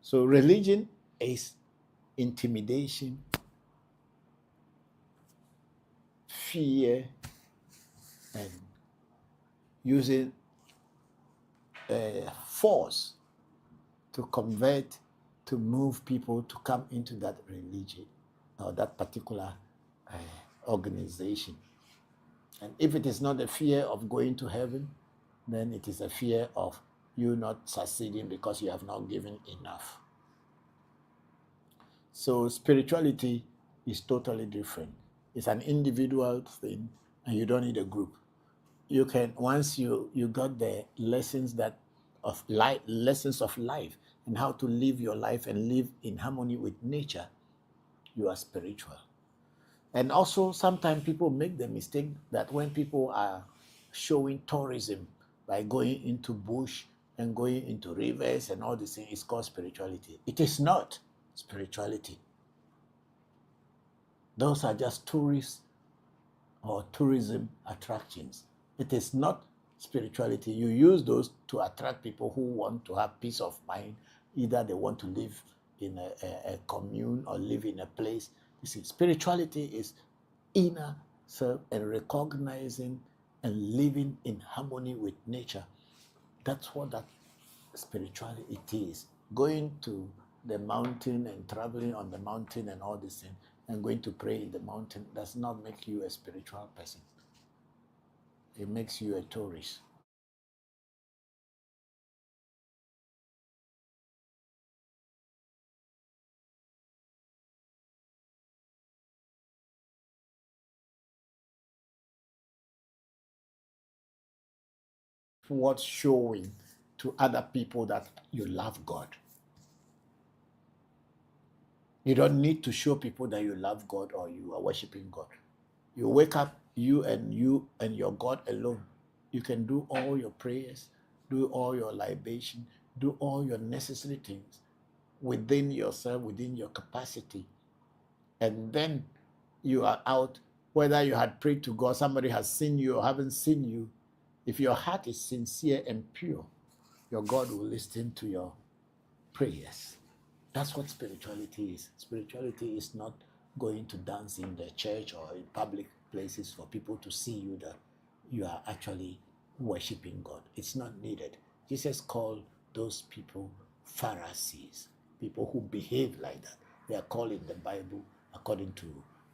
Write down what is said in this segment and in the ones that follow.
So religion is intimidation, fear, and using force to convert, to move people to come into that religion or that particular organization. And if it is not a fear of going to heaven, then it is a fear of you not succeeding because you have not given enough. So spirituality is totally different. It's an individual thing, and you don't need a group. You can, once you got the lessons of life and how to live your life and live in harmony with nature, you are spiritual. And also sometimes people make the mistake that when people are showing tourism by going into bush and going into rivers and all these things, it's called spirituality. It is not spirituality. Those are just tourists or tourism attractions. It is not spirituality. You use those to attract people who want to have peace of mind. Either they want to live in a commune or live in a place. You see, spirituality is inner self and recognizing and living in harmony with nature. That's what that spirituality is. Going to the mountain and traveling on the mountain and all these things and going to pray in the mountain does not make you a spiritual person. It makes you a tourist. What's showing to other people that you love God. You don't need to show people that you love God or you are worshiping God. You wake up, you and your God alone. You can do all your prayers, do all your libation, do all your necessary things within yourself, within your capacity. And then you are out, whether you had prayed to God, somebody has seen you or haven't seen you. If your heart is sincere and pure, your God will listen to your prayers. That's what spirituality is. Spirituality is not going to dance in the church or in public places for people to see you that you are actually worshiping God. It's not needed. Jesus called those people Pharisees, people who behave like that. They are called in the Bible, according to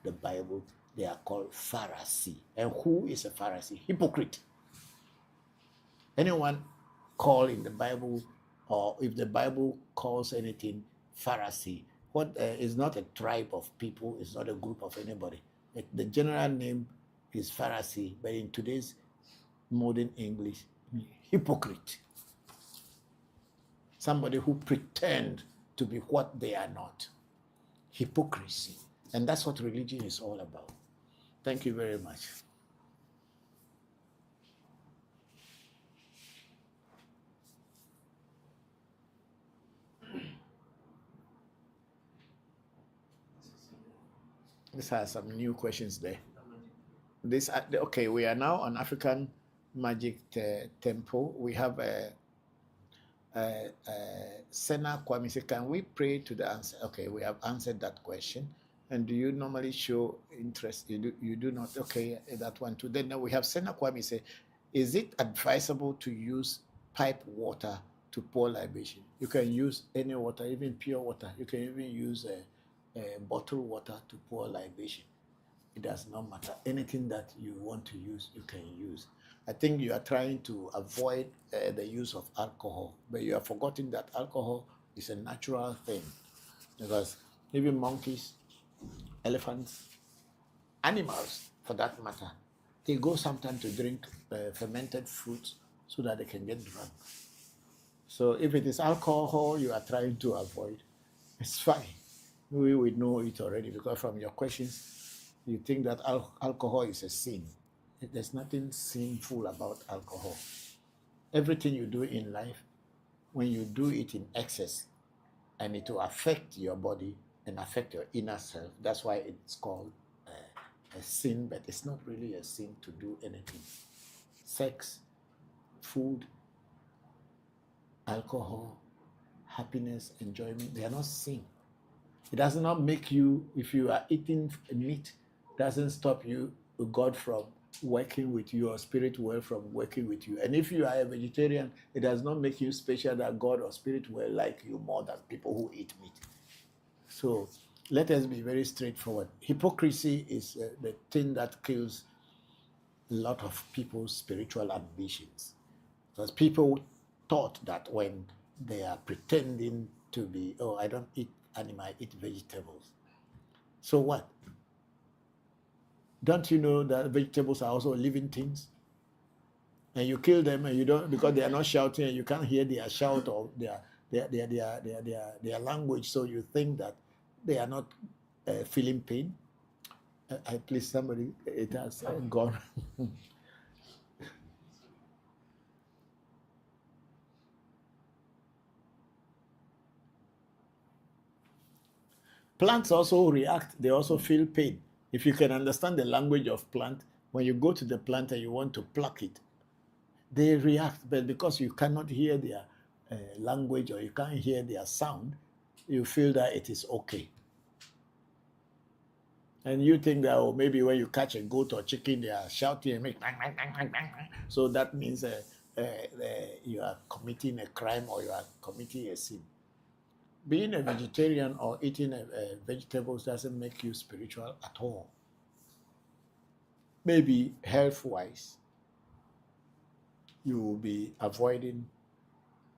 the Bible, they are called Pharisee. And who is a Pharisee? Hypocrite. Anyone called in the Bible, or if the Bible calls anything Pharisee, what is not a tribe of people, it's not a group of anybody. The general name is Pharisee, but in today's modern English, hypocrite. Somebody who pretend to be what they are not. Hypocrisy. And that's what religion is all about. Thank you very much. These are some new questions there. Okay, we are now on African Magic Temple. We have Sena Kwame say, can we pray to the answer? Okay, we have answered that question. And do you normally show interest? You do not. Okay, that one too. Then we have Sena Kwame say, is it advisable to use pipe water to pour libation? You can use any water, even pure water. You can even use bottled water to pour libation. It does not matter. Anything that you want to use, you can use. I think you are trying to avoid the use of alcohol, but you have forgotten that alcohol is a natural thing, because even monkeys, elephants, animals for that matter, they go sometimes to drink fermented fruits so that they can get drunk. So if it is alcohol you are trying to avoid, it's fine. We would know it already, because from your questions, you think that alcohol is a sin. There's nothing sinful about alcohol. Everything you do in life, when you do it in excess, and it will affect your body and affect your inner self, that's why it's called a sin, but it's not really a sin to do anything. Sex, food, alcohol, happiness, enjoyment. They are not sin. It does not make you, if you are eating meat, doesn't stop you, God, from working with you, or spirit world from working with you. And if you are a vegetarian, it does not make you special that God or spirit will like you more than people who eat meat. So let us be very straightforward. Hypocrisy is the thing that kills a lot of people's spiritual ambitions. Because people thought that when they are pretending to be, oh, I don't eat animal, I eat vegetables. So what? Don't you know that vegetables are also living things? And you kill them, and you don't, because they are not shouting, and you can't hear their shout or their language. So you think that they are not feeling pain. Please, somebody, it has gone. Plants also react, they also feel pain. If you can understand the language of plant, when you go to the plant and you want to pluck it, they react, but because you cannot hear their language, or you can't hear their sound, you feel that it is okay. And you think that, oh, maybe when you catch a goat or chicken, they are shouting and make bang, bang, bang, bang, bang. So that means you are committing a crime, or you are committing a sin. Being a vegetarian or eating vegetables doesn't make you spiritual at all. Maybe health-wise, you will be avoiding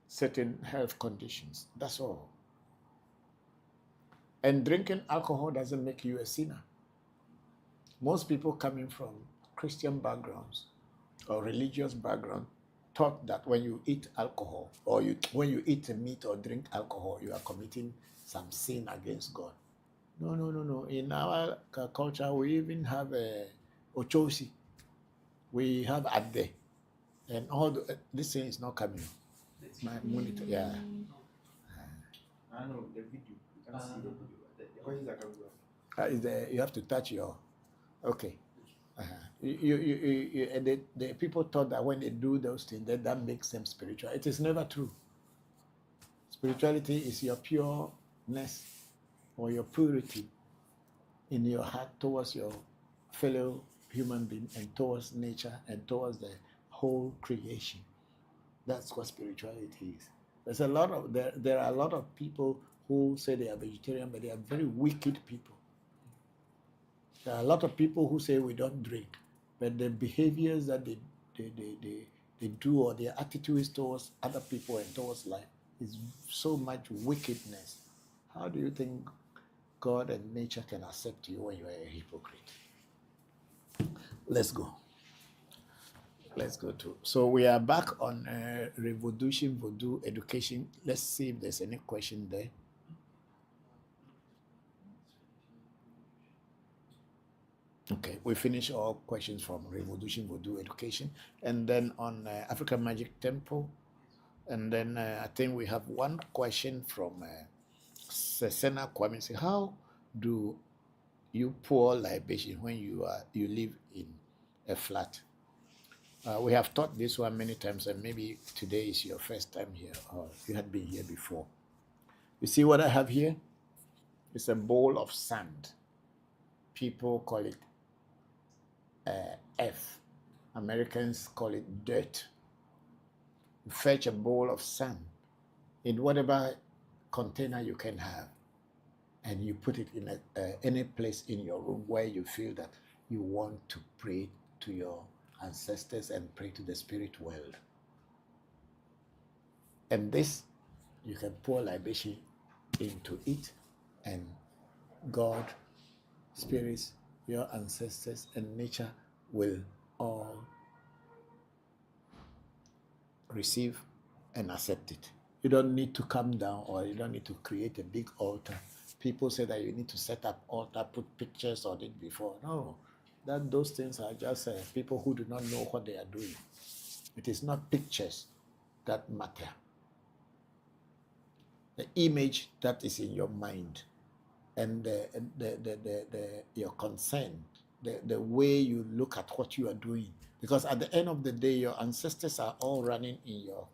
certain health conditions. That's all. And drinking alcohol doesn't make you a sinner. Most people coming from Christian backgrounds or religious background taught that when you eat alcohol, or when you eat meat or drink alcohol, you are committing some sin against God. No. In our culture, we even have ochosi. We have adde. And all this thing is not coming. My monitor, yeah. I know the video. You can see the video. You have to touch your. Okay. And the people thought that when they do those things, that makes them spiritual. It is never true. Spirituality is your pureness, or your purity in your heart towards your fellow human being, and towards nature, and towards the whole creation. That's what spirituality is. There are a lot of people who say they are vegetarian, but they are very wicked people. There are a lot of people who say we don't drink, but the behaviors that they do, or their attitudes towards other people and towards life, is so much wickedness. How do you think God and nature can accept you when you are a hypocrite? Let's go. Let's go to. So we are back on ReVodution, Voodoo, education. Let's see if there's any question there. Okay, we finish all questions from ReVodution, Voodoo, education, and then on African Magic Temple, and then I think we have one question from Sesena Kwame. Say, how do you pour libation when you live in a flat? We have taught this one many times, and maybe today is your first time here, or you had been here before. You see what I have here? It's a bowl of sand. People call it F. Americans call it dirt. You fetch a bowl of sand in whatever container you can have, and you put it in any place in your room where you feel that you want to pray to your ancestors and pray to the spirit world. And this, you can pour libation into it, and God, spirits, your ancestors, and nature will all receive and accept it. You don't need to come down, or you don't need to create a big altar. People say that you need to set up altar, put pictures on it before. No, those things are just people who do not know what they are doing. It is not pictures that matter. The image that is in your mind, and your concern, the way you look at what you are doing. Because at the end of the day, your ancestors are all running in your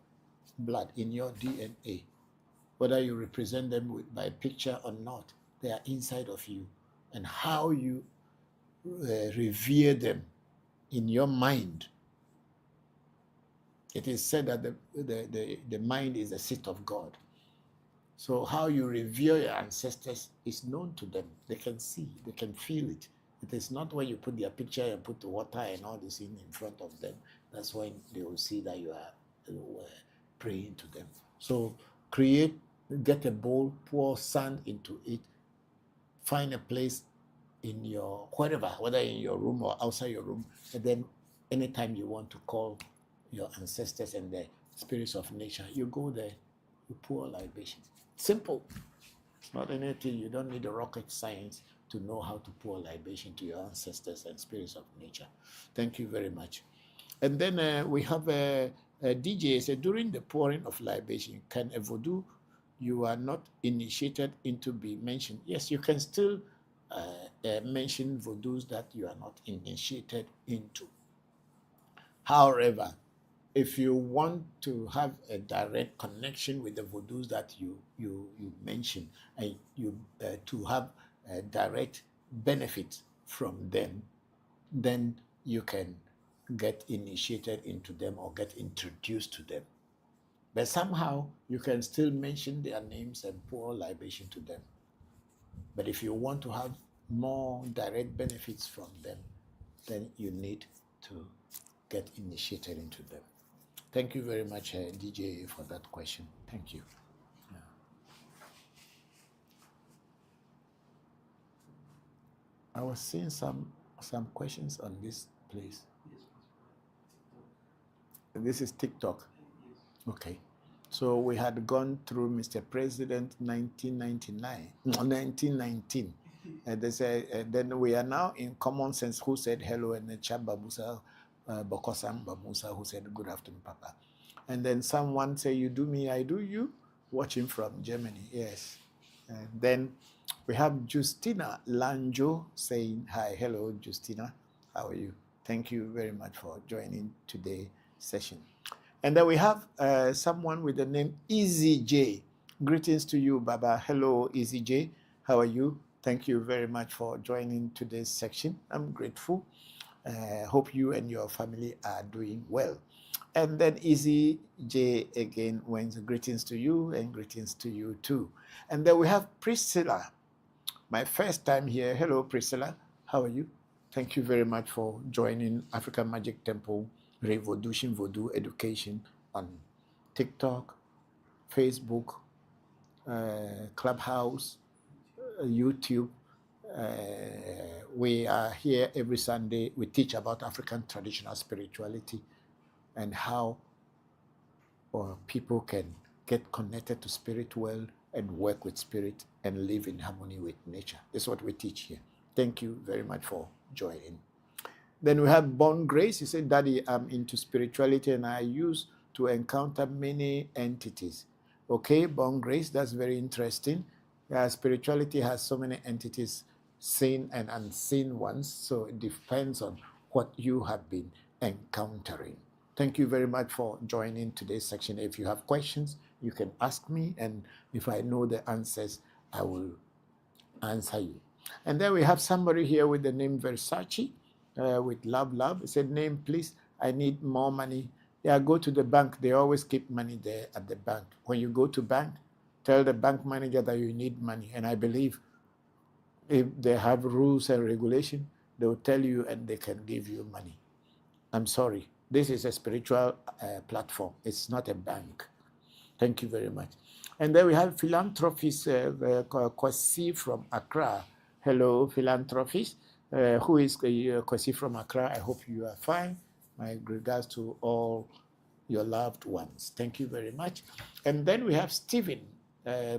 blood, in your DNA. whether you represent them by picture or not, they are inside of you. And how you revere them in your mind. It is said that the mind is the seat of God. So how you revere your ancestors is known to them. They can see, they can feel it. It is not when you put their picture and put the water and all this in front of them. That's when they will see that you are praying to them. So get a bowl, pour sand into it, find a place in your, wherever, whether in your room or outside your room, and then anytime you want to call your ancestors and the spirits of nature, you go there, you pour libation. Simple. It's not anything. You don't need a rocket science to know how to pour libation to your ancestors and spirits of nature. Thank you very much. And then we have a DJ said, during the pouring of libation, can a voodoo you are not initiated into be mentioned? Yes, you can still mention voodoos that you are not initiated into. However, if you want to have a direct connection with the voodoos that you mention, and you to have a direct benefit from them, then you can get initiated into them or get introduced to them. But somehow you can still mention their names and pour libation to them. But if you want to have more direct benefits from them, then you need to get initiated into them. Thank you very much, DJ, for that question. Thank you. Yeah. I was seeing some questions on this place. This is TikTok. Okay. So we had gone through Mr. President 1919. And they say, then we are now in Common Sense, who said hello, and Chamba Musa, Bokosam Bamusa, who said good afternoon, Papa. And then someone say, you do me, I do you, watching from Germany. Yes. And then we have Justina Lanjo saying, hi, hello, Justina. How are you? Thank you very much for joining today's session. And then we have someone with the name Easy J. Greetings to you, Baba. Hello, Easy J. How are you? Thank you very much for joining today's section. I'm grateful. Hope you and your family are doing well. And then Easy J again wins greetings to you and greetings to you too. And then we have Priscilla. My first time here. Hello, Priscilla. How are you? Thank you very much for joining African Magic Temple ReVodution Voodoo Education on TikTok, Facebook, Clubhouse, YouTube. We are here every Sunday. We teach about African traditional spirituality and how people can get connected to spirit world and work with spirit and live in harmony with nature. That's what we teach here. Thank you very much for joining. Then we have Born Grace. He said, Daddy, I'm into spirituality and I used to encounter many entities. Okay, Born Grace, that's very interesting. Spirituality has so many entities, seen and unseen ones. So it depends on what you have been encountering. Thank you very much for joining today's section. If you have questions, you can ask me. And if I know the answers, I will answer you. And then we have somebody here with the name Versace. With love. He said, name, please. I need more money. Yeah, go to the bank. They always keep money there at the bank. When you go to bank, tell the bank manager that you need money. And I believe if they have rules and regulation, they will tell you and they can give you money. I'm sorry. This is a spiritual platform. It's not a bank. Thank you very much. And then we have philanthropist Kwasi from Accra. Hello, philanthropist. Who is Kwasi from Accra? I hope you are fine. My regards to all your loved ones. Thank you very much. And then we have Stephen,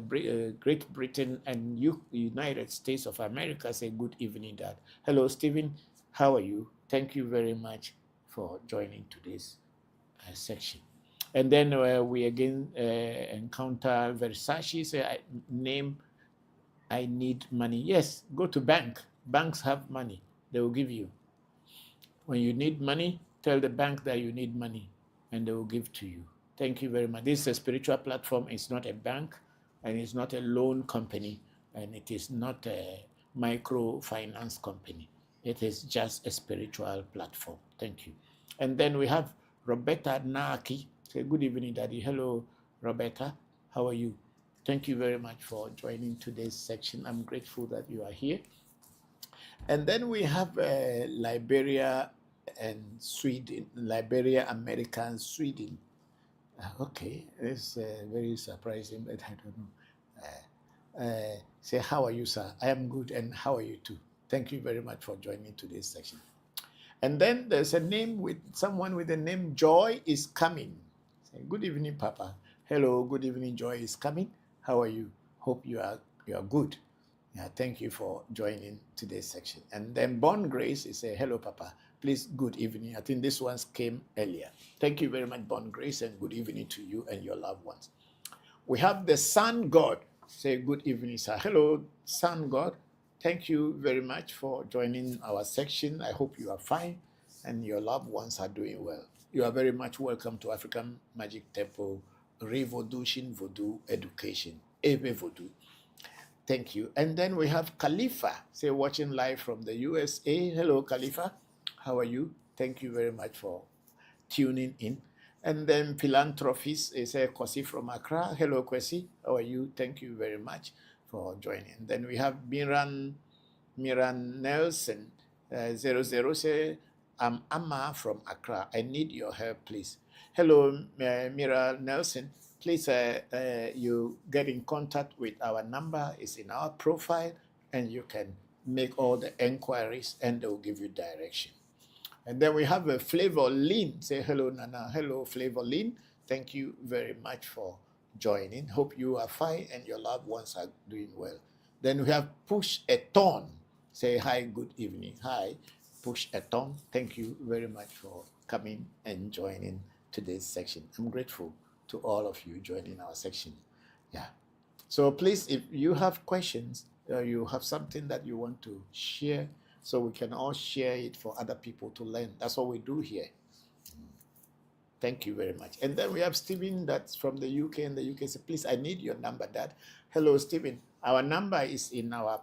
Great Britain and United States of America. Say good evening, Dad. Hello, Stephen. How are you? Thank you very much for joining today's section. And then we again encounter Versace. Say, name, I need money. Yes, go to bank. Banks have money. They will give you. When you need money, tell the bank that you need money and they will give to you. Thank you very much. This is a spiritual platform. It's not a bank. and it's not a loan company, and it is not a microfinance company. It is just a spiritual platform. Thank you. And then we have Roberta Naki. Say good evening, Daddy. Hello, Roberta. How are you? Thank you very much for joining today's section. I'm grateful that you are here. And then we have Liberia and Sweden, Liberia, America, and Sweden. Okay, it's very surprising, but I don't know. Say, how are you, sir? I am good, and how are you too? Thank you very much for joining today's section. And then there's a name with someone with the name Joy is coming. Say, good evening, Papa. Hello, good evening, Joy is coming. How are you? Hope you are good. Yeah, thank you for joining today's section. And then Born Grace is a hello, Papa. Please, good evening. I think this one came earlier. Thank you very much, Born Grace, and good evening to you and your loved ones. We have the Sun God. Say good evening, sir. Hello, Sun God. Thank you very much for joining our section. I hope you are fine and your loved ones are doing well. You are very much welcome to African Magic Temple, ReVodution, Voodoo, Education, Ewe Vodu. Thank you. And then we have Khalifa, say watching live from the USA. Hello, Khalifa. How are you? Thank you very much for tuning in. And then Philanthropist is a Kwesi from Accra. Hello, Kwesi. How are you? Thank you very much for joining. Then we have Miran Nelson, 00, say, I'm Amma from Accra. I need your help, please. Hello, Mira Nelson. Please, you get in contact with our number. It's in our profile, and you can make all the enquiries, and they will give you direction. And then we have a Flavor Lynn. Say hello, Nana. Hello, Flavor Lynn. Thank you very much for joining. Hope you are fine and your loved ones are doing well. Then we have Push a Ton. Say hi, good evening. Hi, Push a Ton. Thank you very much for coming and joining today's section. I'm grateful to all of you joining our section. Yeah. So please, if you have questions, you have something that you want to share, so we can all share it for other people to learn. That's what we do here. Thank you very much. And then we have Stephen, that's from the UK, and the UK says, please, I need your number, Dad. Hello, Stephen. Our number is in our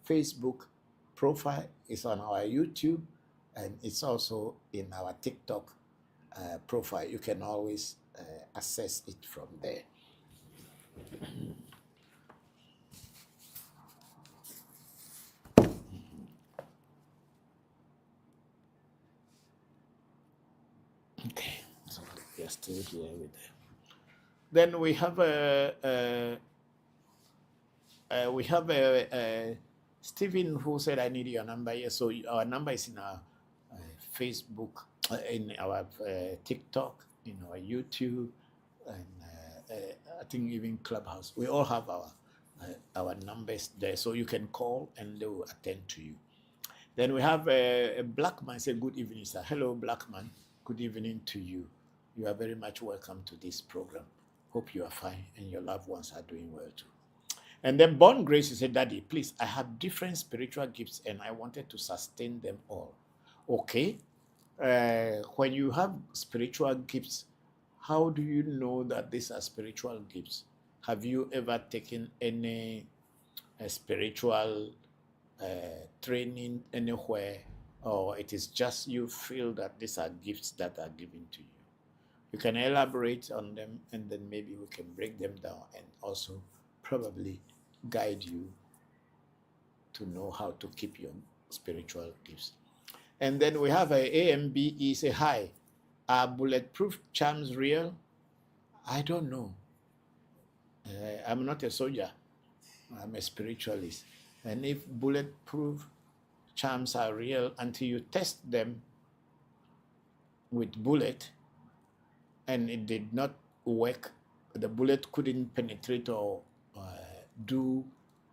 Facebook profile, it's on our YouTube, and it's also in our TikTok profile. You can always access it from there. Okay, so we are still here with them. Then we have Stephen who said, I need your number. Yes, so our number is in our Facebook, in our TikTok, in our YouTube, and I think even Clubhouse. We all have our numbers there, so you can call and they will attend to you. Then we have a black man say, good evening, sir. Hello, black man. Good evening to you. You are very much welcome to this program. Hope you are fine and your loved ones are doing well too. And then Born Grace said, Daddy, please, I have different spiritual gifts and I wanted to sustain them all. Okay. When you have spiritual gifts, how do you know that these are spiritual gifts? Have you ever taken any spiritual training anywhere, or it is just you feel that these are gifts that are given to you? You can elaborate on them, and then maybe we can break them down and also probably guide you to know how to keep your spiritual gifts. And then we have a AMBE say, hi, are bulletproof charms real? I don't know. I'm not a soldier. I'm a spiritualist. And if bulletproof charms are real, until you test them with bullet and it did not work, the bullet couldn't penetrate or do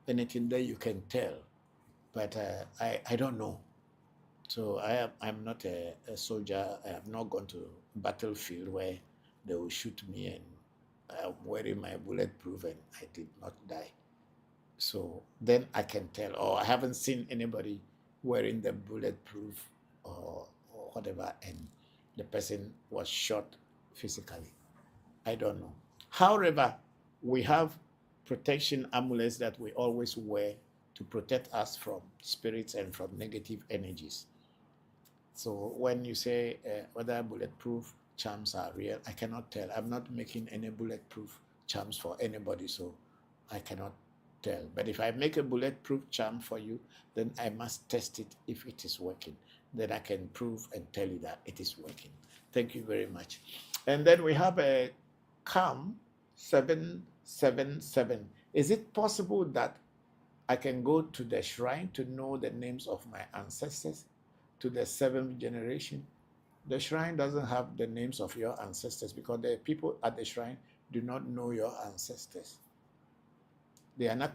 anything, that you can tell. But I don't know. So I'm not a soldier. I have not gone to a battlefield where they will shoot me and I'm wearing my bulletproof and I did not die. So then I can tell, or I haven't seen anybody wearing the bulletproof or whatever and the person was shot physically. I don't know. However, we have protection amulets that we always wear to protect us from spirits and from negative energies. So when you say whether bulletproof charms are real, I cannot tell. I'm not making any bulletproof charms for anybody, so I cannot tell. But if I make a bulletproof charm for you, then I must test it if it is working. Then I can prove and tell you that it is working. Thank you very much. And then we have a CAM 777. Is it possible that I can go to the shrine to know the names of my ancestors to the 7th generation? The shrine doesn't have the names of your ancestors because the people at the shrine do not know your ancestors. They are not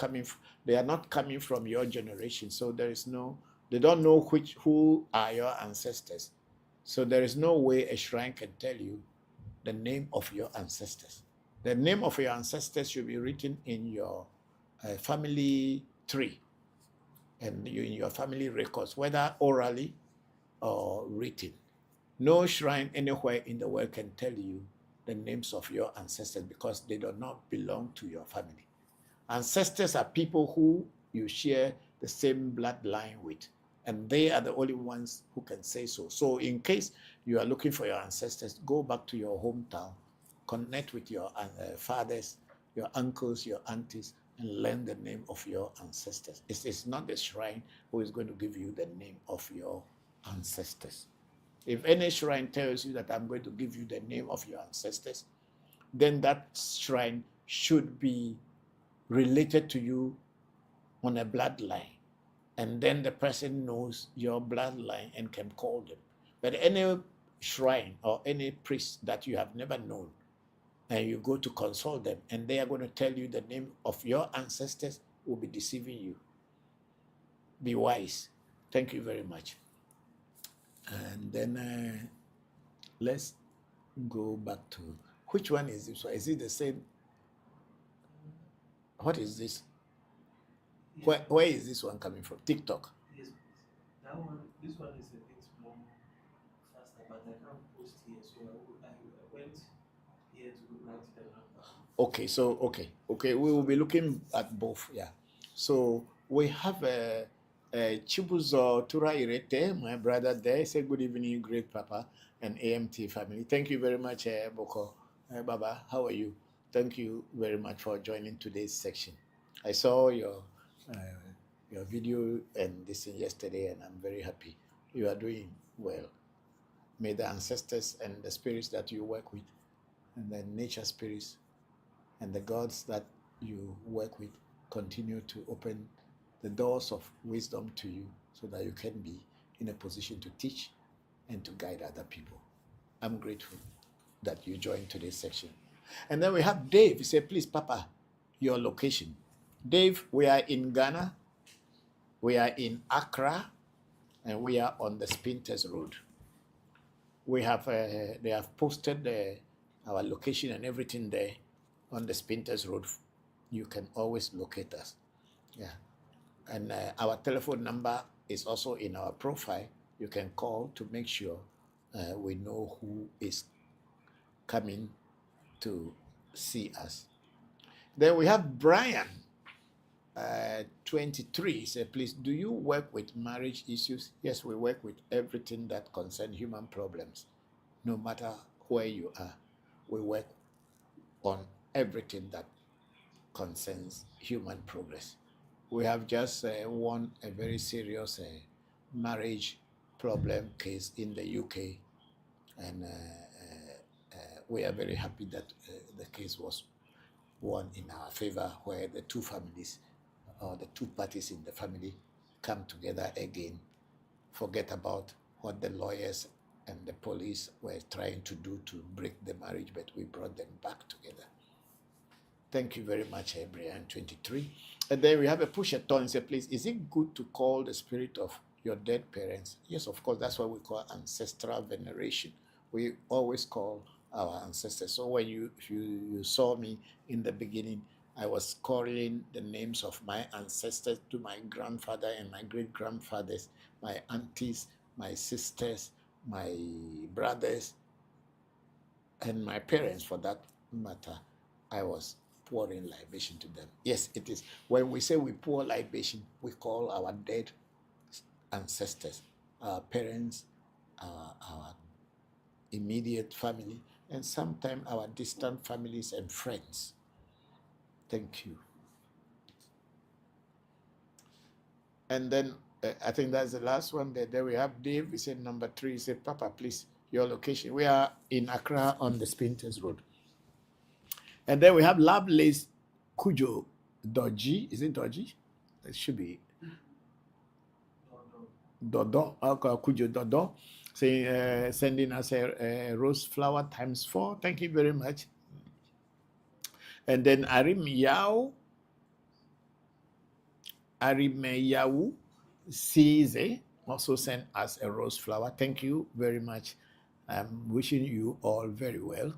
coming from your generation, so there is no, they don't know who are your ancestors. So there is no way a shrine can tell you the name of your ancestors. The name of your ancestors should be written in your family tree and in your family records, whether orally or written. No shrine anywhere in the world can tell you the names of your ancestors because they do not belong to your family. Ancestors are people who you share the same bloodline with, and they are the only ones who can say so. So in case you are looking for your ancestors, go back to your hometown, connect with your fathers, your uncles, your aunties, and learn the name of your ancestors. It's not the shrine who is going to give you the name of your ancestors. If any shrine tells you that I'm going to give you the name of your ancestors, then that shrine should be related to you on a bloodline. And then the person knows your bloodline and can call them. But any shrine or any priest that you have never known, and you go to consult them, and they are going to tell you the name of your ancestors, will be deceiving you. Be wise. Thank you very much. And then let's go back to, which one is this one? Is it the same? What is this? Yes. Where is this one coming from? TikTok? Yes, please. That one, this one is a bit more faster, but I can't post here, so I went here to write the number. Okay, so okay, we will be looking at both. Yeah. So we have a Chibuzo Tura Irete, my brother there. Say good evening, great papa and AMT family. Thank you very much, Bokor. Baba, how are you? Thank you very much for joining today's section. I saw your video and this thing yesterday, and I'm very happy. You are doing well. May the ancestors and the spirits that you work with, and the nature spirits, and the gods that you work with continue to open the doors of wisdom to you so that you can be in a position to teach and to guide other people. I'm grateful that you joined today's section. And then we have Dave. He said, please, Papa, your location. Dave, we are in Ghana. We are in Accra, and we are on the Spinters Road. We have, they have posted our location and everything there on the Spinters Road. You can always locate us. Yeah. And our telephone number is also in our profile. You can call to make sure we know who is coming to see us. Then we have Brian, 23. Said, please, do you work with marriage issues? Yes, we work with everything that concerns human problems. No matter where you are, we work on everything that concerns human progress. We have just won a very serious marriage problem case in the UK, and we are very happy that the case was won in our favor, where the two families or the two parties in the family come together again, forget about what the lawyers and the police were trying to do to break the marriage, but we brought them back together. Thank you very much, Brian, 23. And then we have a push-a-ton. Say, please, is it good to call the spirit of your dead parents? Yes, of course. That's what we call ancestral veneration. We always call our ancestors. So when you saw me in the beginning, I was calling the names of my ancestors to my grandfather and my great-grandfathers, my aunties, my sisters, my brothers, and my parents, for that matter. I was pouring libation to them. Yes, it is. When we say we pour libation, we call our dead ancestors, our parents, our immediate family, and sometimes our distant families and friends. Thank you. And then I think that's the last one. There we have Dave. He said number 3. He said, Papa, please, your location. We are in Accra on the Spinters Road. And then we have Lovelace Kujo Doji. Is it Doji? It should be Dodo. Okay, Kujo Dodo. Saying, sending us a rose flower ×4. Thank you very much. And then Arimeyawu Cize also sent us a rose flower. Thank you very much. I'm wishing you all very well.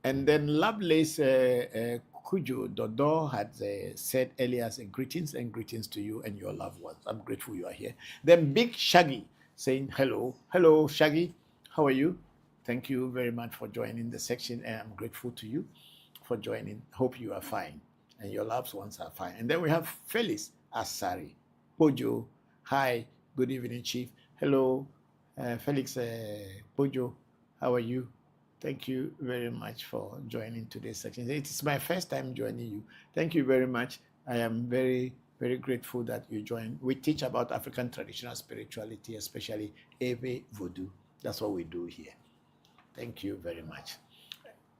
And then Lovelace Kujo Dodo had said earlier, greetings and greetings to you and your loved ones. I'm grateful you are here. Then Big Shaggy saying hello. Hello, Shaggy. How are you? Thank you very much for joining the section, and I'm grateful to you for joining. Hope you are fine and your loved ones are fine. And then we have Felix Asari. Pojo, hi, good evening, Chief. Hello, Felix Pojo, how are you? Thank you very much for joining today's section. It is my first time joining you. Thank you very much. I am very, very grateful that you joined. We teach about African traditional spirituality, especially Ewe Vodu. That's what we do here. Thank you very much.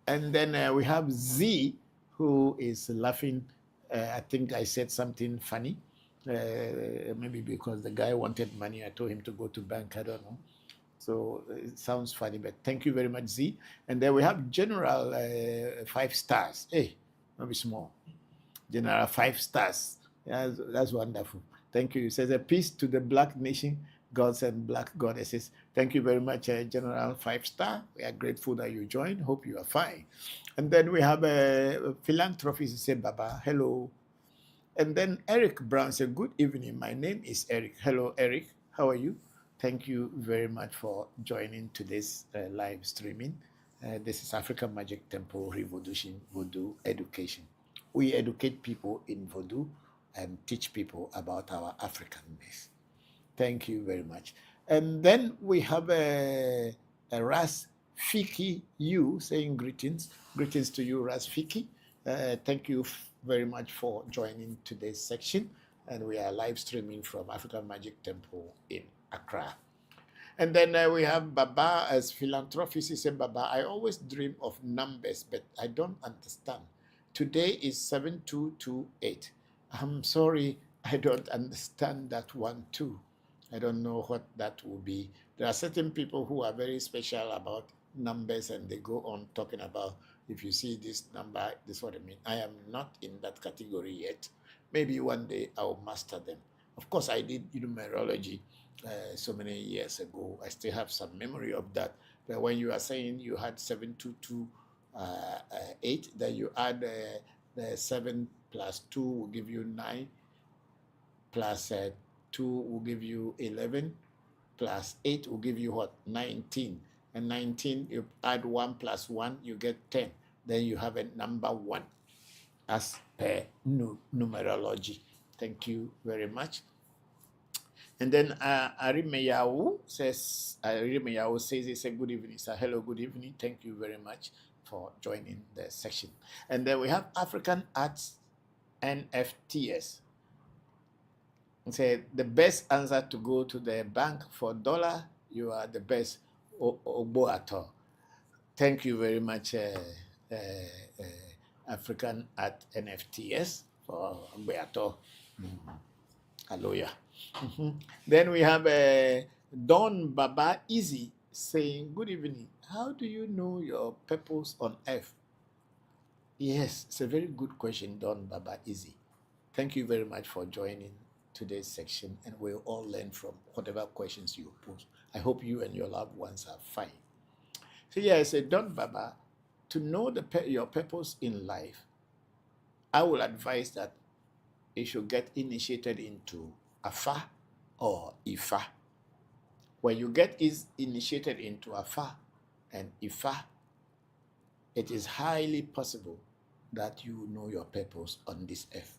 And then we have Z, who is laughing. I think I said something funny. Maybe because the guy wanted money. I told him to go to bank. I don't know. So it sounds funny, but thank you very much, Z. And then we have General 5 stars. Hey, not be small. General 5 stars. Yeah, that's wonderful. Thank you. It says a peace to the Black nation, gods and Black goddesses. Thank you very much, General 5 star. We are grateful that you joined. Hope you are fine. And then we have a philanthropist say, Baba, hello. And then Eric Brown said, good evening. My name is Eric. Hello, Eric. How are you? Thank you very much for joining today's live streaming. This is African Magic Temple ReVodution Voodoo Education. We educate people in Voodoo and teach people about our Africanness. Thank you very much. And then we have a Ras Fiki you saying greetings. Greetings to you, Ras Fiki. Thank you very much for joining today's section. And we are live streaming from African Magic Temple in Accra. And then we have Baba as philanthropist. He said, Baba, I always dream of numbers, but I don't understand. Today is 7228. I'm sorry, I don't understand that one too. I don't know what that will be. There are certain people who are very special about numbers and they go on talking about, if you see this number, this is what I mean. I am not in that category yet. Maybe one day I'll master them. Of course, I did numerology so many years ago. I still have some memory of that. But when you are saying you had 7228, then you add the 7 plus 2 will give you 9, plus 2 will give you 11, plus 8 will give you what? 19. And 19, you add 1 plus 1, you get 10. Then you have a number 1 as per numerology. Thank you very much. And then Arimeyawu says, it's a good evening, sir. Hello, good evening. Thank you very much for joining the session. And then we have African Arts NFTS. Say the best answer to go to the bank for $1, you are the best Oboato. Thank you very much, African Art NFTS for Oboato. Hallelujah. Then we have Don Baba Easy saying, good evening. How do you know your purpose on earth? Yes, it's a very good question, Don Baba Easy. Thank you very much for joining today's section, and we'll all learn from whatever questions you pose. I hope you and your loved ones are fine. So yeah, I said, Don Baba, to know your purpose in life, I will advise that you should get initiated into Afa or Ifa. When you get initiated into Afa and Ifa, it is highly possible that you know your purpose on this earth.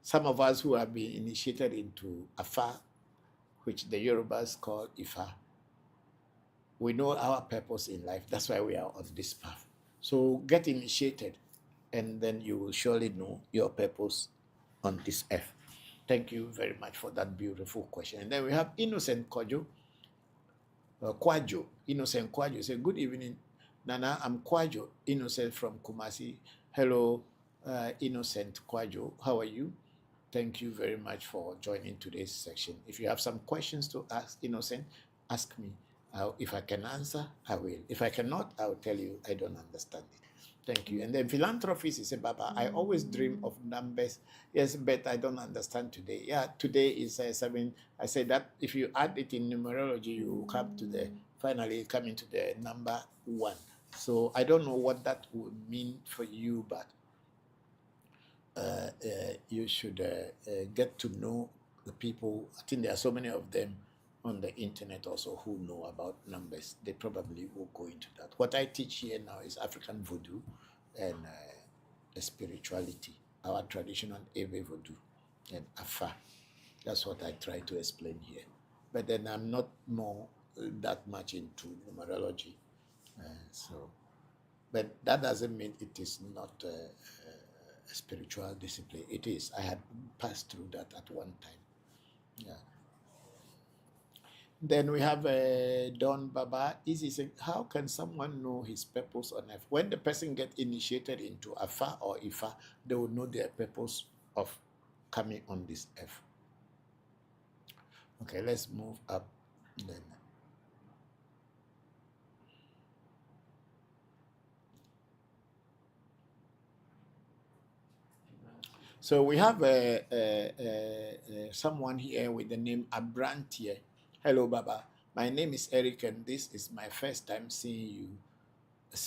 Some of us who have been initiated into Afa, which the Yorubas call Ifa, we know our purpose in life. That's why we are on this path. So get initiated, and then you will surely know your purpose on this earth. Thank you very much for that beautiful question. And then we have Innocent Kwajo. Innocent Kwajo say, good evening, Nana. I'm Kwajo, Innocent from Kumasi. Hello, Innocent Kwajo. How are you? Thank you very much for joining today's section. If you have some questions to ask Innocent, ask me. If I can answer, I will. If I cannot, I will tell you I don't understand it. Thank you. And then philanthropist is a Baba. I always dream of numbers. Yes, but I don't understand today. Yeah, today is 7. I said that if you add it in numerology, you come to the, finally come into the number 1. So I don't know what that would mean for you, but you should get to know the people. I think there are so many of them on the internet also who know about numbers. They probably will go into that. What I teach here now is African Voodoo and spirituality, our traditional Ewe Vodu and Afa. That's what I try to explain here. But then I'm not more that much into numerology. But that doesn't mean it is not a spiritual discipline. It is. I had passed through that at one time. Yeah. Then we have Don Baba. Easy saying, how can someone know his purpose on earth? When the person gets initiated into Afa or Ifa, they will know their purpose of coming on this earth. Okay, let's move up then. So we have someone here with the name Abrantier. Hello, Baba. My name is Eric, and this is my first time seeing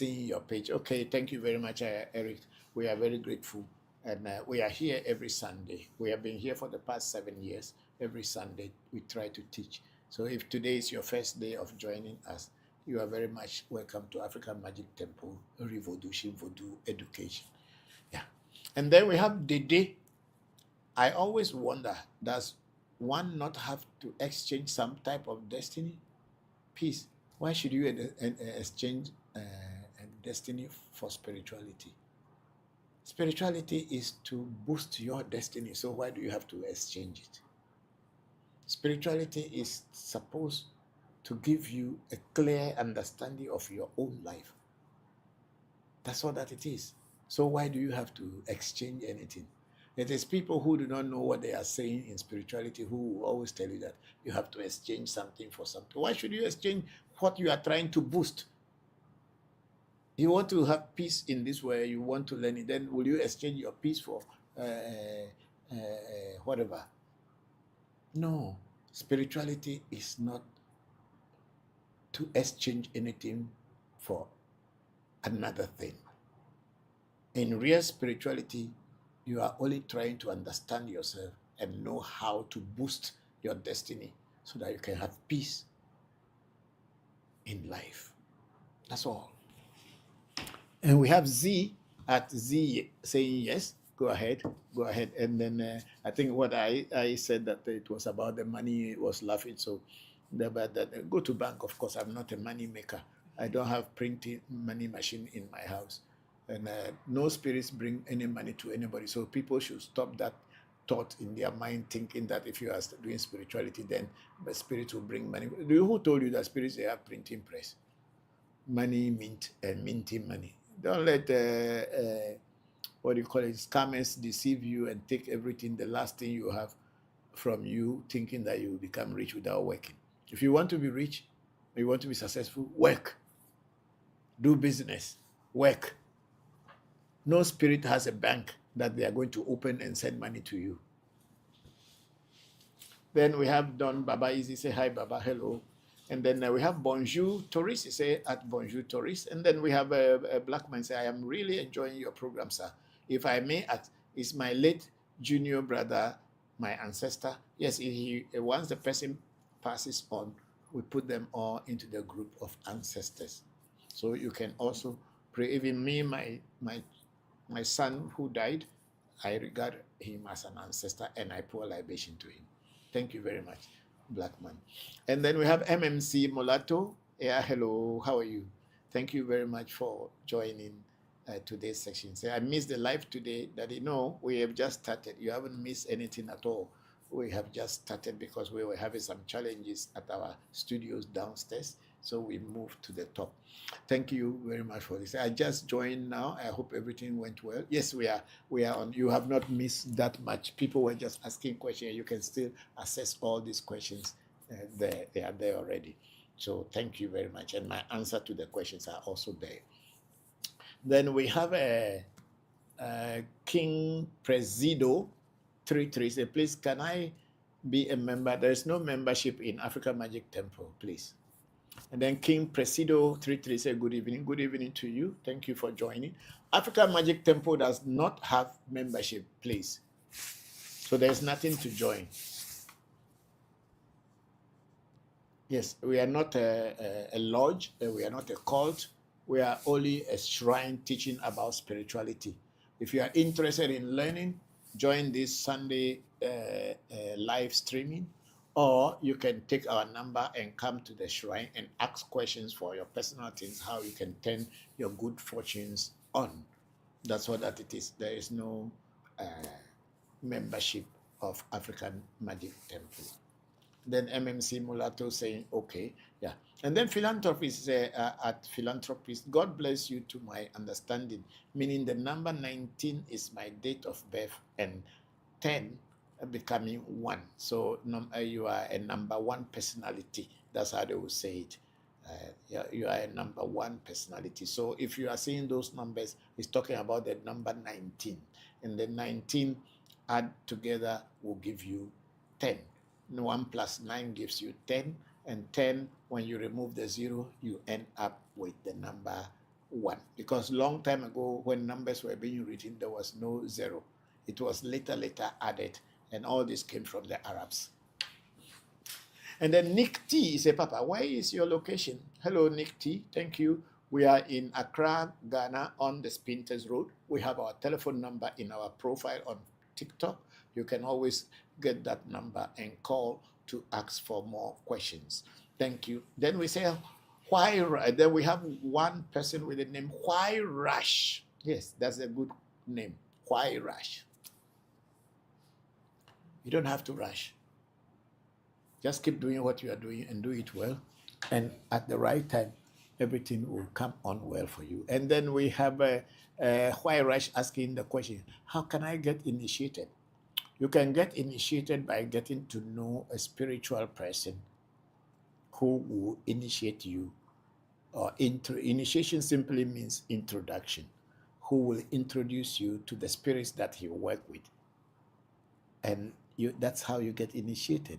your page. Okay, thank you very much, Eric. We are very grateful, and we are here every Sunday. We have been here for the past 7 years. Every Sunday, we try to teach. So if today is your first day of joining us, you are very much welcome to African Magic Temple, ReVodution, Voodoo, education. Yeah. And then we have Dede. I always wonder, does one not have to exchange some type of destiny? Peace. Why should you exchange destiny for spirituality? Spirituality is to boost your destiny, so why do you have to exchange it? Spirituality is supposed to give you a clear understanding of your own life. That's all that it is. So why do you have to exchange anything? It is people who do not know what they are saying in spirituality who will always tell you that you have to exchange something for something. Why should you exchange what you are trying to boost? You want to have peace in this way, you want to learn it, then will you exchange your peace for whatever? No. Spirituality is not to exchange anything for another thing. In real spirituality, you are only trying to understand yourself and know how to boost your destiny so that you can have peace in life. That's all. And we have Z at Z saying yes. Go ahead. And then I think what I said that it was about the money was laughing. So go to bank. Of course, I'm not a money maker. I don't have printing money machine in my house. And no spirits bring any money to anybody. So people should stop that thought in their mind, thinking that if you are doing spirituality, then the spirit will bring money. Who told you that spirits, they have printing press? Money mint and minting money. Don't let what do you call it, scammers deceive you and take everything, the last thing you have from you, thinking that you will become rich without working. If you want to be rich, you want to be successful, work. Do business, work. No spirit has a bank that they are going to open and send money to you. Then we have Don Baba Easy, say hi Baba, hello. And then we have Bonjour Tourist, say at Bonjour Tourist. And then we have a black man say, I am really enjoying your program, sir. If I may, is my late junior brother, my ancestor. Yes, once the person passes on, we put them all into the group of ancestors. So you can also pray. Even me, my son who died, I regard him as an ancestor and I pour libation to him. Thank you very much, black man. And then we have MMC Molato. Yeah, hello, how are you? Thank you very much for joining today's section. Say, I missed the live today. That we have just started. You haven't missed anything at all. We have just started because we were having some challenges at our studios downstairs. So we moved to the top. Thank you very much for this. I just joined now. I hope everything went well. Yes, we are on. You have not missed that much. People were just asking questions. You can still access all these questions. They are there already. So thank you very much. And my answer to the questions are also there. Then we have a King Presido 33. Say, please, can I be a member? There is no membership in Africa Magic Temple, please. And then King Presido 33 say, good evening. Good evening to you. Thank you for joining. Africa Magic Temple does not have membership, please. So there's nothing to join. Yes, we are not a lodge. We are not a cult. We are only a shrine teaching about spirituality. If you are interested in learning, join this Sunday live streaming, or you can take our number and come to the shrine and ask questions for your personal things, how you can turn your good fortunes on. That's what that it is. There is no membership of African Magic Temple. Then MMC Mulatto saying, okay, yeah. And then philanthropist at philanthropist, God bless you to my understanding, meaning the number 19 is my date of birth and 10 becoming 1. So you are a number 1 personality. That's how they will say it. You are a number 1 personality. So if you are seeing those numbers, it's talking about the number 19. And the 19 add together will give you 10. 1 plus 9 gives you 10, and 10, when you remove the 0, you end up with the number 1. Because long time ago, when numbers were being written, there was no 0. It was later added, and all this came from the Arabs. And then Nick T say, Papa, where is your location? Hello, Nick T. Thank you. We are in Accra, Ghana, on the Spinters Road. We have our telephone number in our profile on TikTok. You can always get that number and call to ask for more questions. Thank you. Then we say, why? Then we have one person with the name Why Rush. Yes, that's a good name. Why Rush? You don't have to rush. Just keep doing what you are doing and do it well. And at the right time, everything will come on well for you. And then we have Why Rush asking the question, how can I get initiated? You can get initiated by getting to know a spiritual person who will initiate you. Initiation simply means introduction, who will introduce you to the spirits that he works with. And that's how you get initiated.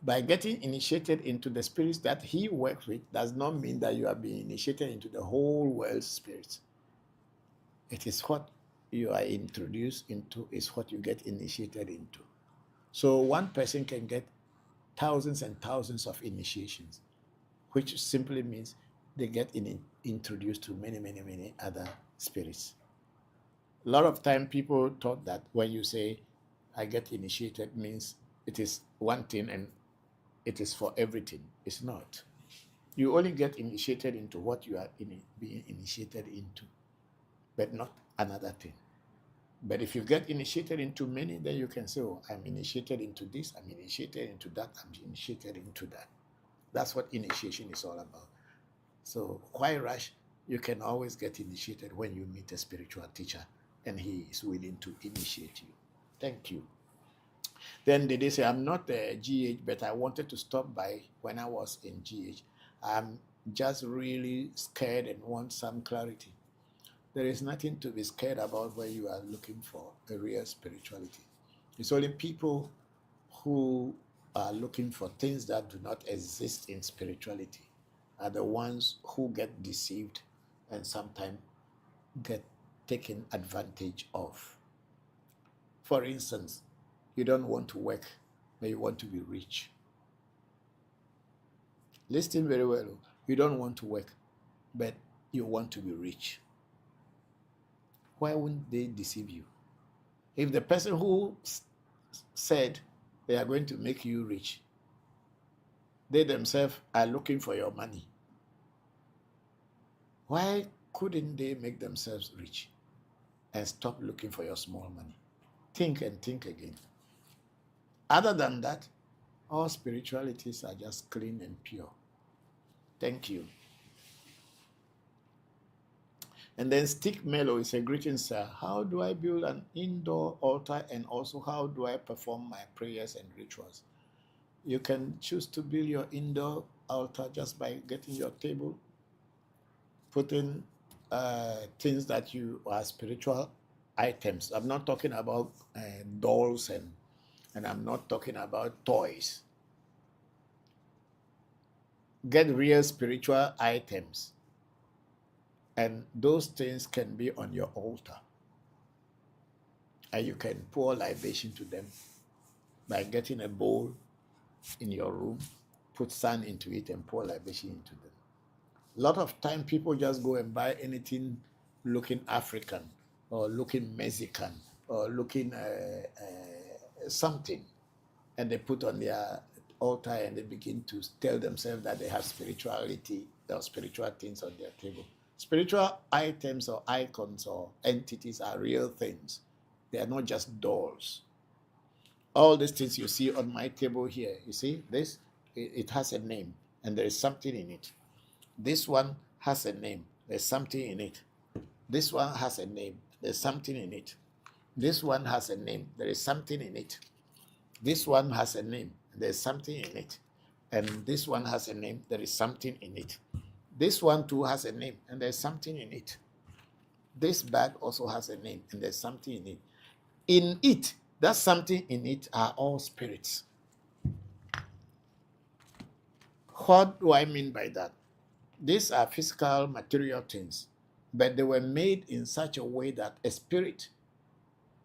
By getting initiated into the spirits that he works with does not mean that you are being initiated into the whole world's spirits. It is what you are introduced into is what you get initiated into. So one person can get thousands and thousands of initiations, which simply means they get introduced to many other spirits. A lot of time people thought that when you say I get initiated means it is one thing and it is for everything. It's not. You only get initiated into what you are being initiated into, but not another thing. But if you get initiated into many, then you can say, oh, I'm initiated into this, I'm initiated into that, I'm initiated into that. That's what initiation is all about. So why rush? You can always get initiated when you meet a spiritual teacher and he is willing to initiate you. Thank you. Then they say, I'm not a GH, but I wanted to stop by when I was in GH. I'm just really scared and want some clarity. There is nothing to be scared about when you are looking for a real spirituality. It's only people who are looking for things that do not exist in spirituality are the ones who get deceived and sometimes get taken advantage of. For instance, you don't want to work, but you want to be rich. Listen very well. You don't want to work, but you want to be rich? Why wouldn't they deceive you? If the person who said they are going to make you rich, they themselves are looking for your money, why couldn't they make themselves rich and stop looking for your small money? Think and think again. Other than that, all spiritualities are just clean and pure. Thank you. And then Stick Mellow is a greeting, sir. How do I build an indoor altar, and also how do I perform my prayers and rituals? You can choose to build your indoor altar just by getting your table, putting things that you are spiritual items. I'm not talking about dolls and I'm not talking about toys. Get real spiritual items, and those things can be on your altar. And you can pour libation to them by getting a bowl in your room, put sand into it, and pour libation into them. A lot of time people just go and buy anything looking African or looking Mexican or looking something, and they put on their altar and they begin to tell themselves that they have spirituality or spiritual things on their table. Spiritual items or icons or entities are real things. They are not just dolls. All these things you see on my table here, you see this? It has a name and there is something in it. This one has a name, there's something in it. This one has a name, there's something in it. This one has a name, there is something in it. This one has a name, there's something in it. And this one has a name, there is something in it. This one too has a name, and there's something in it. This bag also has a name, and there's something in it. In it, that something in it are all spirits. What do I mean by that? These are physical, material things, but they were made in such a way that a spirit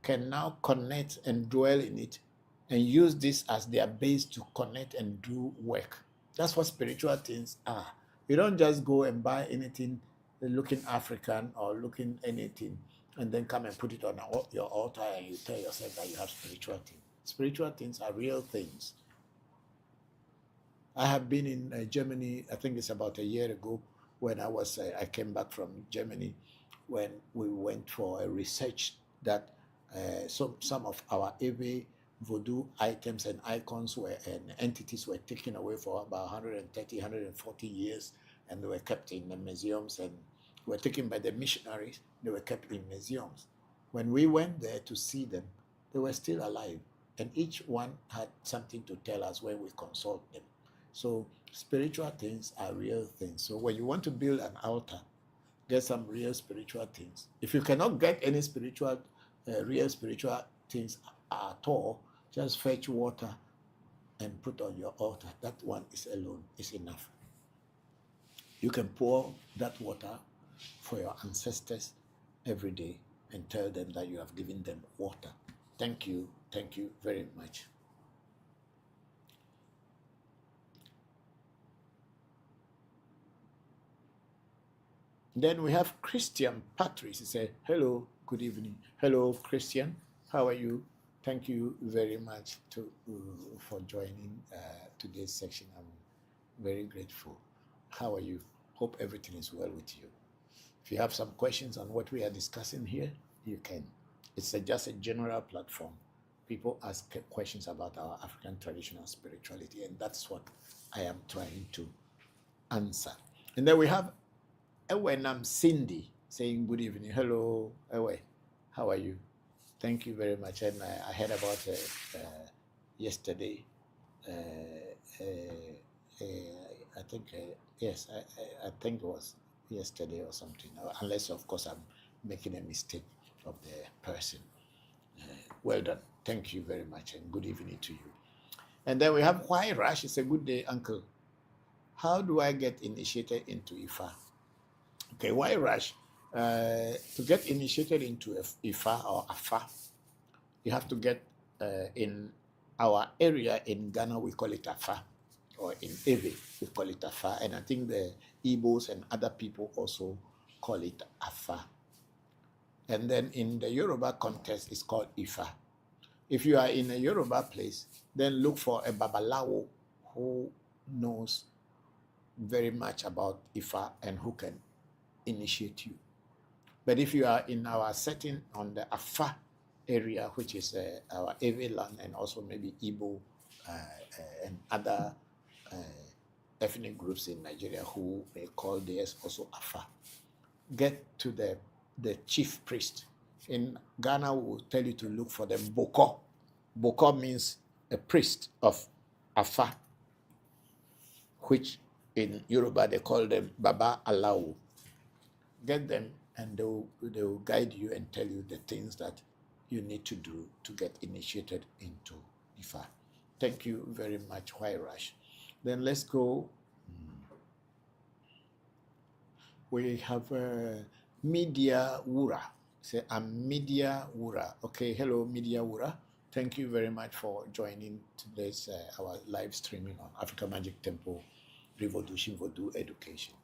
can now connect and dwell in it and use this as their base to connect and do work. That's what spiritual things are. You don't just go and buy anything looking African or looking anything and then come and put it on your altar and you tell yourself that you have spiritual things. Spiritual things are real things. I have been in Germany, I think it's about a year ago, when I came back from Germany, when we went for a research that some of our Ewe Vodu items and icons and entities were taken away for about 130, 140 years, and they were kept in the museums and were taken by the missionaries. They were kept in museums. When we went there to see them, they were still alive, and each one had something to tell us when we consult them. So spiritual things are real things. So when you want to build an altar, get some real spiritual things. If you cannot get any real spiritual things at all, just fetch water and put on your altar. That one is alone is enough. You can pour that water for your ancestors every day and tell them that you have given them water. Thank you very much. Then we have Christian Patrice. He said, hello, good evening. Hello, Christian. How are you? Thank you very much for joining today's section. I'm very grateful. How are you? Hope everything is well with you. If you have some questions on what we are discussing here, you can. It's just a general platform. People ask questions about our African traditional spirituality, and that's what I am trying to answer. And then we have Ewe Nam Cindy saying good evening. Hello, Ewe. How are you? Thank you very much. And I heard about yesterday. I think yes, I think it was yesterday or something. Unless of course I'm making a mistake of the person. Well done. Thank you very much, and good evening to you. And then we have Why Rush. It's a good day, Uncle. How do I get initiated into Ifa? Okay, why rush? To get initiated into Ifa or Afa, you have to get in our area in Ghana, we call it Afa, or in Ewe, we call it Afa, and I think the Igbos and other people also call it Afa. And then in the Yoruba context, it's called Ifa. If you are in a Yoruba place, then look for a Babalawo who knows very much about Ifa and who can initiate you. But if you are in our setting on the Afa area, which is our Ewe land and also maybe Igbo and other ethnic groups in Nigeria who may call theirs also Afa, get to the chief priest. In Ghana, we will tell you to look for the Bokor. Bokor means a priest of Afa, which in Yoruba they call them Baba Alawo. Get them and they will guide you and tell you the things that you need to do to get initiated into Ifa. Thank you very much, Wairash. Then let's go. We have Media Wura. Say, I'm Media Wura. Okay, hello, Media Wura. Thank you very much for joining today's our live streaming on Africa Magic Temple, ReVodution, Voodoo Education.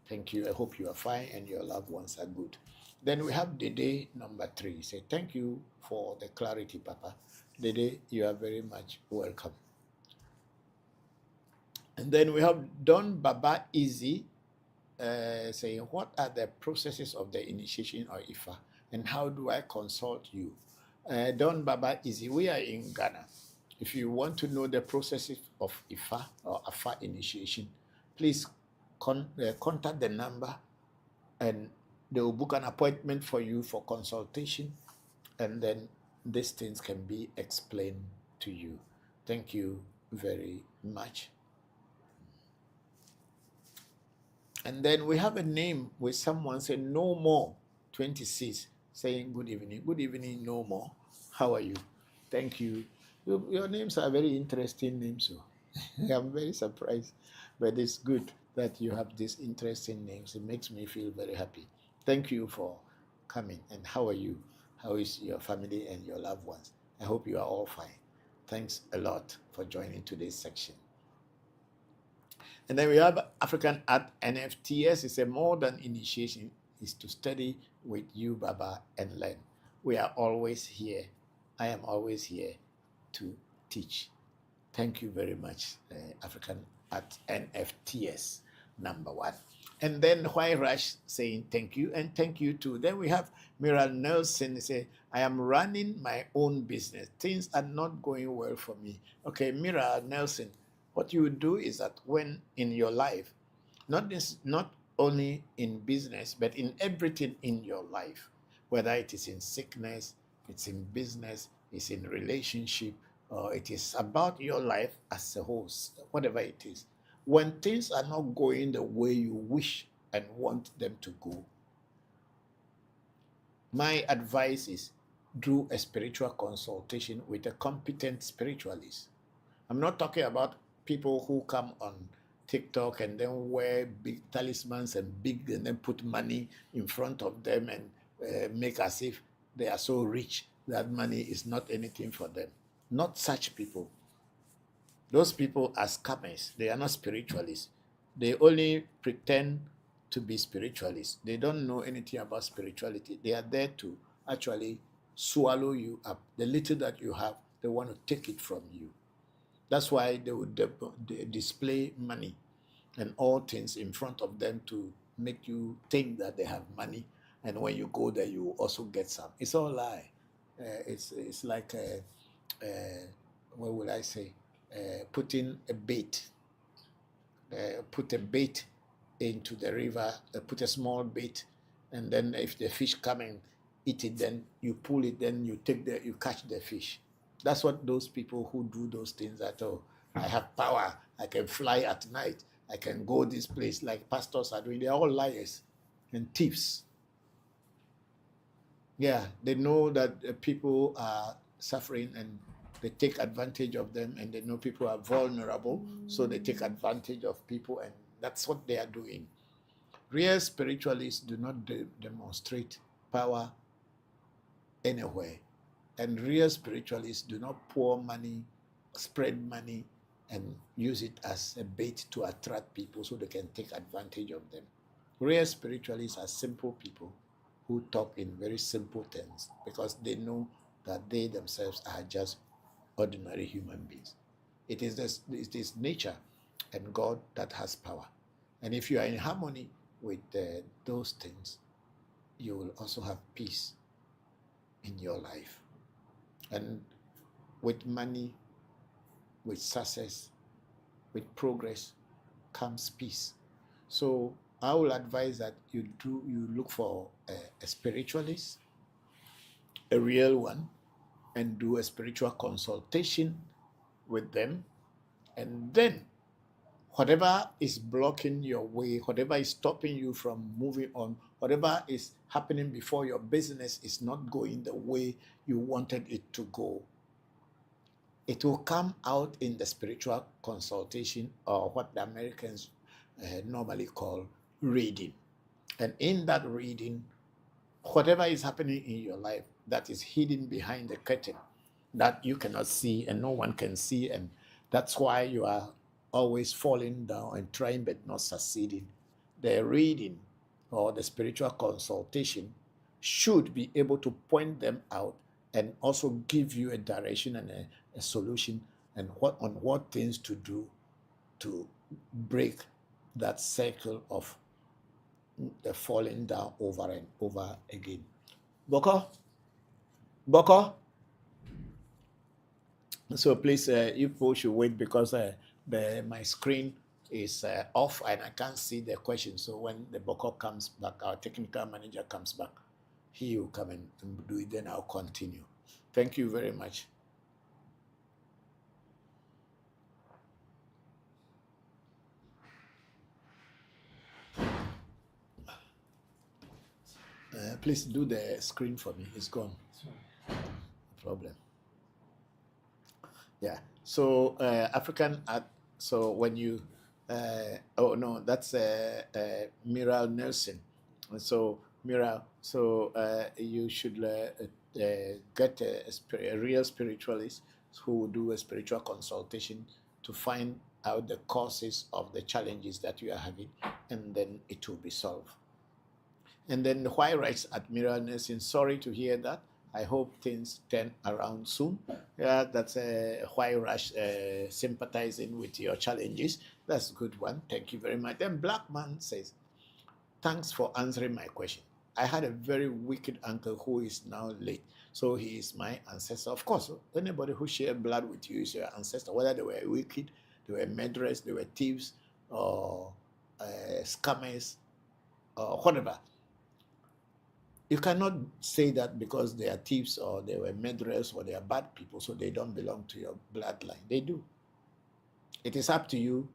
Thank you. I hope you are fine and your loved ones are good. Then we have Dede number 3. Say, thank you for the clarity, Papa. Dede, you are very much welcome. And then we have Don Baba Easy saying, what are the processes of the initiation or Ifa and how do I consult you? Don Baba Easy, we are in Ghana. If you want to know the processes of Ifa or Afa initiation, please contact the number and they will book an appointment for you for consultation, and then these things can be explained to you. Thank you very much. And then we have a name with someone saying no more 26 saying good evening. Good evening, no more. How are you? Thank you. Your names are very interesting names. So I'm very surprised, but it's good that you have these interesting names. It makes me feel very happy. Thank you for coming. And how are you? How is your family and your loved ones? I hope you are all fine. Thanks a lot for joining today's section. And then we have African Art NFTS. It's a modern initiation. Is to study with you, Baba, and learn. We are always here. I am always here to teach. Thank you very much, African Art NFTS number 1. And then Rush saying thank you and thank you too. Then we have Mira Nelson say, I am running my own business. Things are not going well for me. Okay, Mira Nelson, what you do is that when in your life, not only in business, but in everything in your life, whether it is in sickness, it's in business, it's in relationship, or it is about your life as a whole, whatever it is. When things are not going the way you wish and want them to go, my advice is do a spiritual consultation with a competent spiritualist. I'm not talking about people who come on TikTok and then wear big talismans and then put money in front of them and make as if they are so rich that money is not anything for them. Not such people. Those people are scammers. They are not spiritualists. They only pretend to be spiritualists. They don't know anything about spirituality. They are there to actually swallow you up. The little that you have, they want to take it from you. That's why they would display money and all things in front of them to make you think that they have money. And when you go there, you also get some. It's all lie. It's like, what would I say? Putting a bait. Put a bait into the river, put a small bait, and then if the fish come and eat it, then you pull it, then you catch the fish. That's what those people who do those things that, oh, I have power, I can fly at night, I can go this place, like pastors are doing. They're all liars and thieves. Yeah, they know that people are suffering and they take advantage of them, and they know people are vulnerable, so they take advantage of people, and that's what they are doing. Real spiritualists do not demonstrate power anywhere. And real spiritualists do not pour money, spread money, and use it as a bait to attract people so they can take advantage of them. Real spiritualists are simple people who talk in very simple terms because they know that they themselves are just ordinary human beings. It is nature and God that has power. And if you are in harmony with those things, you will also have peace in your life. And with money, with success, with progress comes peace. So I will advise that you look for a spiritualist, a real one, and do a spiritual consultation with them. And then whatever is blocking your way, whatever is stopping you from moving on, whatever is happening before your business is not going the way you wanted it to go, it will come out in the spiritual consultation, or what the Americans normally call reading. And in that reading, whatever is happening in your life that is hidden behind the curtain that you cannot see and no one can see, and that's why you are always falling down and trying but not succeeding, the reading or the spiritual consultation should be able to point them out and also give you a direction and a solution and what things to do to break that cycle of the falling down over and over again. Bokor? Bokor? So please, you people should wait because my screen is off and I can't see the question. So when the Bokor comes back, our technical manager comes back, he will come and do it, then I'll continue. Thank you very much. Please do the screen for me. It's gone. No problem. Yeah. So African art. So when you, oh no, that's Mira Nelson. So Mira, so you should get a real spiritualist who will do a spiritual consultation to find out the causes of the challenges that you are having, and then it will be solved. And then the Why writes Admiral Nelson, sorry to hear that. I hope things turn around soon. Yeah, that's Why Rush sympathizing with your challenges. That's a good one. Thank you very much. Then Black Man says, thanks for answering my question. I had a very wicked uncle who is now late. So he is my ancestor. Of course, anybody who shared blood with you is your ancestor, whether they were wicked, they were murderers, they were thieves, or scammers, or whatever. You cannot say that because they are thieves or they were murderers or they are bad people, so they don't belong to your bloodline. They do. It is up to you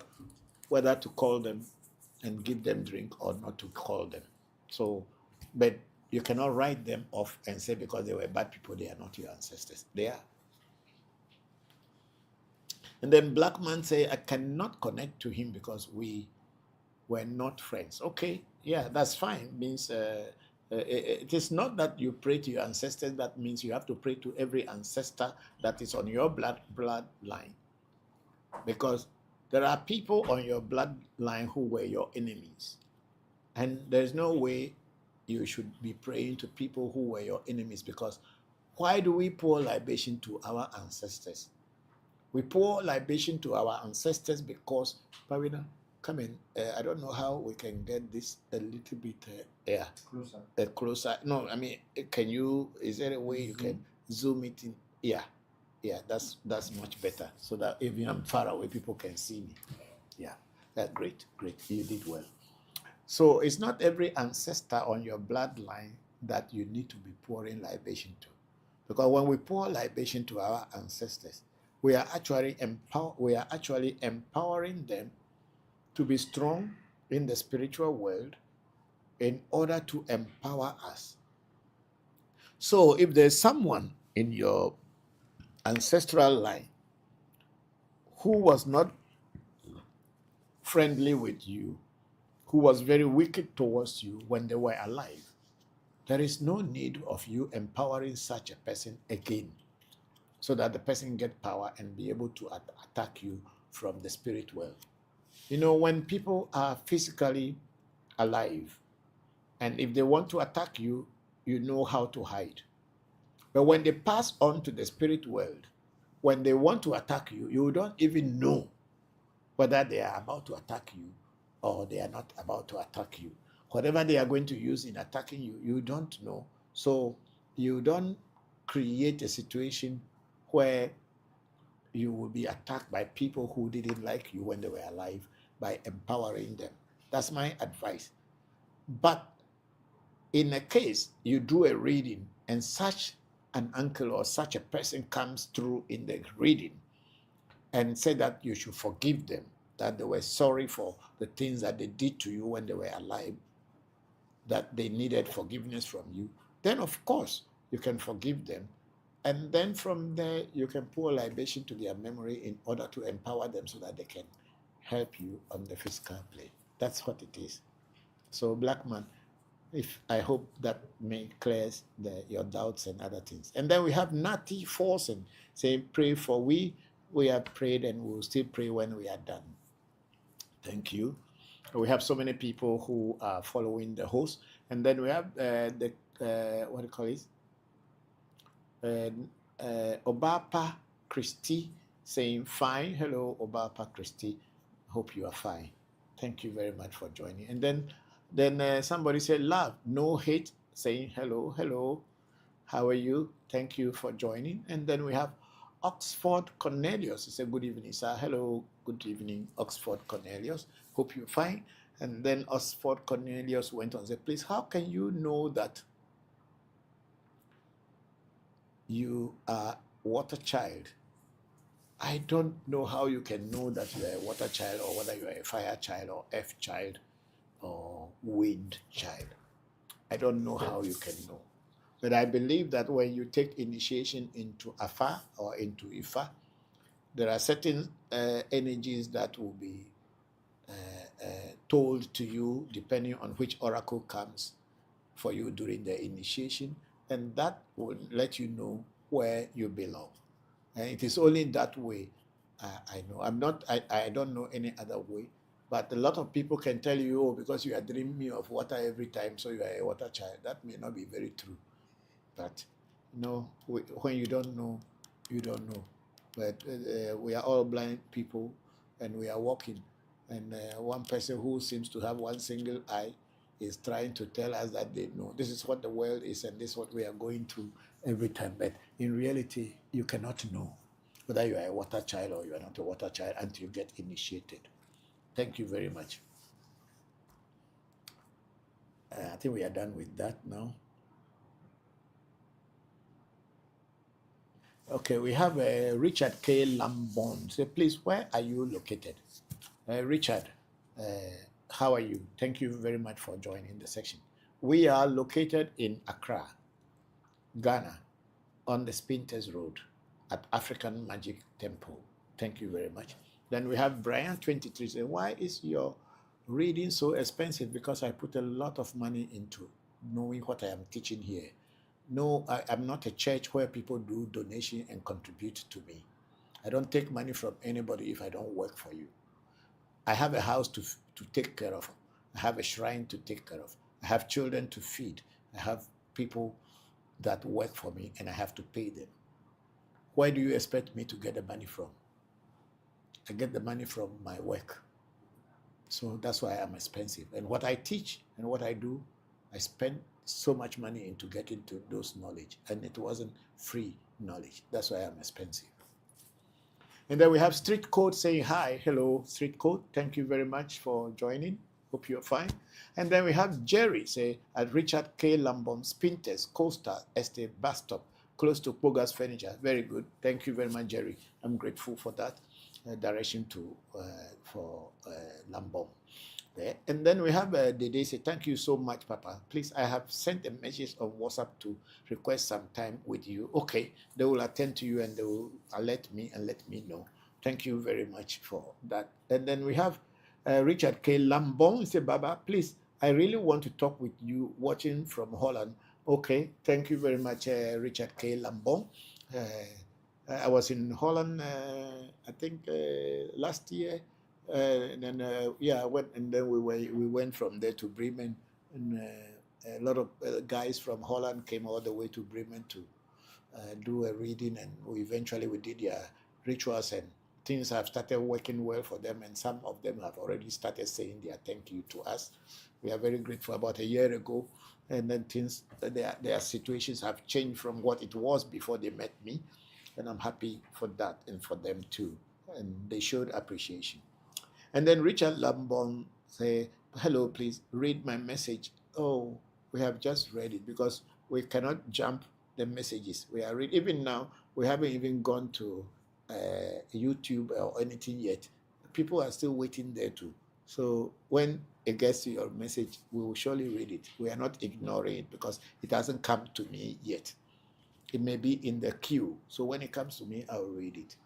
whether to call them and give them drink or not to call them. So, but you cannot write them off and say because they were bad people, they are not your ancestors. They are. And then Black Man say, I cannot connect to him because we were not friends. Okay, yeah, that's fine. Means it is not that you pray to your ancestors. That means you have to pray to every ancestor that is on your bloodline. Because there are people on your bloodline who were your enemies. And there's no way you should be praying to people who were your enemies, because why do we pour libation to our ancestors? We pour libation to our ancestors because, Pavina, come in. I don't know how we can get this a little bit closer. No, I mean, is there a way you can zoom it in? Yeah, that's much better, so that even I'm far away, people can see me. Yeah, great, you did well. So it's not every ancestor on your bloodline that you need to be pouring libation to, because when we pour libation to our ancestors, we are actually empowering them to be strong in the spiritual world in order to empower us. So if there's someone in your ancestral line who was not friendly with you, who was very wicked towards you when they were alive, there is no need of you empowering such a person again, so that the person get power and be able to attack you from the spirit world. You know, when people are physically alive. And if they want to attack you, you know how to hide. But when they pass on to the spirit world, when they want to attack you, you don't even know whether they are about to attack you or they are not about to attack you. Whatever they are going to use in attacking you, you don't know. So you don't create a situation where you will be attacked by people who didn't like you when they were alive by empowering them. That's my advice. But in a case you do a reading and such an uncle or such a person comes through in the reading and say that you should forgive them, that they were sorry for the things that they did to you when they were alive, that they needed forgiveness from you, then of course you can forgive them. And then from there, you can pour libation to their memory in order to empower them so that they can help you on the physical plane. That's what it is. So, black man, if I hope that may clears your doubts and other things. And then we have Nati Forsen saying, pray for we have prayed and we will still pray when we are done. Thank you. We have so many people who are following the host. And then we have what do you call it? Obapa Christie saying fine. Hello, Obapa Christie. Hope you are fine. Thank you very much for joining. And then somebody said love, no hate, saying hello. How are you? Thank you for joining. And then we have Oxford Cornelius. He said good evening, sir. Hello, good evening, Oxford Cornelius. Hope you're fine. And then Oxford Cornelius went on and said, please, how can you know that you are water child? I don't know how you can know that you are a water child or whether you are a fire child or earth child or wind child. I don't know how you can know. But I believe that when you take initiation into Afa or into Ifa, there are certain energies that will be told to you depending on which oracle comes for you during the initiation, and that will let you know where you belong. And it is only that way I know. I don't know any other way. But a lot of people can tell you, oh, because you are dreaming of water every time, so you are a water child. That may not be very true. But when you don't know, you don't know. But we are all blind people, and we are walking. And one person who seems to have one single eye is trying to tell us that they know. This is what the world is, and this is what we are going through every time. But in reality, you cannot know whether you are a water child or you are not a water child until you get initiated. Thank you very much. I think we are done with that now. Okay, we have Richard K. Lambon. Say, please, where are you located? Richard, how are you? Thank you very much for joining the section. We are located in Accra, Ghana, on the Spintex Road at African Magic Temple. Thank you very much. Then we have Brian 23 saying, why is your reading so expensive? Because I put a lot of money into knowing what I am teaching here. No, I'm not a church where people do donation and contribute to me. I don't take money from anybody if I don't work for you. I have a house to take care of. I have a shrine to take care of. I have children to feed. I have people that work for me and I have to pay them. Where do you expect me to get the money from? I get the money from my work. So that's why I'm expensive. And what I teach and what I do, I spend so much money into getting to those knowledge, and it wasn't free knowledge. That's why I'm expensive. And then we have Street Code saying hi. Hello, Street Code. Thank you very much for joining. Hope you're fine. And then we have Jerry say at Richard K. Lambon, Spintex, Coastal Estate, Bus Stop, close to Pogas Furniture. Very good. Thank you very much, Jerry. I'm grateful for that direction for Lambon. There. And then we have Dede say, thank you so much, Papa. Please, I have sent a message on WhatsApp to request some time with you. Okay, they will attend to you and they will alert me and let me know. Thank you very much for that. And then we have Richard K. Lambon. Say, Baba, please, I really want to talk with you watching from Holland. Okay, thank you very much, Richard K. Lambon. I was in Holland, I think last year. And then we went from there to Bremen, and a lot of guys from Holland came all the way to Bremen to do a reading, and we did their rituals, and things have started working well for them, and some of them have already started saying their thank you to us. We are very grateful. About a year ago, and then things their situations have changed from what it was before they met me, and I'm happy for that and for them too, and they showed appreciation. And then Richard Lambon say, hello, please read my message. Oh, we have just read it because we cannot jump the messages. We are read even now. We haven't even gone to YouTube or anything yet. People are still waiting there too. So when it gets to your message, we will surely read it. We are not ignoring it because it hasn't come to me yet. It may be in the queue. So when it comes to me, I'll read it.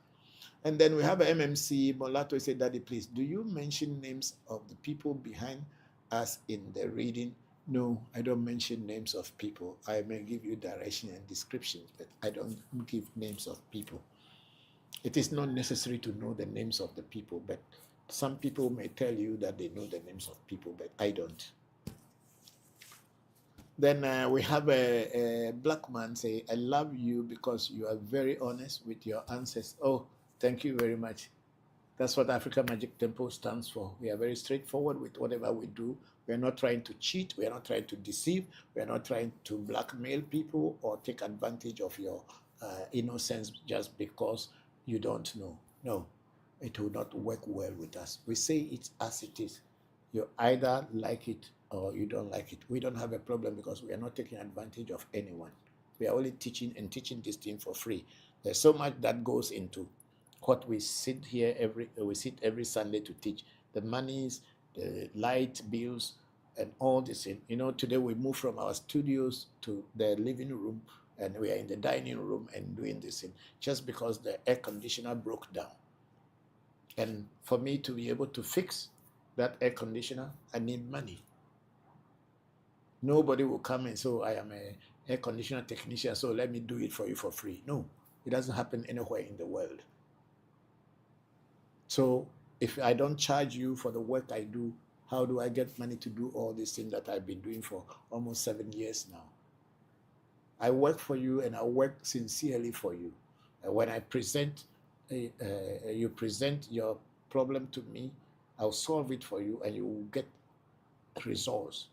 And then we have a MMC. Molato said, Daddy, please, do you mention names of the people behind us in the reading? No, I don't mention names of people. I may give you direction and descriptions, but I don't give names of people. It is not necessary to know the names of the people, but some people may tell you that they know the names of people, but I don't. Then we have a black man say, I love you because you are very honest with your answers. Oh, thank you very much. That's what Africa Magic Temple stands for. We are very straightforward with whatever we do. We are not trying to cheat. We are not trying to deceive. We are not trying to blackmail people or take advantage of your innocence just because you don't know. No, it will not work well with us. We say it as it is. You either like it or you don't like it. We don't have a problem because we are not taking advantage of anyone. We are only teaching and teaching this thing for free. There's so much that goes into what we sit every Sunday to teach. The monies, the light bills, and all this. Today we moved from our studios to the living room, and we are in the dining room and doing this thing just because the air conditioner broke down. And for me to be able to fix that air conditioner, I need money. Nobody will come and say, I am an air conditioner technician, so let me do it for you for free. No, it doesn't happen anywhere in the world. So if I don't charge you for the work I do, how do I get money to do all these things that I've been doing for almost 7 years now? I work for you and I work sincerely for you. When I present, you present your problem to me, I'll solve it for you and you will get results.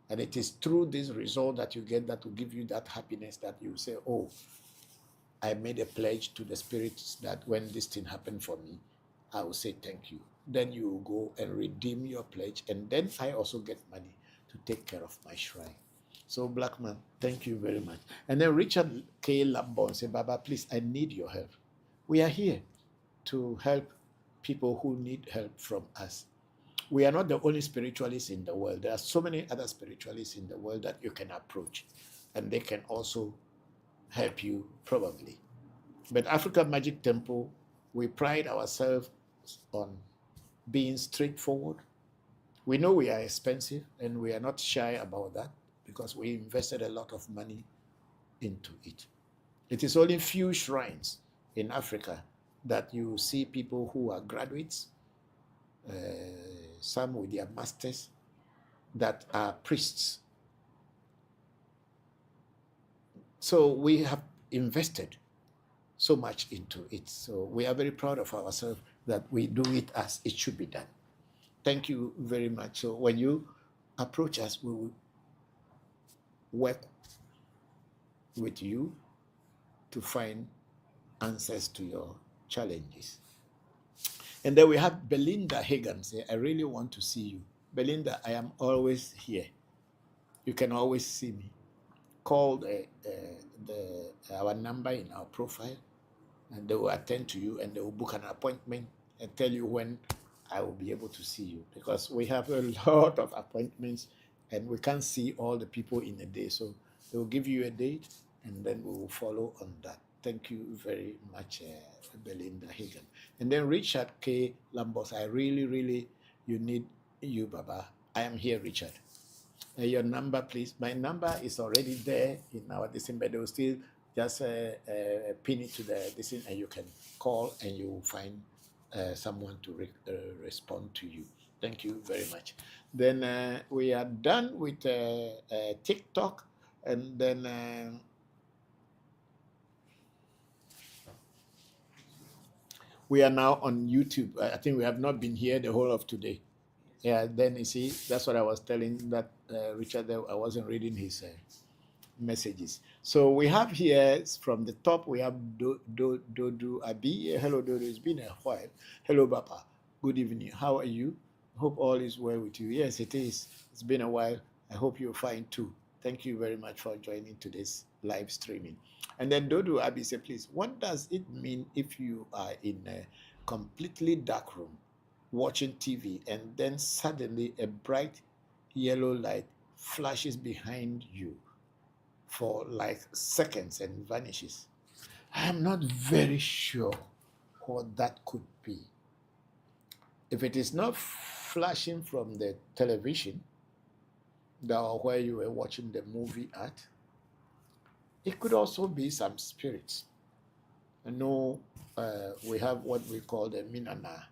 And it is through this result that you get that will give you that happiness that you say, oh, I made a pledge to the spirits that when this thing happened for me, I will say thank you. Then you will go and redeem your pledge, and then I also get money to take care of my shrine. So, black man, thank you very much. And then Richard K. Lambon said, Baba, please, I need your help. We are here to help people who need help from us. We are not the only spiritualists in the world. There are so many other spiritualists in the world that you can approach, and they can also help you probably. But Africa Magic Temple, we pride ourselves on being straightforward. We know we are expensive and we are not shy about that because we invested a lot of money into it. It is only few shrines in Africa that you see people who are graduates, some with their masters, that are priests. So we have invested so much into it. So we are very proud of ourselves that we do it as it should be done. Thank you very much. So when you approach us, we will work with you to find answers to your challenges. And then we have Belinda Hagan say, I really want to see you. Belinda, I am always here. You can always see me. Call our number in our profile, and they will attend to you and they will book an appointment and tell you when I will be able to see you, because we have a lot of appointments and we can't see all the people in a day. So they will give you a date and then we will follow on that. Thank you very much, Belinda Hagan. And then Richard K. Lambos, I really, you need you, Baba. I am here, Richard. Your number, please. My number is already there in our decision, but they will still just pin it to the decision and you can call and you will find someone to respond to you. Thank you very much. Then we are done with TikTok, and then we are now on YouTube. I think we have not been here the whole of today. Yeah, then you see, that's what I was telling that Richard, I wasn't reading his messages. So we have here from the top, we have Dodu Abi. Hello, Dodu. It's been a while. Hello, Papa. Good evening. How are you? Hope all is well with you. Yes, it is. It's been a while. I hope you're fine too. Thank you very much for joining today's live streaming. And then Dodu Abi said, please, what does it mean if you are in a completely dark room watching TV and then suddenly a bright yellow light flashes behind you for like seconds and vanishes? I am not very sure what that could be. If it is not flashing from the television or where you were watching the movie at, it could also be some spirits. I know we have what we call the Minana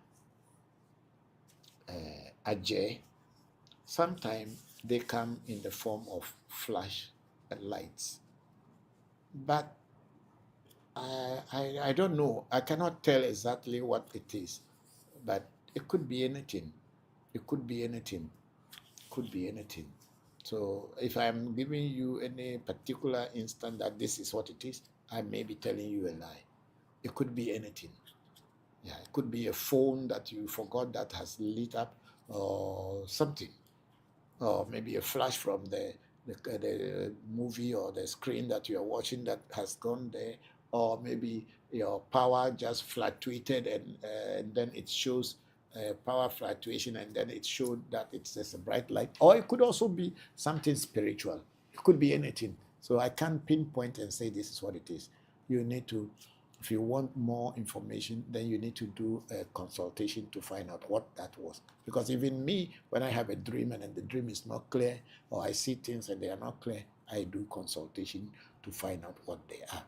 Ajay. Sometimes they come in the form of flash lights. But I don't know. I cannot tell exactly what it is. But it could be anything. It could be anything. Could be anything. So if I'm giving you any particular instant that this is what it is, I may be telling you a lie. It could be anything. Yeah, it could be a phone that you forgot that has lit up or something. Or maybe a flash from the movie or the screen that you are watching that has gone there. Or maybe your power just fluctuated and then it shows power fluctuation and then it showed that it's just a bright light. Or it could also be something spiritual. It could be anything. So I can't pinpoint and say this is what it is. You need to, if you want more information, then you need to do a consultation to find out what that was. Because even me, when I have a dream and the dream is not clear, or I see things and they are not clear, I do consultation to find out what they are.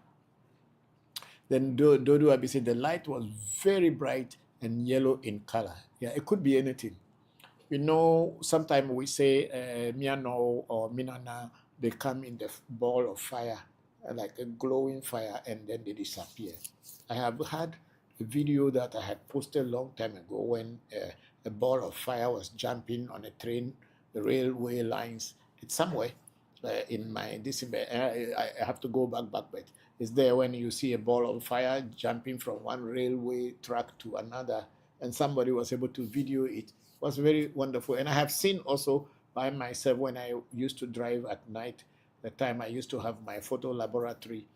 Then Dodo Abi said the light was very bright and yellow in color. Yeah, it could be anything. You know, sometimes we say Miano or Minana, they come in the ball of fire, like a glowing fire, and then they disappear. I have had a video that I had posted a long time ago when a ball of fire was jumping on a train, the railway lines. It's somewhere in my I have to go back, but it's there when you see a ball of fire jumping from one railway track to another, and somebody was able to video it. It was very wonderful. And I have seen also by myself when I used to drive at night, the time I used to have my photo laboratory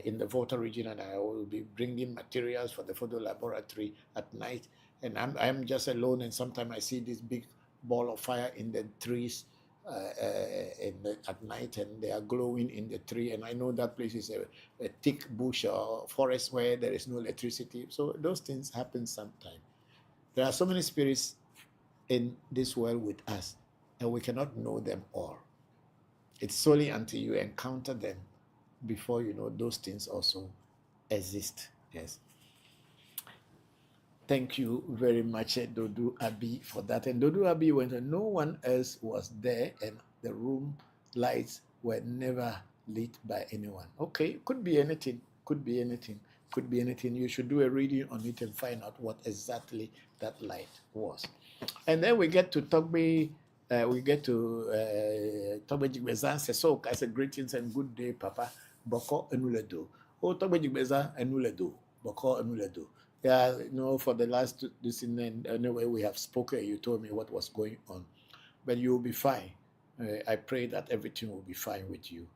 in the Volta region, and I will be bringing materials for the photo laboratory at night. And I'm just alone, and sometimes I see this big ball of fire in the trees at night, and they are glowing in the tree. And I know that place is a thick bush or forest where there is no electricity. So those things happen sometimes. There are so many spirits in this world with us, and we cannot know them all. It's solely until you encounter them before you know those things also exist. Yes. Thank you very much, Dodu Abi, for that. And Dodu Abi went, and no one else was there, and the room lights were never lit by anyone. Okay, could be anything. Could be anything. Could be anything. You should do a reading on it and find out what exactly that light was. And then we get to Togbe. We get to Togbe Jigbezan Sesok. I said, greetings and good day, Papa. Bokor Enuledo. Oh, Togbe Jigbezan Enuledo. Bokor Enuledo. Yeah, you know, for the last anyway, we have spoken. You told me what was going on, but you'll be fine. I pray that everything will be fine with you.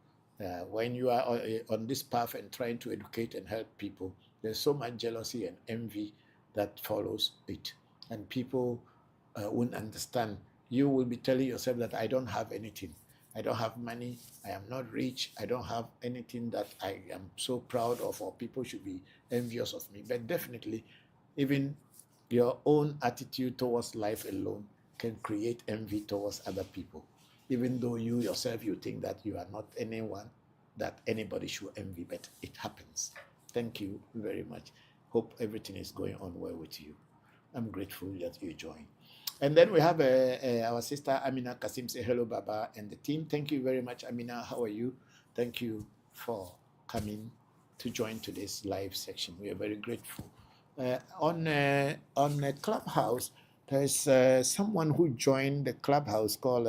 When you are on this path and trying to educate and help people, there's so much jealousy and envy that follows it, and people won't understand. You will be telling yourself that I don't have anything. I don't have money. I am not rich. I don't have anything that I am so proud of, or people should be envious of me. But definitely, even your own attitude towards life alone can create envy towards other people. Even though you yourself, you think that you are not anyone that anybody should envy, but it happens. Thank you very much. Hope everything is going on well with you. I'm grateful that you joined. And then we have our sister Amina Kasim say hello, Baba, and the team. Thank you very much, Amina. How are you? Thank you for coming to join today's live section. We are very grateful. On Clubhouse, there's someone who joined the Clubhouse called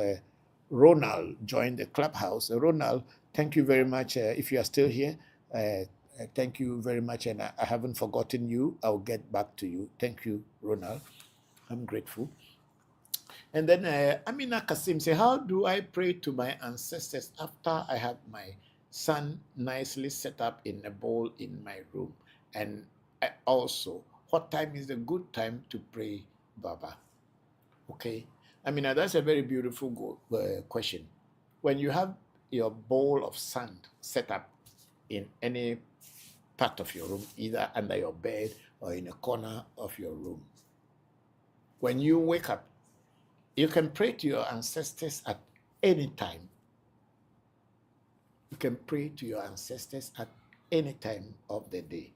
Ronald. Joined the Clubhouse. Ronald, thank you very much. If you are still here, thank you very much, and I haven't forgotten you. I'll get back to you. Thank you, Ronald. I'm grateful. And then Amina Kasim say, how do I pray to my ancestors after I have my son nicely set up in a bowl in my room? And also, what time is a good time to pray, Baba? Okay. Amina, that's a very beautiful question. When you have your bowl of sand set up in any part of your room, either under your bed or in a corner of your room, when you wake up, you can pray to your ancestors at any time. You can pray to your ancestors at any time of the day.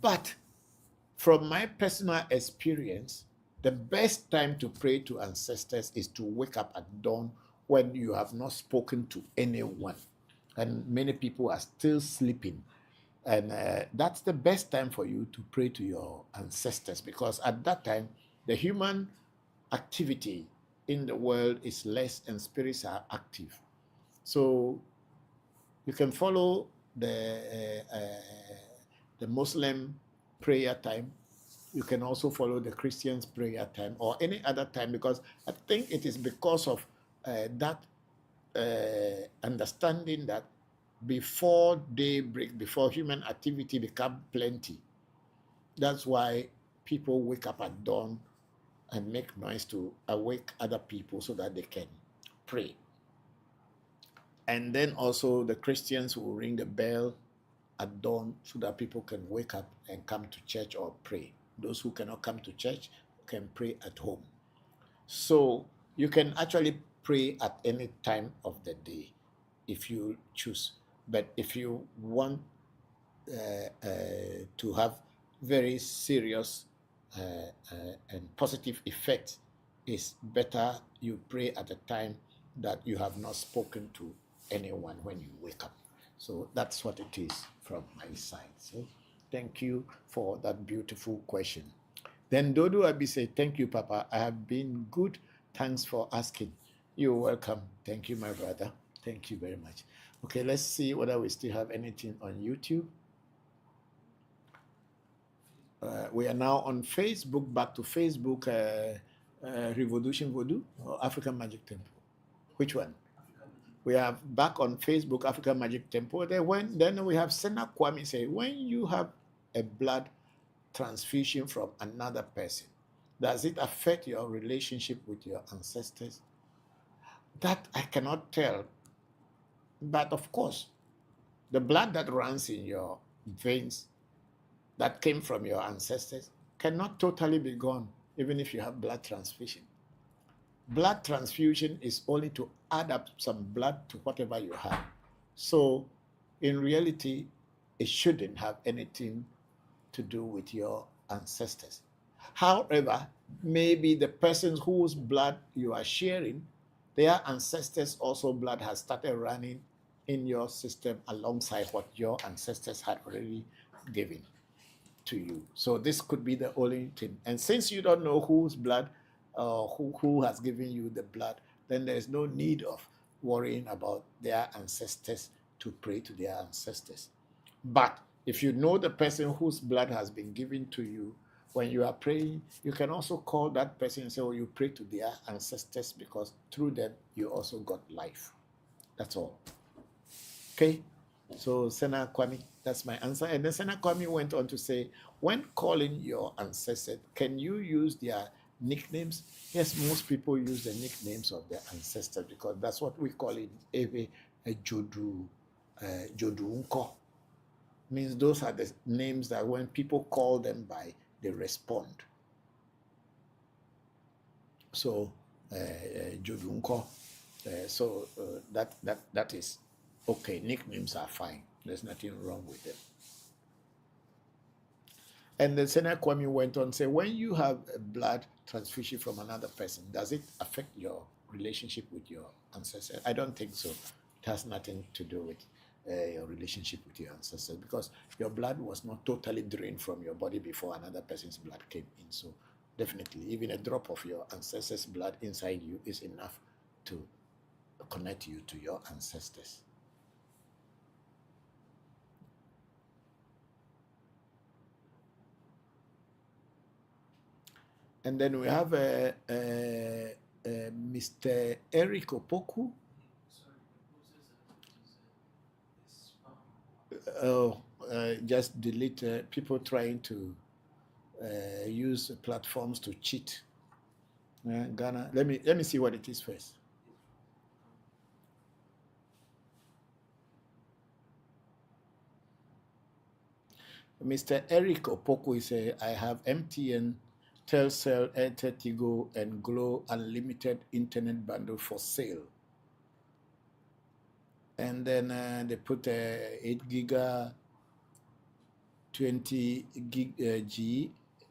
But from my personal experience, the best time to pray to ancestors is to wake up at dawn when you have not spoken to anyone. And many people are still sleeping. And that's the best time for you to pray to your ancestors, because at that time, the human activity in the world is less and spirits are active. So you can follow the Muslim prayer time. You can also follow the Christian's prayer time or any other time, because I think it is because of that understanding that before daybreak, before human activity become plenty, that's why people wake up at dawn and make noise to awake other people so that they can pray. And then also the Christians will ring the bell at dawn so that people can wake up and come to church or pray. Those who cannot come to church can pray at home. So you can actually pray at any time of the day if you choose. But if you want to have very serious and positive effects, it's better you pray at a time that you have not spoken to anyone when you wake up. So that's what it is from my side. So thank you for that beautiful question. Then Dodo Abi say, thank you, Papa. I have been good. Thanks for asking. You're welcome. Thank you, my brother. Thank you very much. Okay, let's see whether we still have anything on YouTube. We are now on Facebook. Back to Facebook. ReVodution Voodoo or African Magic Temple? Which one? We have back on Facebook, African Magic Temple. Then we have Sena Kwame say, when you have a blood transfusion from another person, does it affect your relationship with your ancestors? That I cannot tell. But of course, the blood that runs in your veins that came from your ancestors cannot totally be gone, even if you have blood transfusion. Blood transfusion is only to add up some blood to whatever you have. So in reality, it shouldn't have anything to do with your ancestors. However, maybe the person whose blood you are sharing, their ancestors' also blood has started running in your system alongside what your ancestors had already given to you. So this could be the only thing. And since you don't know whose blood, who has given you the blood, then there's no need of worrying about their ancestors to pray to their ancestors. But if you know the person whose blood has been given to you, when you are praying, you can also call that person and say, oh, you pray to their ancestors, because through them you also got life. That's all. Okay? So Sena Kwame, that's my answer. And then Sena Kwame went on to say, when calling your ancestors, can you use their nicknames? Yes, most people use the nicknames of their ancestors, because that's what we call it. Ewe Vodu, Jodu. Means those are the names that when people call them by, they respond. So Jodunko, that is okay. Nicknames are fine. There's nothing wrong with them. And then Senator Kwame went on to say, when you have a blood transfusion from another person, does it affect your relationship with your ancestors? I don't think so. It has nothing to do with your relationship with your ancestors, because your blood was not totally drained from your body before another person's blood came in. So definitely, even a drop of your ancestors' blood inside you is enough to connect you to your ancestors. And then we have Mr. Eric Opoku. Oh, just delete people trying to use platforms to cheat. Ghana. Let me see what it is first. Mr. Eric Opoku is I have MTN, Telcel, Airtel, Tigo, and Glow Unlimited Internet Bundle for sale. And then they put 8 giga, 20 gig G,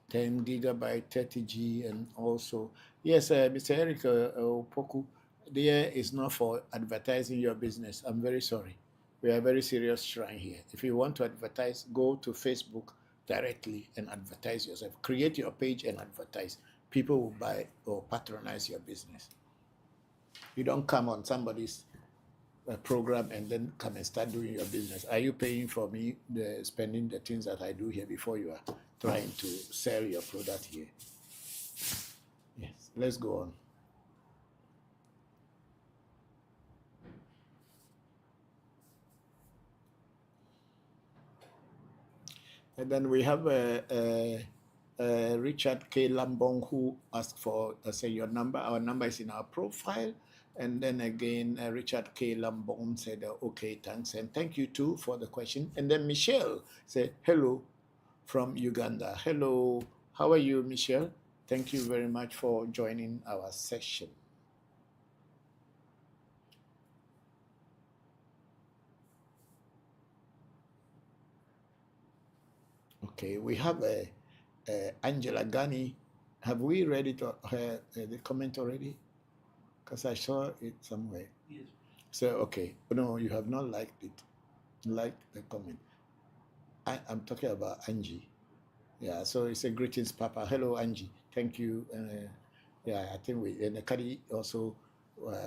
10 gigabyte, 30 G, and also, yes, Mr. Eric Opoku, there is not for advertising your business. I'm very sorry. We are a very serious shrine here. If you want to advertise, go to Facebook directly and advertise yourself. Create your page and advertise. People will buy or patronize your business. You don't come on somebody's program and then come and start doing your business. Are you paying for me spending the things that I do here before you are trying to sell your product here? Yes, let's go on. And then we have Richard K. Lambong, who asked for, say, your number. Our number is in our profile. And then again, Richard K. Lambong said, okay, thanks. And thank you too for the question. And then Michelle said, hello from Uganda. Hello, how are you, Michelle? Thank you very much for joining our session. Okay, we have Angela Ghani. Have we read it, the comment already? Because I saw it somewhere. Yes. So, okay. No, you have not liked it. Like the comment. I'm talking about Angie. Yeah, so it's a greetings, Papa. Hello, Angie. Thank you. Yeah, I think and Kadi also.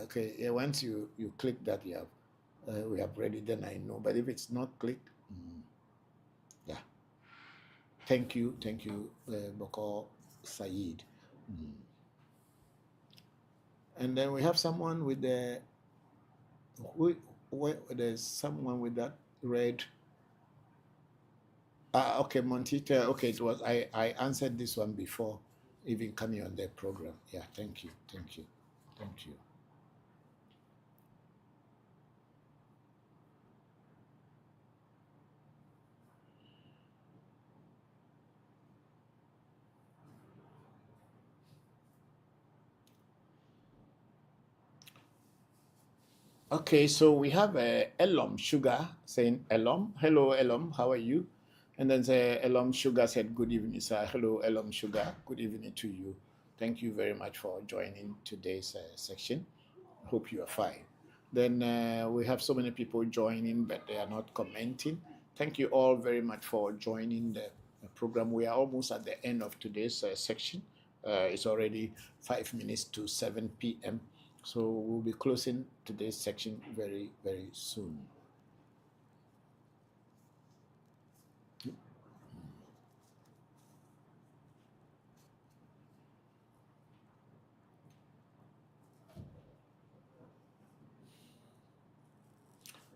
Okay, yeah, once you click that, we have read it, then I know. But if it's not clicked, yeah. Thank you, Bokor Said. And then we have someone with the. There's someone with that red. Okay, Montita. Okay, it was I answered this one before even coming on the program. Yeah, thank you. Okay, so we have Elom Sugar saying, Elom, hello Elom, how are you? And then Elom Sugar said, good evening, sir. Hello Elom Sugar, good evening to you. Thank you very much for joining today's section. Hope you are fine. Then we have so many people joining, but they are not commenting. Thank you all very much for joining the program. We are almost at the end of today's section. It's already 5 minutes to 7 p.m. So we'll be closing today's section very, very soon.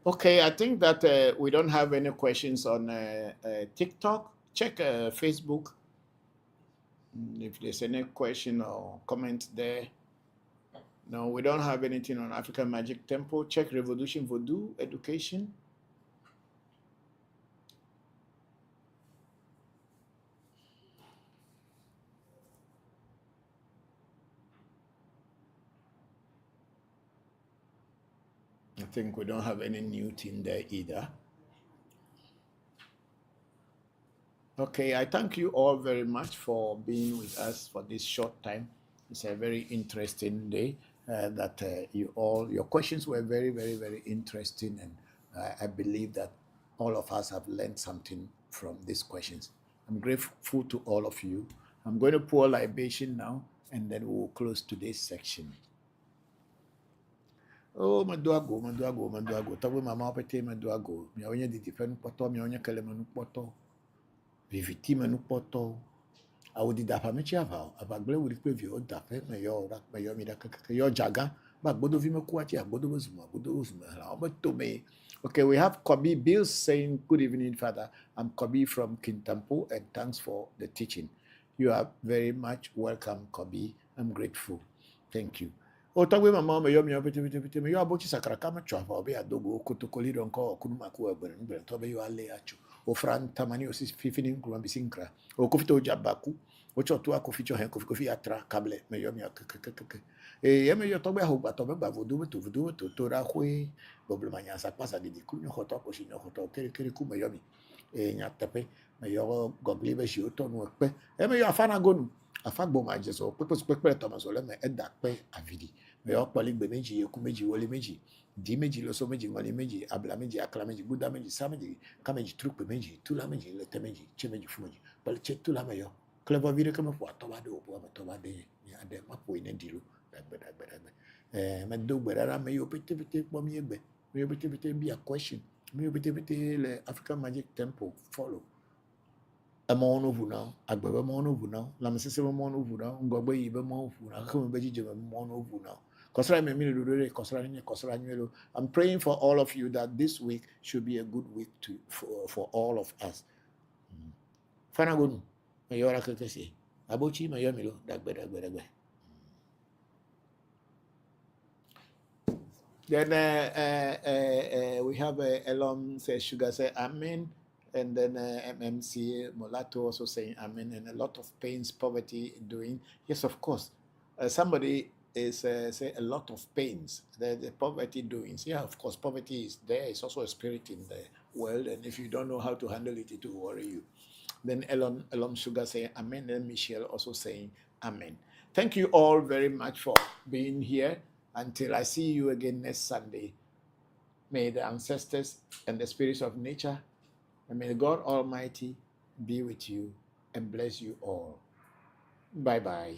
Okay, I think that we don't have any questions on TikTok. Check Facebook. If there's any question or comment there. No, we don't have anything on African Magic Temple. Check ReVodution Voodoo Education. I think we don't have any new thing there either. Okay, I thank you all very much for being with us for this short time. It's a very interesting day. That your questions were very, very, very interesting, and I believe that all of us have learned something from these questions. I'm grateful to all of you. I'm going to pour libation now, and then we'll close today's section. Oh, maduago, maduago, maduago. Tabu mama opete maduago. Mi awanya didi fenu poto, mi awanya kele manu poto. Viviti manu poto. Awudi dafa mechi ava. Abagle wudi kwe vyo dafe me yo rak me yo mi da kaka yo jaga. Ba godo vi me kuachi agodo wozuma, godo wozuma. La obeto me. Okay, we have Kobi Bill saying, "Good evening, Father. I'm Kobi from Kintampo, and thanks for the teaching. You are very much welcome, Kobi. I'm grateful. Thank you." Otagwe mama me yo mi pete pete pete me yo abochi sakara kama chwa obe adogo kotokoli ronko kunuma ku egbe ngbe to be yo ale achu ofran tamani osi fifini nkuma bisinkra okofito jabaku ocho tu akoficho hen kofi atra kable me yo mi kekekeke ye me yo togbe ho to be ba vodu to tora khwe boble manya sa pasa di kunyo hoto ko shinyo hoto kere ku me yo mi nya tepe me yo gogli be shi oto nu pe me yo afana gonu afagbo ma jeso pepe to ma so le me eda pe avidi me yo pali gbe meji eku meji wole meji di meji lo so meji ngoli meji abla meji akla meji guda meji sa meji ka meji trupe meji tula meji lete meji che meji fu meji pali che tula me yo clever vire kama po to ba de o po to ba de ni ade ma po ine dilu dagbe me do gbera me yo pete po mi egbe me yo pete be a question me yo pete le African Magic Temple follow emono vuna agbebe mono vuna lamsese mono vuna ngogbe yibe mono vuna kama beji je mono vuna. I'm praying for all of you that this week should be a good week for all of us. Fanagonu, mayora kekesi. Abochi mayomilo, dagbe. Then we have Elon says sugar say amen, and then MMC Molato also saying amen, and a lot of pains, poverty doing. Yes, of course. Somebody is say a lot of pains, the poverty doings. Yeah, of course, poverty is there. It's also a spirit in the world, and if you don't know how to handle it, it will worry you. Then Elon Sugar saying amen, and Michelle also saying amen. Thank you all very much for being here. Until I see you again next Sunday, may the ancestors and the spirits of nature, and may God Almighty be with you and bless you all. Bye-bye.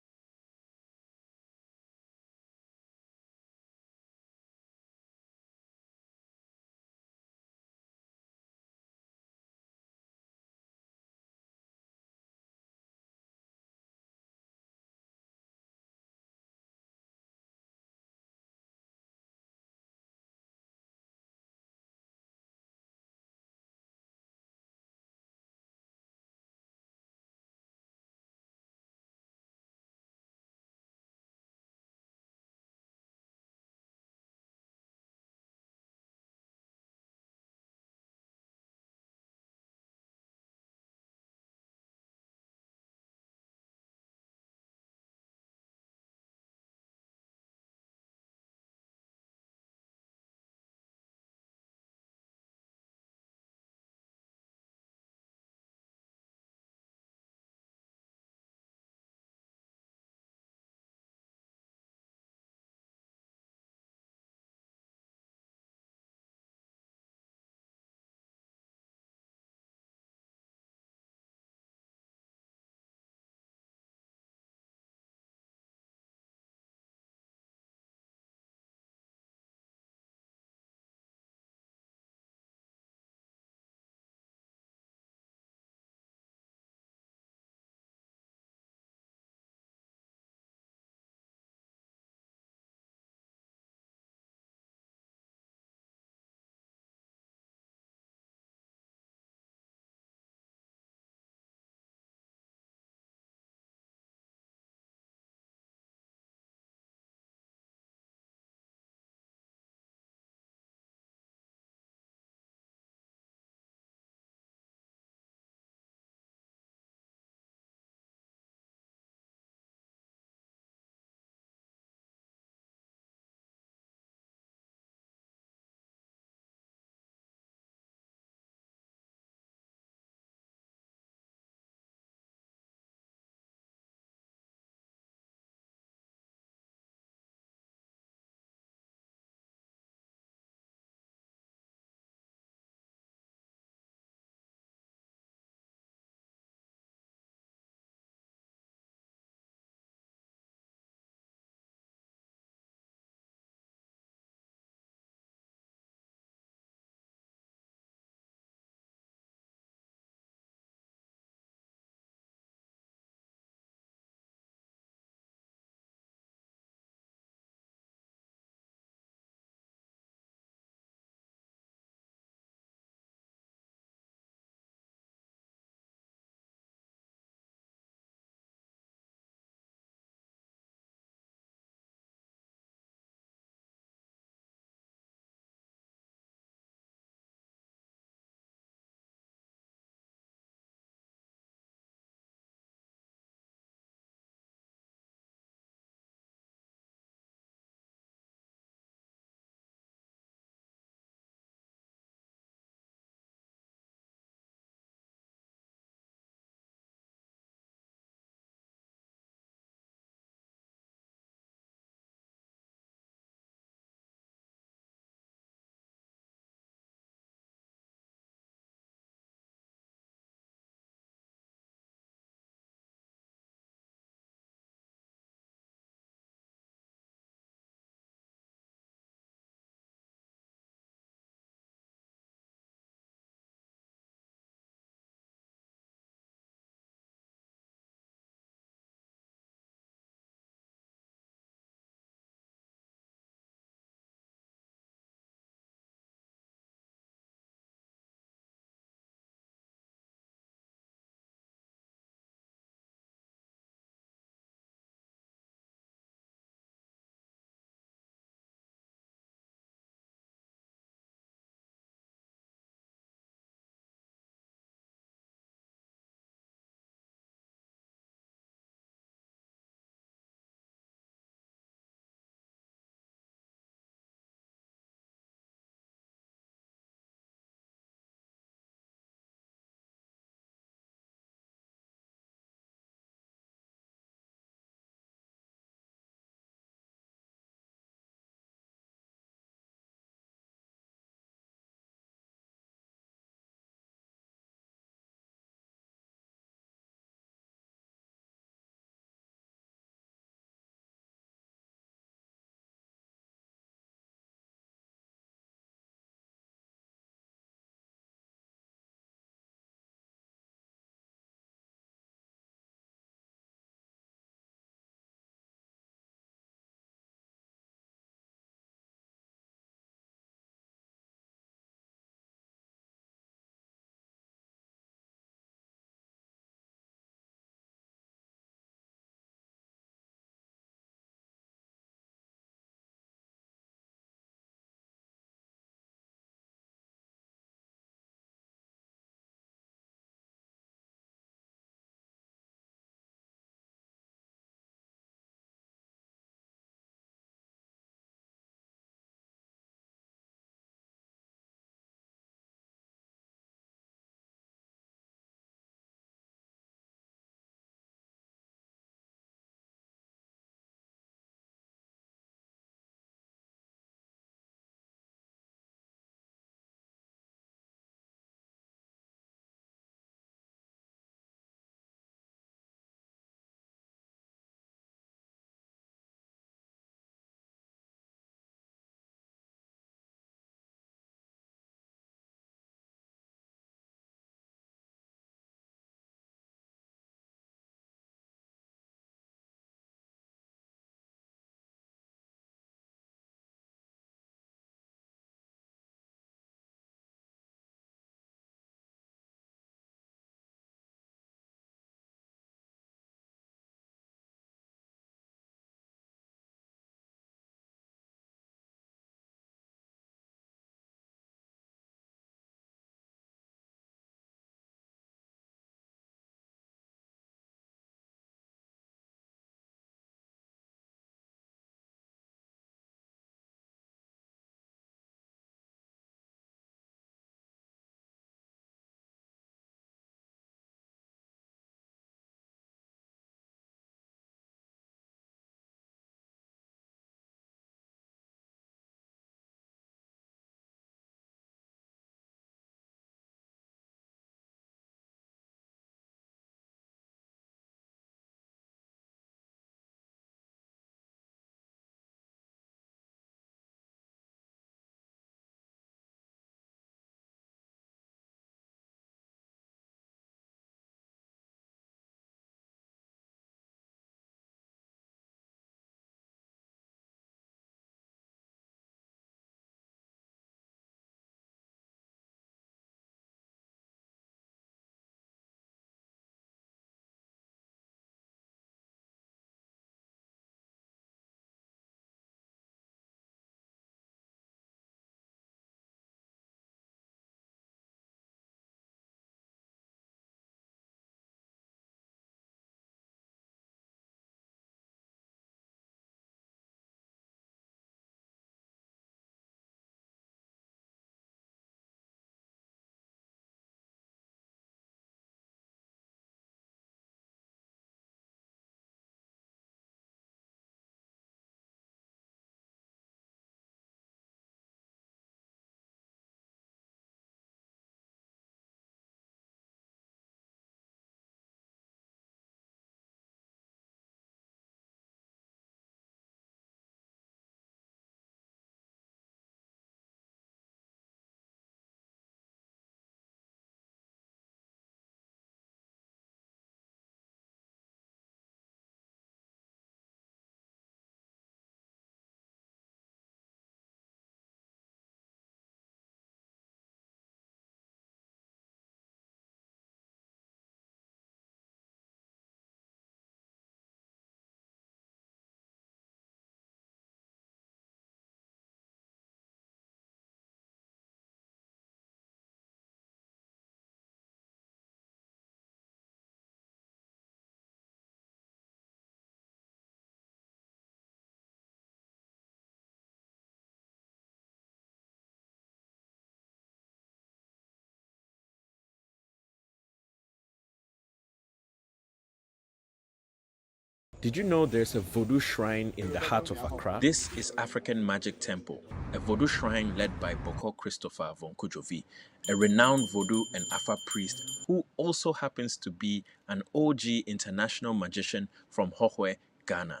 Did you know there's a Voodoo shrine in the heart of Accra? This is African Magic Temple, a Voodoo shrine led by Bokor Christopher Voncujovi, a renowned Voodoo and Afa priest who also happens to be an OG international magician from Hohwe, Ghana.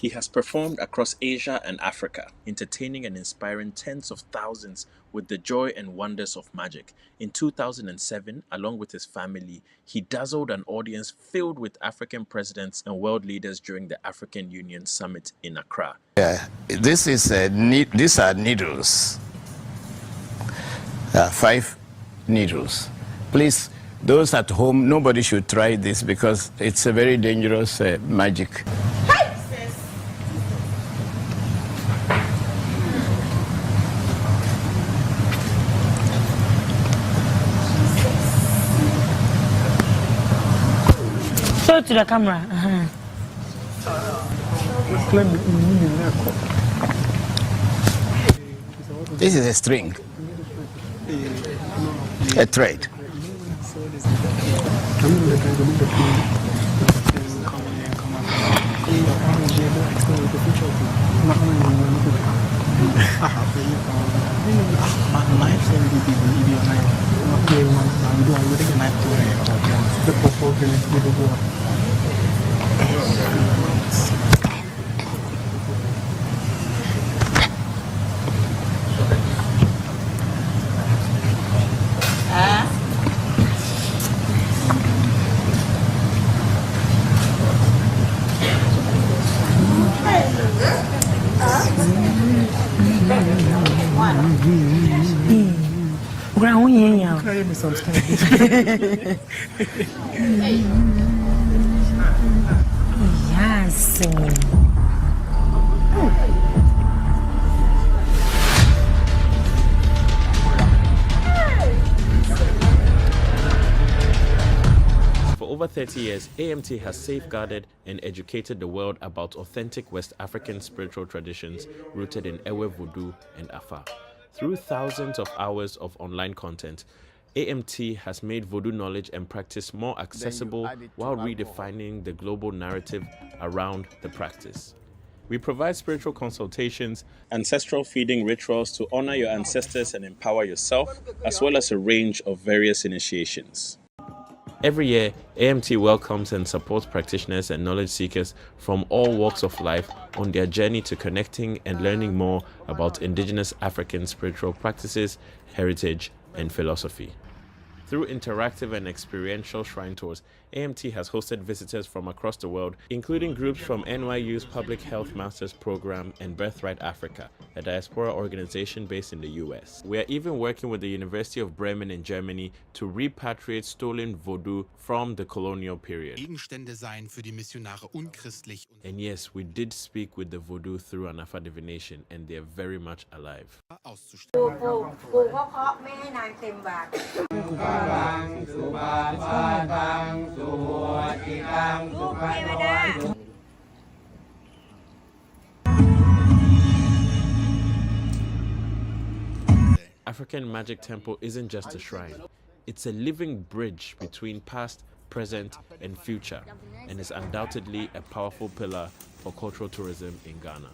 He has performed across Asia and Africa, entertaining and inspiring tens of thousands with the joy and wonders of magic. In 2007, along with his family, he dazzled an audience filled with African presidents and world leaders during the African Union Summit in Accra. These are needles. 5 needles. Please, those at home, nobody should try this because it's a very dangerous magic. Show it to the camera. This is a string, a thread. Yes. For over 30 years, AMT has safeguarded and educated the world about authentic West African spiritual traditions rooted in Ewe Vodu and Afa. Through thousands of hours of online content, AMT has made Voodoo knowledge and practice more accessible while redefining the global narrative around the practice. We provide spiritual consultations, ancestral feeding rituals to honor your ancestors and empower yourself, as well as a range of various initiations. Every year, AMT welcomes and supports practitioners and knowledge seekers from all walks of life on their journey to connecting and learning more about indigenous African spiritual practices, heritage, and philosophy. Through interactive and experiential shrine tours, AMT has hosted visitors from across the world, including groups from NYU's Public Health Masters Program and Birthright Africa, a diaspora organization based in the US. We are even working with the University of Bremen in Germany to repatriate stolen Voodoo from the colonial period. And yes, we did speak with the Voodoo through an Afa divination, and they are very much alive. African Magic Temple isn't just a shrine. It's a living bridge between past, present, and future, and is undoubtedly a powerful pillar for cultural tourism in Ghana.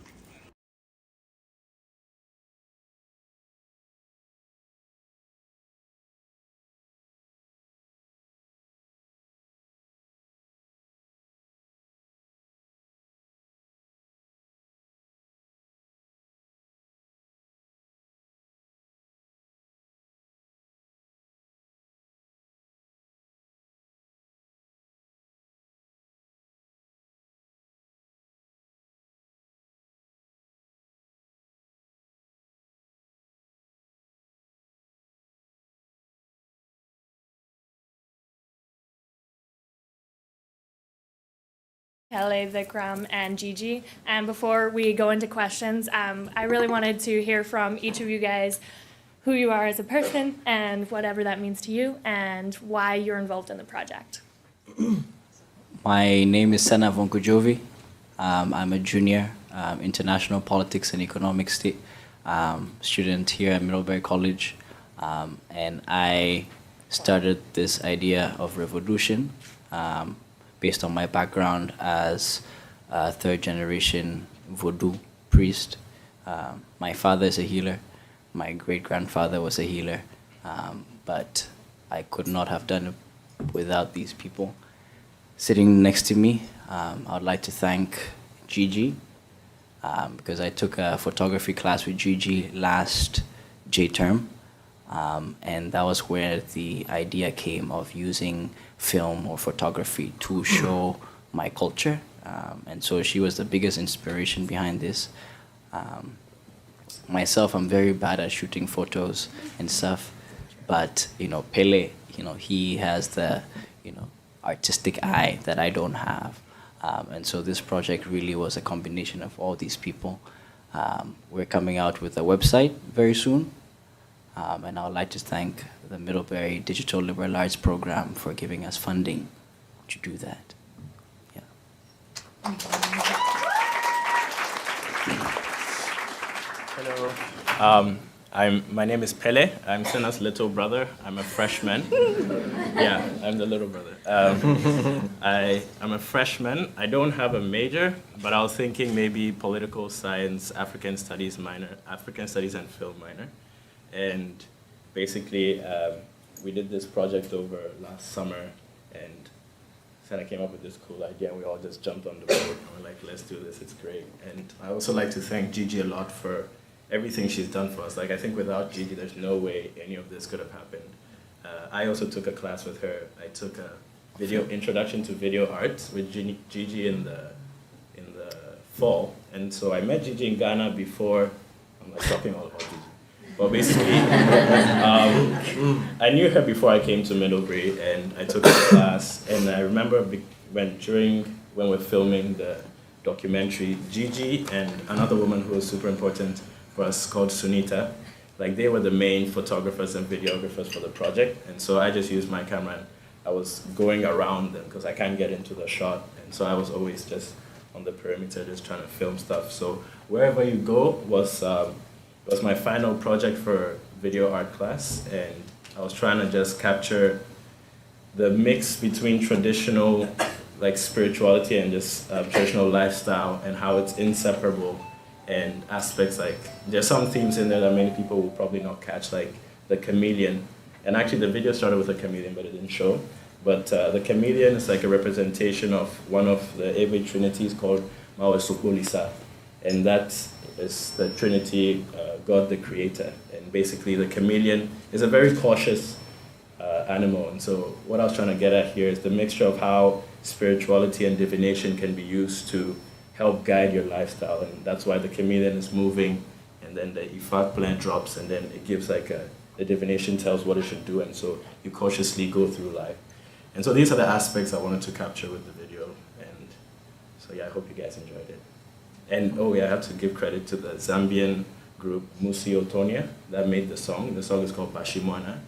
Ewe, Vikram, and Gigi. And before we go into questions, I really wanted to hear from each of you guys who you are as a person and whatever that means to you and why you're involved in the project. My name is Sana Voncujovi. I'm a junior international politics and economics student here at Middlebury College. And I started this idea of ReVodution based on my background as a third generation Voodoo priest. My father is a healer. My great-grandfather was a healer. But I could not have done it without these people. Sitting next to me, I would like to thank Gigi, because I took a photography class with Gigi last J-term, and that was where the idea came of using film or photography to show my culture, and so she was the biggest inspiration behind this. Myself, I'm very bad at shooting photos and stuff, but Pele, he has the artistic eye that I don't have. And so this project really was a combination of all these people. We're coming out with a website very soon. And I would like to thank the Middlebury Digital Liberal Arts Program for giving us funding to do that. Yeah. Hello. My name is Pele. I'm Sena's little brother. I'm a freshman. Yeah, I'm the little brother. I'm a freshman. I don't have a major, but I was thinking maybe political science, African studies and film minor. And basically, we did this project over last summer, and Sena came up with this cool idea, and we all just jumped on the board, and we're like, let's do this, it's great. And I also like to thank Gigi a lot for everything she's done for us. Like, I think without Gigi, there's no way any of this could have happened. I also took a class with her. I took a introduction to video art with Gigi in the fall. And so I met Gigi in Ghana before. I'm like talking all about Gigi. But basically, I knew her before I came to Middlebury, and I took a class. And I remember when we're filming the documentary, Gigi and another woman who was super important for us called Sunita, like they were the main photographers and videographers for the project. And so I just used my camera, and I was going around them because I can't get into the shot. And so I was always just on the perimeter just trying to film stuff. So Wherever You Go was my final project for video art class, and I was trying to just capture the mix between traditional like spirituality and just traditional lifestyle, and how it's inseparable, and aspects like there's some themes in there that many people will probably not catch, like the chameleon. And actually the video started with a chameleon, but it didn't show. But the chameleon is like a representation of one of the Ewe trinities called Mawe Sokolisa, and that is the Trinity, God the Creator. And basically the chameleon is a very cautious animal. And so what I was trying to get at here is the mixture of how spirituality and divination can be used to help guide your lifestyle. And that's why the chameleon is moving, and then the Ifat plant drops, and then it gives like the divination tells what it should do, and so you cautiously go through life. And so these are the aspects I wanted to capture with the video. And so yeah, I hope you guys enjoyed it. And oh yeah, I have to give credit to the Zambian group Musi Otonia that made the song. The song is called Bashimwana.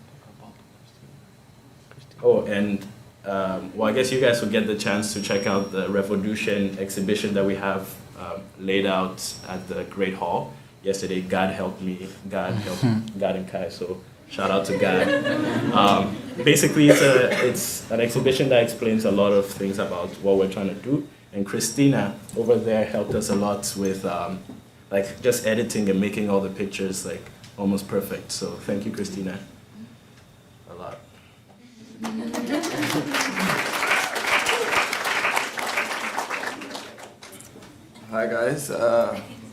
Oh, and well, I guess you guys will get the chance to check out the ReVodution exhibition that we have laid out at the Great Hall. Yesterday, God helped me, God and Kai, so shout out to God. Basically, it's an exhibition that explains a lot of things about what we're trying to do. And Christina over there helped us a lot with like just editing and making all the pictures like almost perfect. So thank you, Christina, a lot. Hi guys,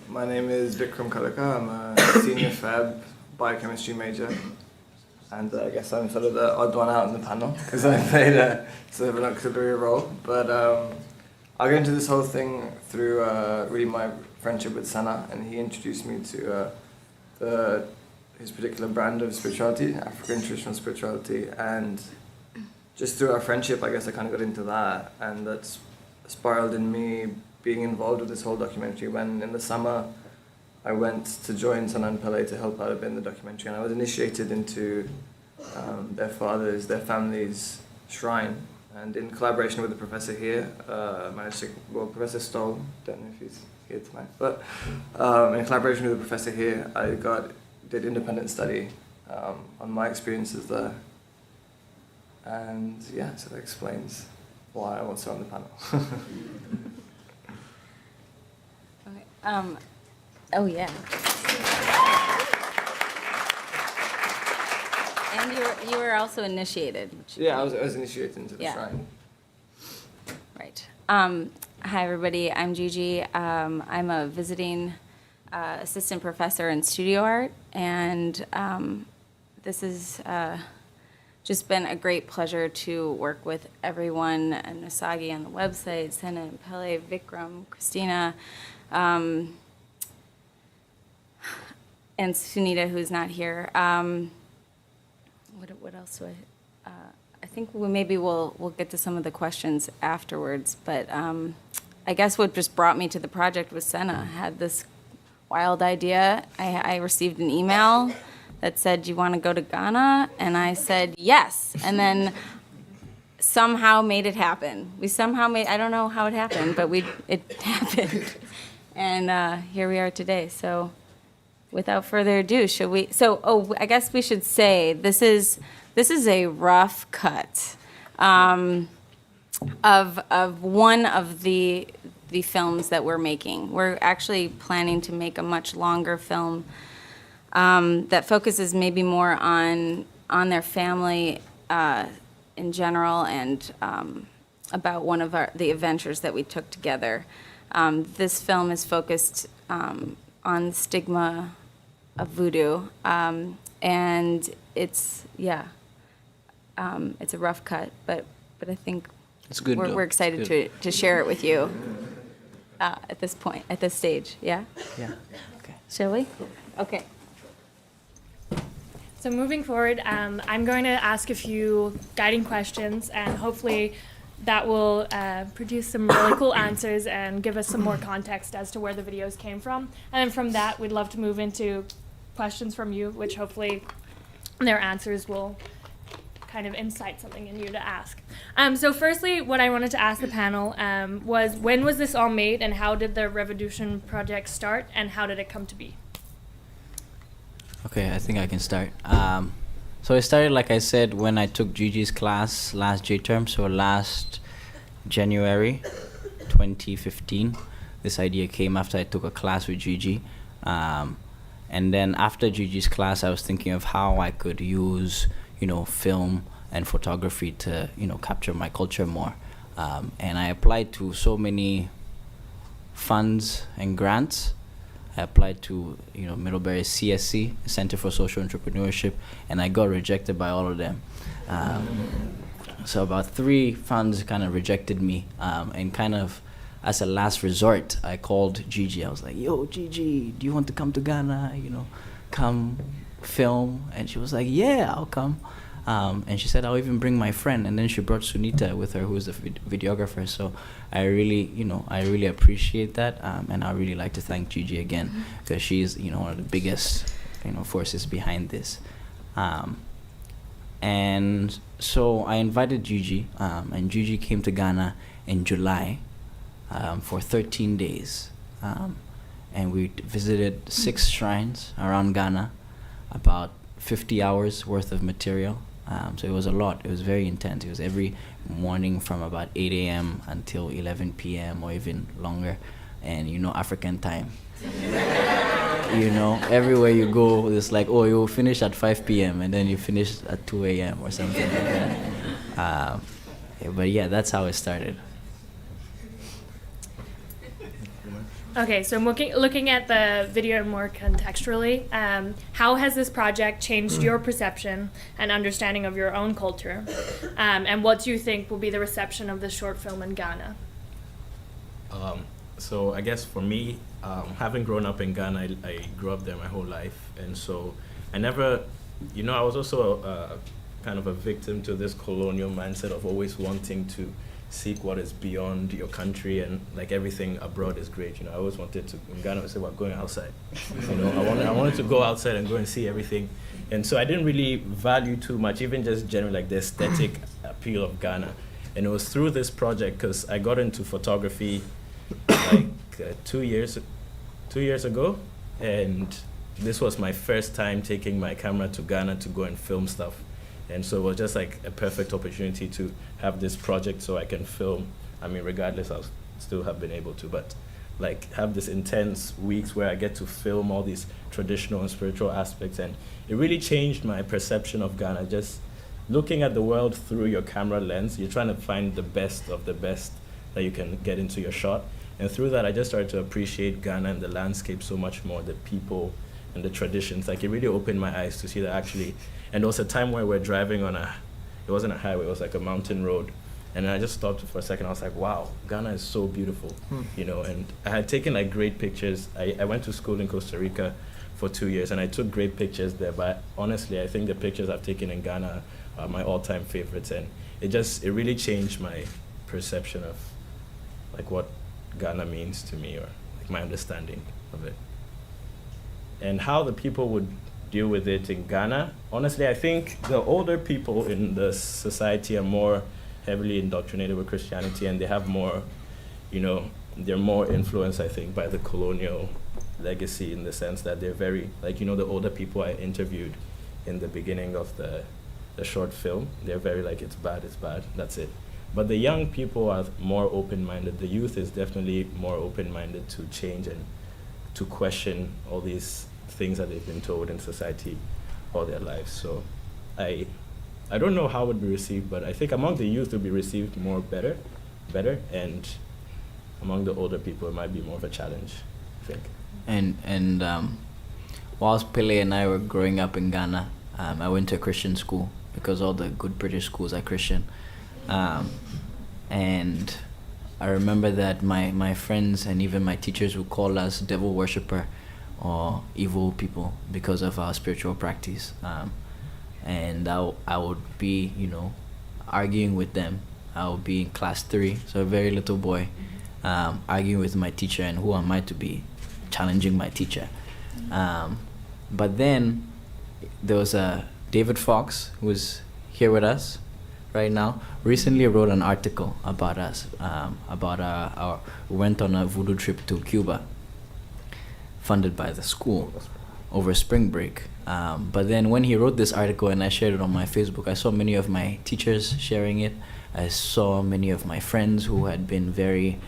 my name is Vikram Kalaka. I'm a senior fab biochemistry major, and I guess I'm sort of the odd one out in the panel because I played a sort of an auxiliary role. But I got into this whole thing through really my friendship with Sana, and he introduced me to his particular brand of spirituality, African traditional spirituality, and just through our friendship, I guess I kind of got into that, and that's spiraled in me being involved with this whole documentary. When in the summer I went to join Sana and Pele to help out a bit in the documentary, and I was initiated into their family's shrine, and in collaboration with the professor here, Professor Stoll, don't know if he's here tonight, but in collaboration with the professor here, I did independent study on my experiences there. And yeah, so that explains why I was on the panel. Okay. Oh yeah. And you were also initiated. Yeah, I was initiated into the shrine. Right. Hi everybody, I'm Gigi. I'm a visiting assistant professor in studio art, and this has just been a great pleasure to work with everyone, and Nasagi on the website, Senna and Pele, Vikram, Christina, and Sunita, who's not here. What else do I think maybe we'll get to some of the questions afterwards, but I guess what just brought me to the project was Senna had this wild idea. I received an email that said, "Do you want to go to Ghana?" And I said, yes. And then somehow made it happen. I don't know how it happened, but it happened. And here we are today. So without further ado, I guess we should say this is a rough cut of one of the films that we're making. We're actually planning to make a much longer film that focuses maybe more on their family in general, and about one of the adventures that we took together. This film is focused on the stigma of voodoo, and it's a rough cut, but I think It's good. we're excited to share it with you at this stage. Yeah. Yeah. Okay. Shall we? Okay. So moving forward, I'm going to ask a few guiding questions, and hopefully that will produce some really cool answers and give us some more context as to where the videos came from. And then from that, we'd love to move into questions from you, which hopefully their answers will kind of incite something in you to ask. So firstly, what I wanted to ask the panel was, when was this all made, and how did the ReVodution project start, and how did it come to be? Okay, I think I can start. So it started, like I said, when I took Gigi's class last J-term, so last January 2015. This idea came after I took a class with Gigi. And then after Gigi's class, I was thinking of how I could use, film and photography to, capture my culture more. And I applied to so many funds and grants. I applied to, Middlebury's CSC, Center for Social Entrepreneurship, and I got rejected by all of them. So about 3 funds kind of rejected me, and kind of as a last resort, I called Gigi. I was like, "Yo, Gigi, do you want to come to Ghana? Come film?" And she was like, "Yeah, I'll come." And she said, "I'll even bring my friend." And then she brought Sunita with her, who is the videographer. So I really appreciate that. And I really like to thank Gigi again, because she's, one of the biggest, forces behind this. And so I invited Gigi, and Gigi came to Ghana in July for 13 days. And we visited 6 shrines around Ghana, about 50 hours worth of material. So it was a lot. It was very intense. It was every morning from about 8 a.m. until 11 p.m. or even longer. And, African time. Everywhere you go, it's like, oh, you'll finish at 5 p.m. and then you finish at 2 a.m. or something like that. But yeah, that's how it started. Okay, so looking at the video more contextually, how has this project changed your perception and understanding of your own culture? And what do you think will be the reception of this short film in Ghana? So I guess for me, having grown up in Ghana, I grew up there my whole life. And so I never, I was also kind of a victim to this colonial mindset of always wanting to seek what is beyond your country, and like everything abroad is great. I always wanted to, in Ghana, we say we're going outside. I wanted to go outside and go and see everything. And so I didn't really value too much, even just generally like the aesthetic appeal of Ghana. And it was through this project, because I got into photography like 2 years ago, and this was my first time taking my camera to Ghana to go and film stuff. And so it was just like a perfect opportunity to have this project so I can film. I mean, regardless, I'll still have been able to, but like have this intense weeks where I get to film all these traditional and spiritual aspects. And it really changed my perception of Ghana. Just looking at the world through your camera lens, you're trying to find the best of the best that you can get into your shot. And through that, I just started to appreciate Ghana and the landscape so much more, the people and the traditions. Like, it really opened my eyes to see that actually. And there was a time where we're driving on it wasn't a highway, it was like a mountain road. And I just stopped for a second. I was like, wow, Ghana is so beautiful, you know. And I had taken like great pictures. I went to school in Costa Rica for 2 years, and I took great pictures there. But honestly, I think the pictures I've taken in Ghana are my all-time favorites. And it really changed my perception of like what Ghana means to me, or like my understanding of it. And how the people would deal with it in Ghana, honestly, I think the older people in the society are more heavily indoctrinated with Christianity, and they have more, you know, they're more influenced, I think, by the colonial legacy, in the sense that they're very, like, you know, the older people I interviewed in the beginning of the short film, they're very like, it's bad, that's it. But the young people are more open-minded. The youth is definitely more open-minded to change and to question all these things that they've been told in society all their lives. So I don't know how it would be received, but I think among the youth it would be received more better, and among the older people it might be more of a challenge, I think. And whilst Pele and I were growing up in Ghana, I went to a Christian school, because all the good British schools are Christian. And I remember that my friends and even my teachers would call us devil worshipper or evil people because of our spiritual practice. And I would be, you know, arguing with them. I would be in class 3, so a very little boy, arguing with my teacher, and who am I to be challenging my teacher? But then there was David Fox, who's here with us right now, recently wrote an article about us, we went on a voodoo trip to Cuba, funded by the school over spring break. But then when he wrote this article and I shared it on my Facebook, I saw many of my teachers sharing it. I saw many of my friends who had been very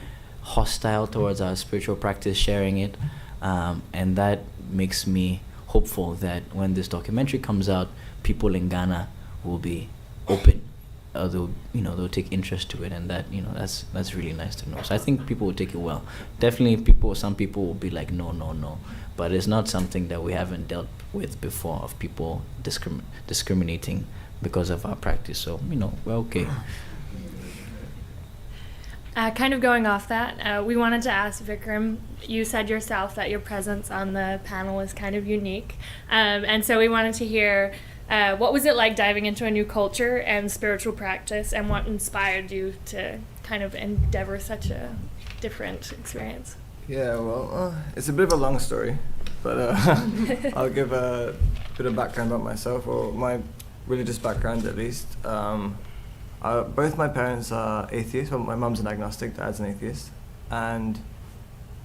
hostile towards our spiritual practice sharing it. And that makes me hopeful that when this documentary comes out, people in Ghana will be open. They'll take interest to it, and that, you know, that's really nice to know. So I think people will take it well. Definitely some people will be like, no. But it's not something that we haven't dealt with before, of people discriminating because of our practice. So, you know, we're okay. Kind of going off that, we wanted to ask Vikram, you said yourself that your presence on the panel was kind of unique. And so we wanted to hear, what was it like diving into a new culture and spiritual practice, and what inspired you to kind of endeavor such a different experience? Yeah, well, it's a bit of a long story, but I'll give a bit of background about myself, or my religious background at least. Both my parents are atheists. Well, my mum's an agnostic, dad's an atheist. And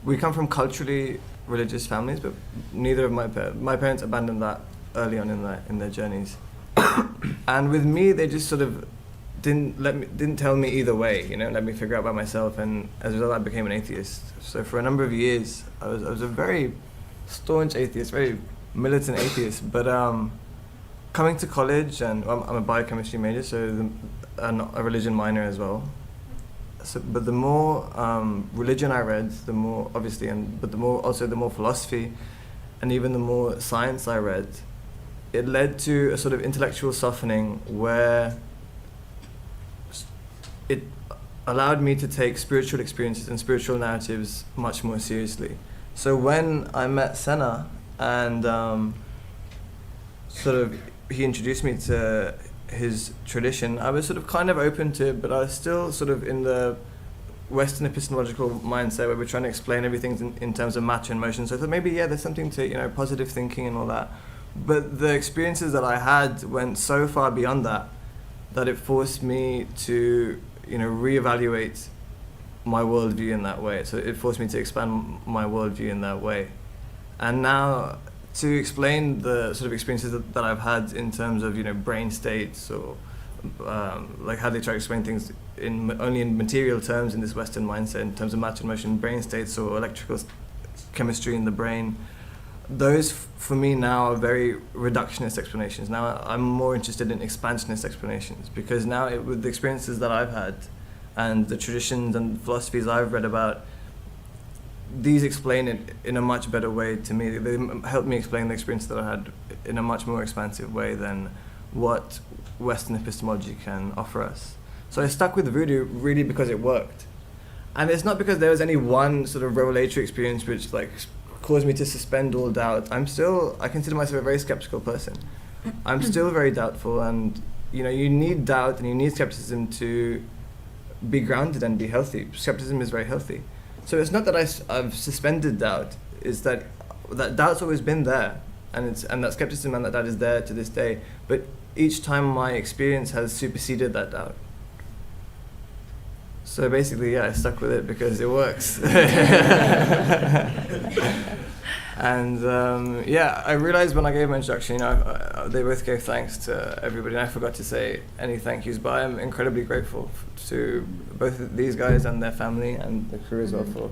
we come from culturally religious families, but neither of my parents abandoned that early on in their journeys. And with me, they just sort of didn't tell me either way, you know, let me figure out by myself, and as a result I became an atheist. So for a number of years I was a very staunch atheist, very militant atheist, but coming to college, and I'm a biochemistry major, so a religion minor as well. So, but the more religion I read, the more obviously, but the more philosophy, and even the more science I read, it led to a sort of intellectual softening where it allowed me to take spiritual experiences and spiritual narratives much more seriously. So when I met Senna, and sort of he introduced me to his tradition, I was sort of kind of open to it, but I was still sort of in the Western epistemological mindset where we're trying to explain everything in terms of matter and motion. So I thought maybe, yeah, there's something to, you know, positive thinking and all that. But the experiences that I had went so far beyond that it forced me to reevaluate my worldview in that way. So it forced me to expand my worldview in that way. And now to explain the sort of experiences that I've had in terms of, brain states or like how they try to explain things only in material terms in this Western mindset, in terms of matter and motion, brain states or electrical chemistry in the brain, those for me now are very reductionist explanations. Now I'm more interested in expansionist explanations, because now with the experiences that I've had and the traditions and philosophies I've read about, these explain it in a much better way to me. They help me explain the experience that I had in a much more expansive way than what Western epistemology can offer us. So I stuck with Voodoo really because it worked. And it's not because there was any one sort of revelatory experience which caused me to suspend all doubt. I consider myself a very skeptical person. I'm still very doubtful, and you need doubt and you need skepticism to be grounded and be healthy. Skepticism is very healthy. So it's not that I've suspended doubt, it's that doubt's always been there, and that skepticism and that doubt is there to this day. But each time my experience has superseded that doubt. So basically, I stuck with it because it works. And I realized when I gave my introduction, they both gave thanks to everybody, and I forgot to say any thank yous, but I'm incredibly grateful to both of these guys and their family and the crew as well for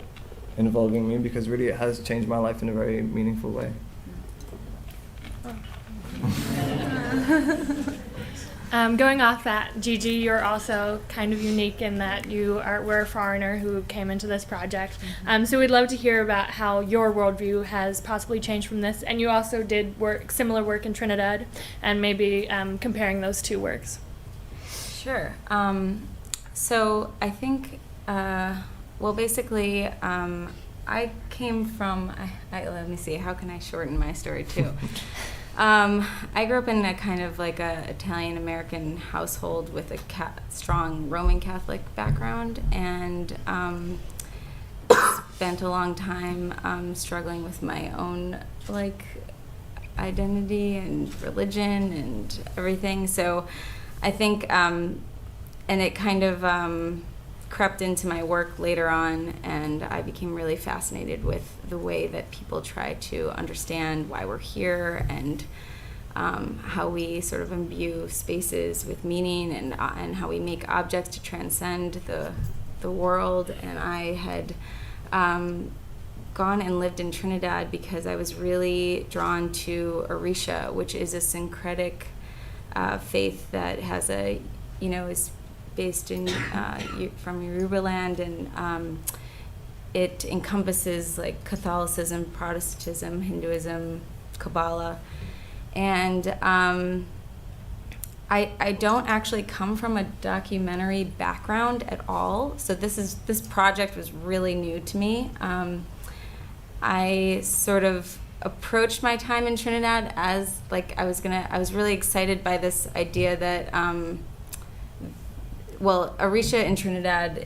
involving me, because really it has changed my life in a very meaningful way. Going off that, Gigi, you're also kind of unique in that we're a foreigner who came into this project. So we'd love to hear about how your worldview has possibly changed from this. And you also did similar work in Trinidad, and maybe comparing those two works. Sure. So I think, basically, I came from, let me see, how can I shorten my story too? I grew up in a kind of like a Italian-American household with a strong Roman Catholic background, and spent a long time struggling with my own identity and religion and everything. So I think, and it kind of crept into my work later on, and I became really fascinated with the way that people try to understand why we're here, and how we sort of imbue spaces with meaning, and how we make objects to transcend the world. And I had gone and lived in Trinidad because I was really drawn to Orisha, which is a syncretic faith that has is based in from Yoruba land, and it encompasses Catholicism, Protestantism, Hinduism, Kabbalah, and I don't actually come from a documentary background at all, so this project was really new to me. I sort of approached my time in Trinidad as I was really excited by this idea that Orisha in Trinidad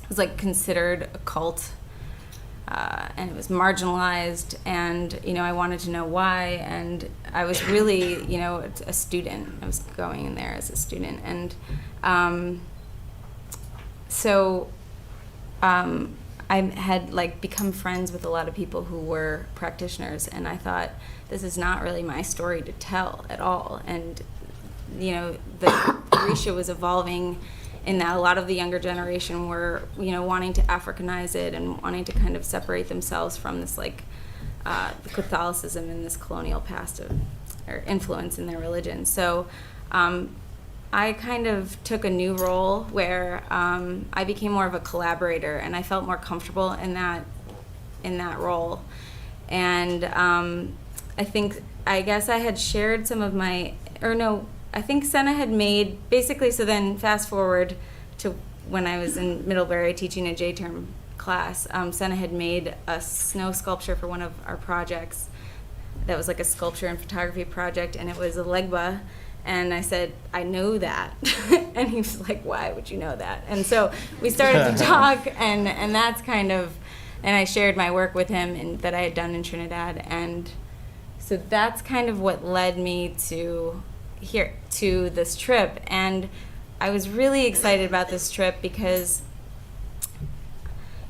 was considered a cult, and it was marginalized, and I wanted to know why, and I was really a student. I was going in there as a student, and I had become friends with a lot of people who were practitioners, and I thought, this is not really my story to tell at all. And the Orisha was evolving in that a lot of the younger generation were, wanting to Africanize it and wanting to kind of separate themselves from this the Catholicism and this colonial past or influence in their religion. So I kind of took a new role where I became more of a collaborator, and I felt more comfortable in that role. And I guess I had shared some of I think Senna had made, basically, so then fast forward to when I was in Middlebury teaching a J-term class, Senna had made a snow sculpture for one of our projects that was a sculpture and photography project, and it was a legba. And I said, I know that. And he was like, why would you know that? And so we started to talk, and that's kind of, and I shared my work with him that I had done in Trinidad. And so that's kind of what led me to this trip. And I was really excited about this trip because,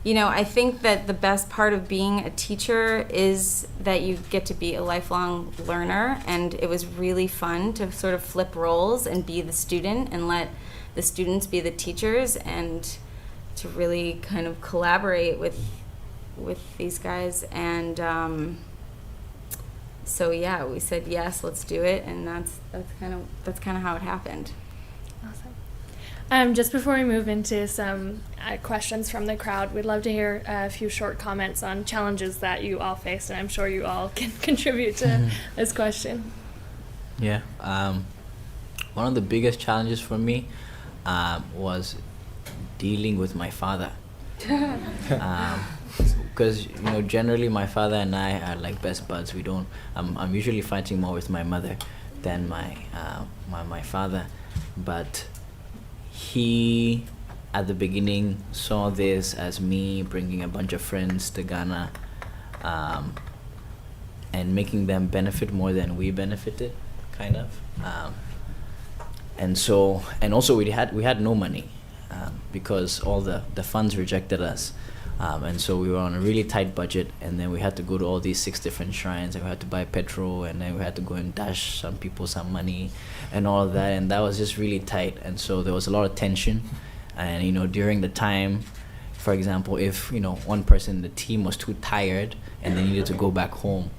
you know, I think that the best part of being a teacher is that you get to be a lifelong learner, and it was really fun to sort of flip roles and be the student and let the students be the teachers, and to really kind of collaborate with these guys. And so yeah, we said yes, let's do it, and that's kind of how it happened. Awesome. Just before we move into some questions from the crowd, we'd love to hear a few short comments on challenges that you all faced, and I'm sure you all can contribute to this question. Yeah. One of the biggest challenges for me was dealing with my father. Because, you know, generally my father and I are like best buds. We don't. I'm usually fighting more with my mother than my father, but he, at the beginning, saw this as me bringing a bunch of friends to Ghana, and making them benefit more than we benefited, kind of. And also we had no money, because all the funds rejected us. And so we were on a really tight budget, and then we had to go to all these 6 different shrines, and we had to buy petrol, and then we had to go and dash some people some money and all of that, and that was just really tight. And so there was a lot of tension. And, you know, during the time, for example, if, you know, one person in the team was too tired and they needed to go back home,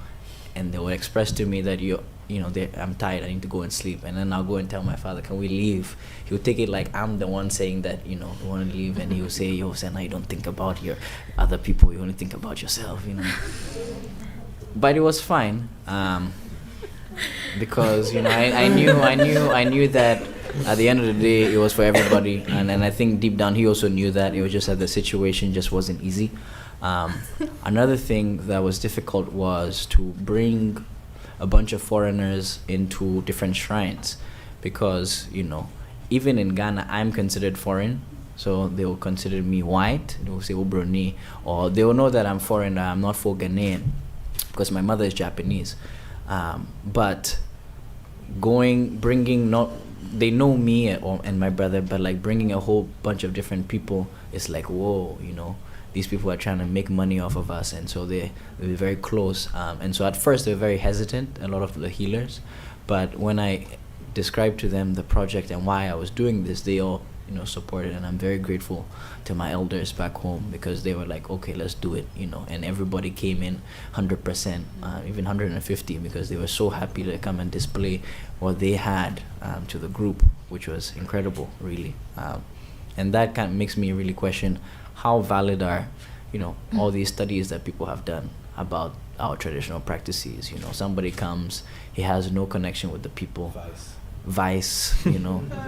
and they would express to me that, I'm tired, I need to go and sleep. And then I'll go and tell my father, can we leave? He would take it like I'm the one saying that, we want to leave. And he would say, yo, Senna, you don't think about your other people, you only think about yourself, But it was fine, because, I knew that at the end of the day, it was for everybody. And I think deep down, he also knew that. It was just that the situation just wasn't easy. Another thing that was difficult was to bring a bunch of foreigners into different shrines, because, even in Ghana, I'm considered foreign. So they will consider me white, they will say Obroni, or they will know that I'm foreign, I'm not full Ghanaian, because my mother is Japanese. But they know me and my brother, but like bringing a whole bunch of different people, it's like, whoa, these people are trying to make money off of us. And so they were very close. And so at first they were very hesitant, a lot of the healers. But when I described to them the project and why I was doing this, they all, supported. And I'm very grateful to my elders back home, because they were like, okay, let's do it, and everybody came in 100%, even 150, because they were so happy to come and display what they had to the group, which was incredible, really. And that kind of makes me really question how valid are, all these studies that people have done about our traditional practices. Somebody comes, he has no connection with the people. Vice,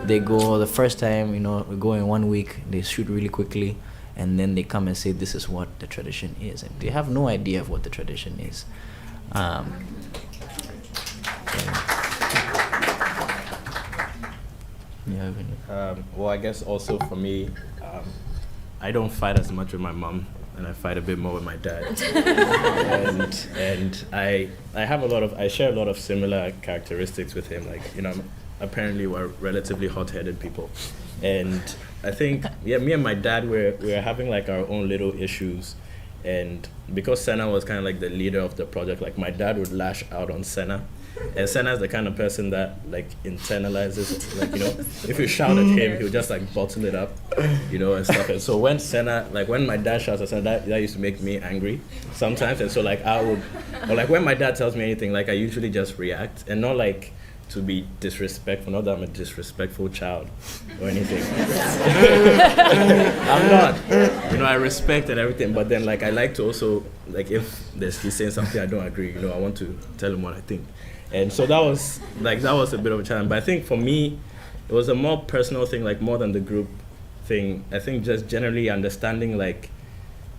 they go the first time, we go in 1 week, they shoot really quickly, and then they come and say this is what the tradition is, and they have no idea of what the tradition is. Well, I guess also for me, I don't fight as much with my mom, and I fight a bit more with my dad. and I share a lot of similar characteristics with him. Like, apparently we're relatively hot-headed people. And I think, me and my dad, we're having like our own little issues. And because Senna was kind of like the leader of the project, like my dad would lash out on Senna. And Senna is the kind of person that like internalizes, like, if you shout at him, he'll just like bottle it up, and stuff. And so when my dad shouts at Senna, that used to make me angry sometimes. And so like when my dad tells me anything, like I usually just react, and not like to be disrespectful, not that I'm a disrespectful child or anything. I'm not. I respect and everything, but then like I like to also, like if he's saying something I don't agree, I want to tell him what I think. And so that was a bit of a challenge. But I think for me, it was a more personal thing, like more than the group thing. I think just generally understanding like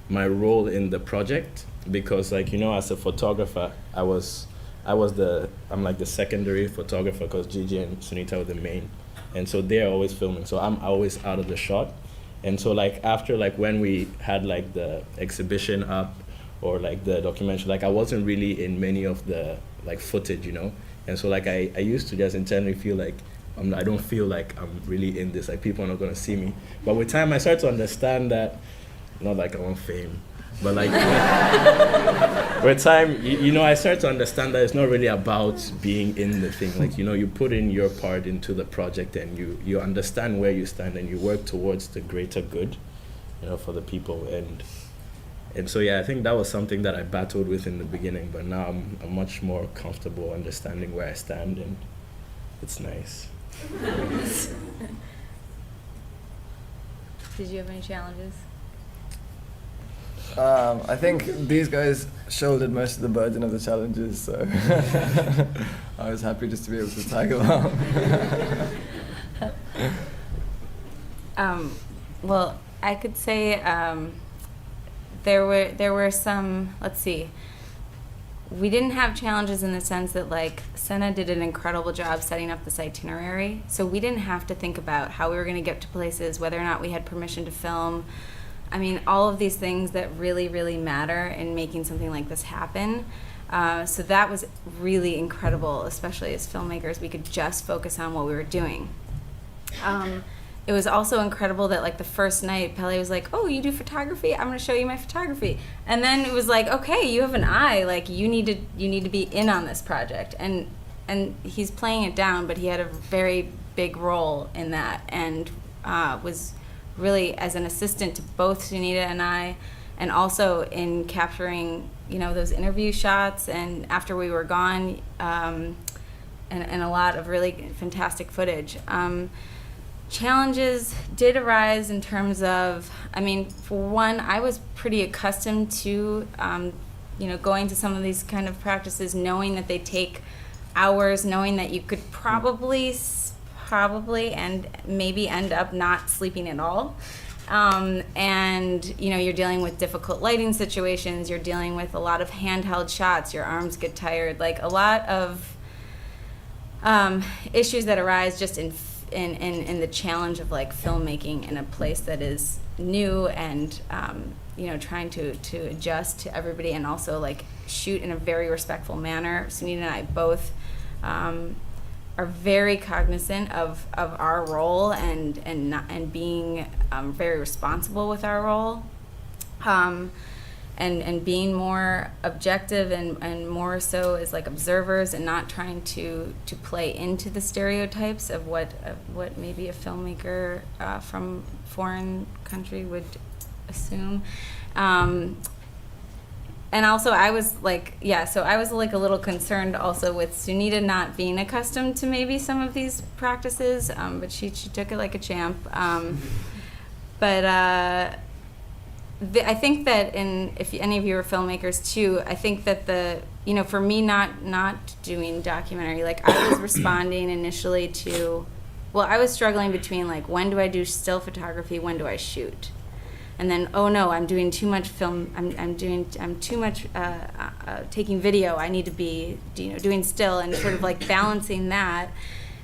my role in the project, because like, as a photographer, I'm like the secondary photographer, because Gigi and Sunita were the main. And so they're always filming, so I'm always out of the shot. And so like after like when we had like the exhibition up, or like the documentary, like I wasn't really in many of the like footage, And so like I used to just internally feel like I don't feel like I'm really in this, like people are not gonna see me. But with time I start to understand that, not like I want fame, but like with time, I start to understand that it's not really about being in the thing. Like, you put in your part into the project and you understand where you stand and you work towards the greater good, for the people. And so, yeah, I think that was something that I battled with in the beginning, but now I'm much more comfortable understanding where I stand, and it's nice. Did you have any challenges? I think these guys shouldered most of the burden of the challenges, so I was happy just to be able to tag along. Well, I could say there were some, let's see, we didn't have challenges in the sense that like Senna did an incredible job setting up this itinerary, so we didn't have to think about how we were going to get to places, whether or not we had permission to film. I mean, all of these things that really, really matter in making something like this happen. So that was really incredible, especially as filmmakers. We could just focus on what we were doing. It was also incredible that like the first night, Pele was like, "Oh, you do photography? I'm going to show you my photography." And then it was like, "Okay, you have an eye. Like you need to be in on this project." And he's playing it down, but he had a very big role in that, and was really as an assistant to both Sunita and I, and also in capturing, those interview shots, and after we were gone, and a lot of really fantastic footage. Challenges did arise in terms of, for one, I was pretty accustomed to, going to some of these kind of practices, knowing that they take hours, knowing that you could probably and maybe end up not sleeping at all. And you're dealing with difficult lighting situations, you're dealing with a lot of handheld shots, your arms get tired, like a lot of issues that arise just in the challenge of like filmmaking in a place that is new, and trying to adjust to everybody, and also like shoot in a very respectful manner. Sunita and I both are very cognizant of our role and being very responsible with our role, and being more objective and more so as like observers, and not trying to play into the stereotypes of what maybe a filmmaker from foreign country would assume. And also I was like, a little concerned also with Sunita not being accustomed to maybe some of these practices, but she took it like a champ. But I think that if any of you are filmmakers too, I think that for me not doing documentary, like I was responding initially to, I was struggling between like, when do I do still photography, when do I shoot? And then, oh no, I'm doing too much film. I'm too much taking video. I need to be, doing still, and sort of like balancing that,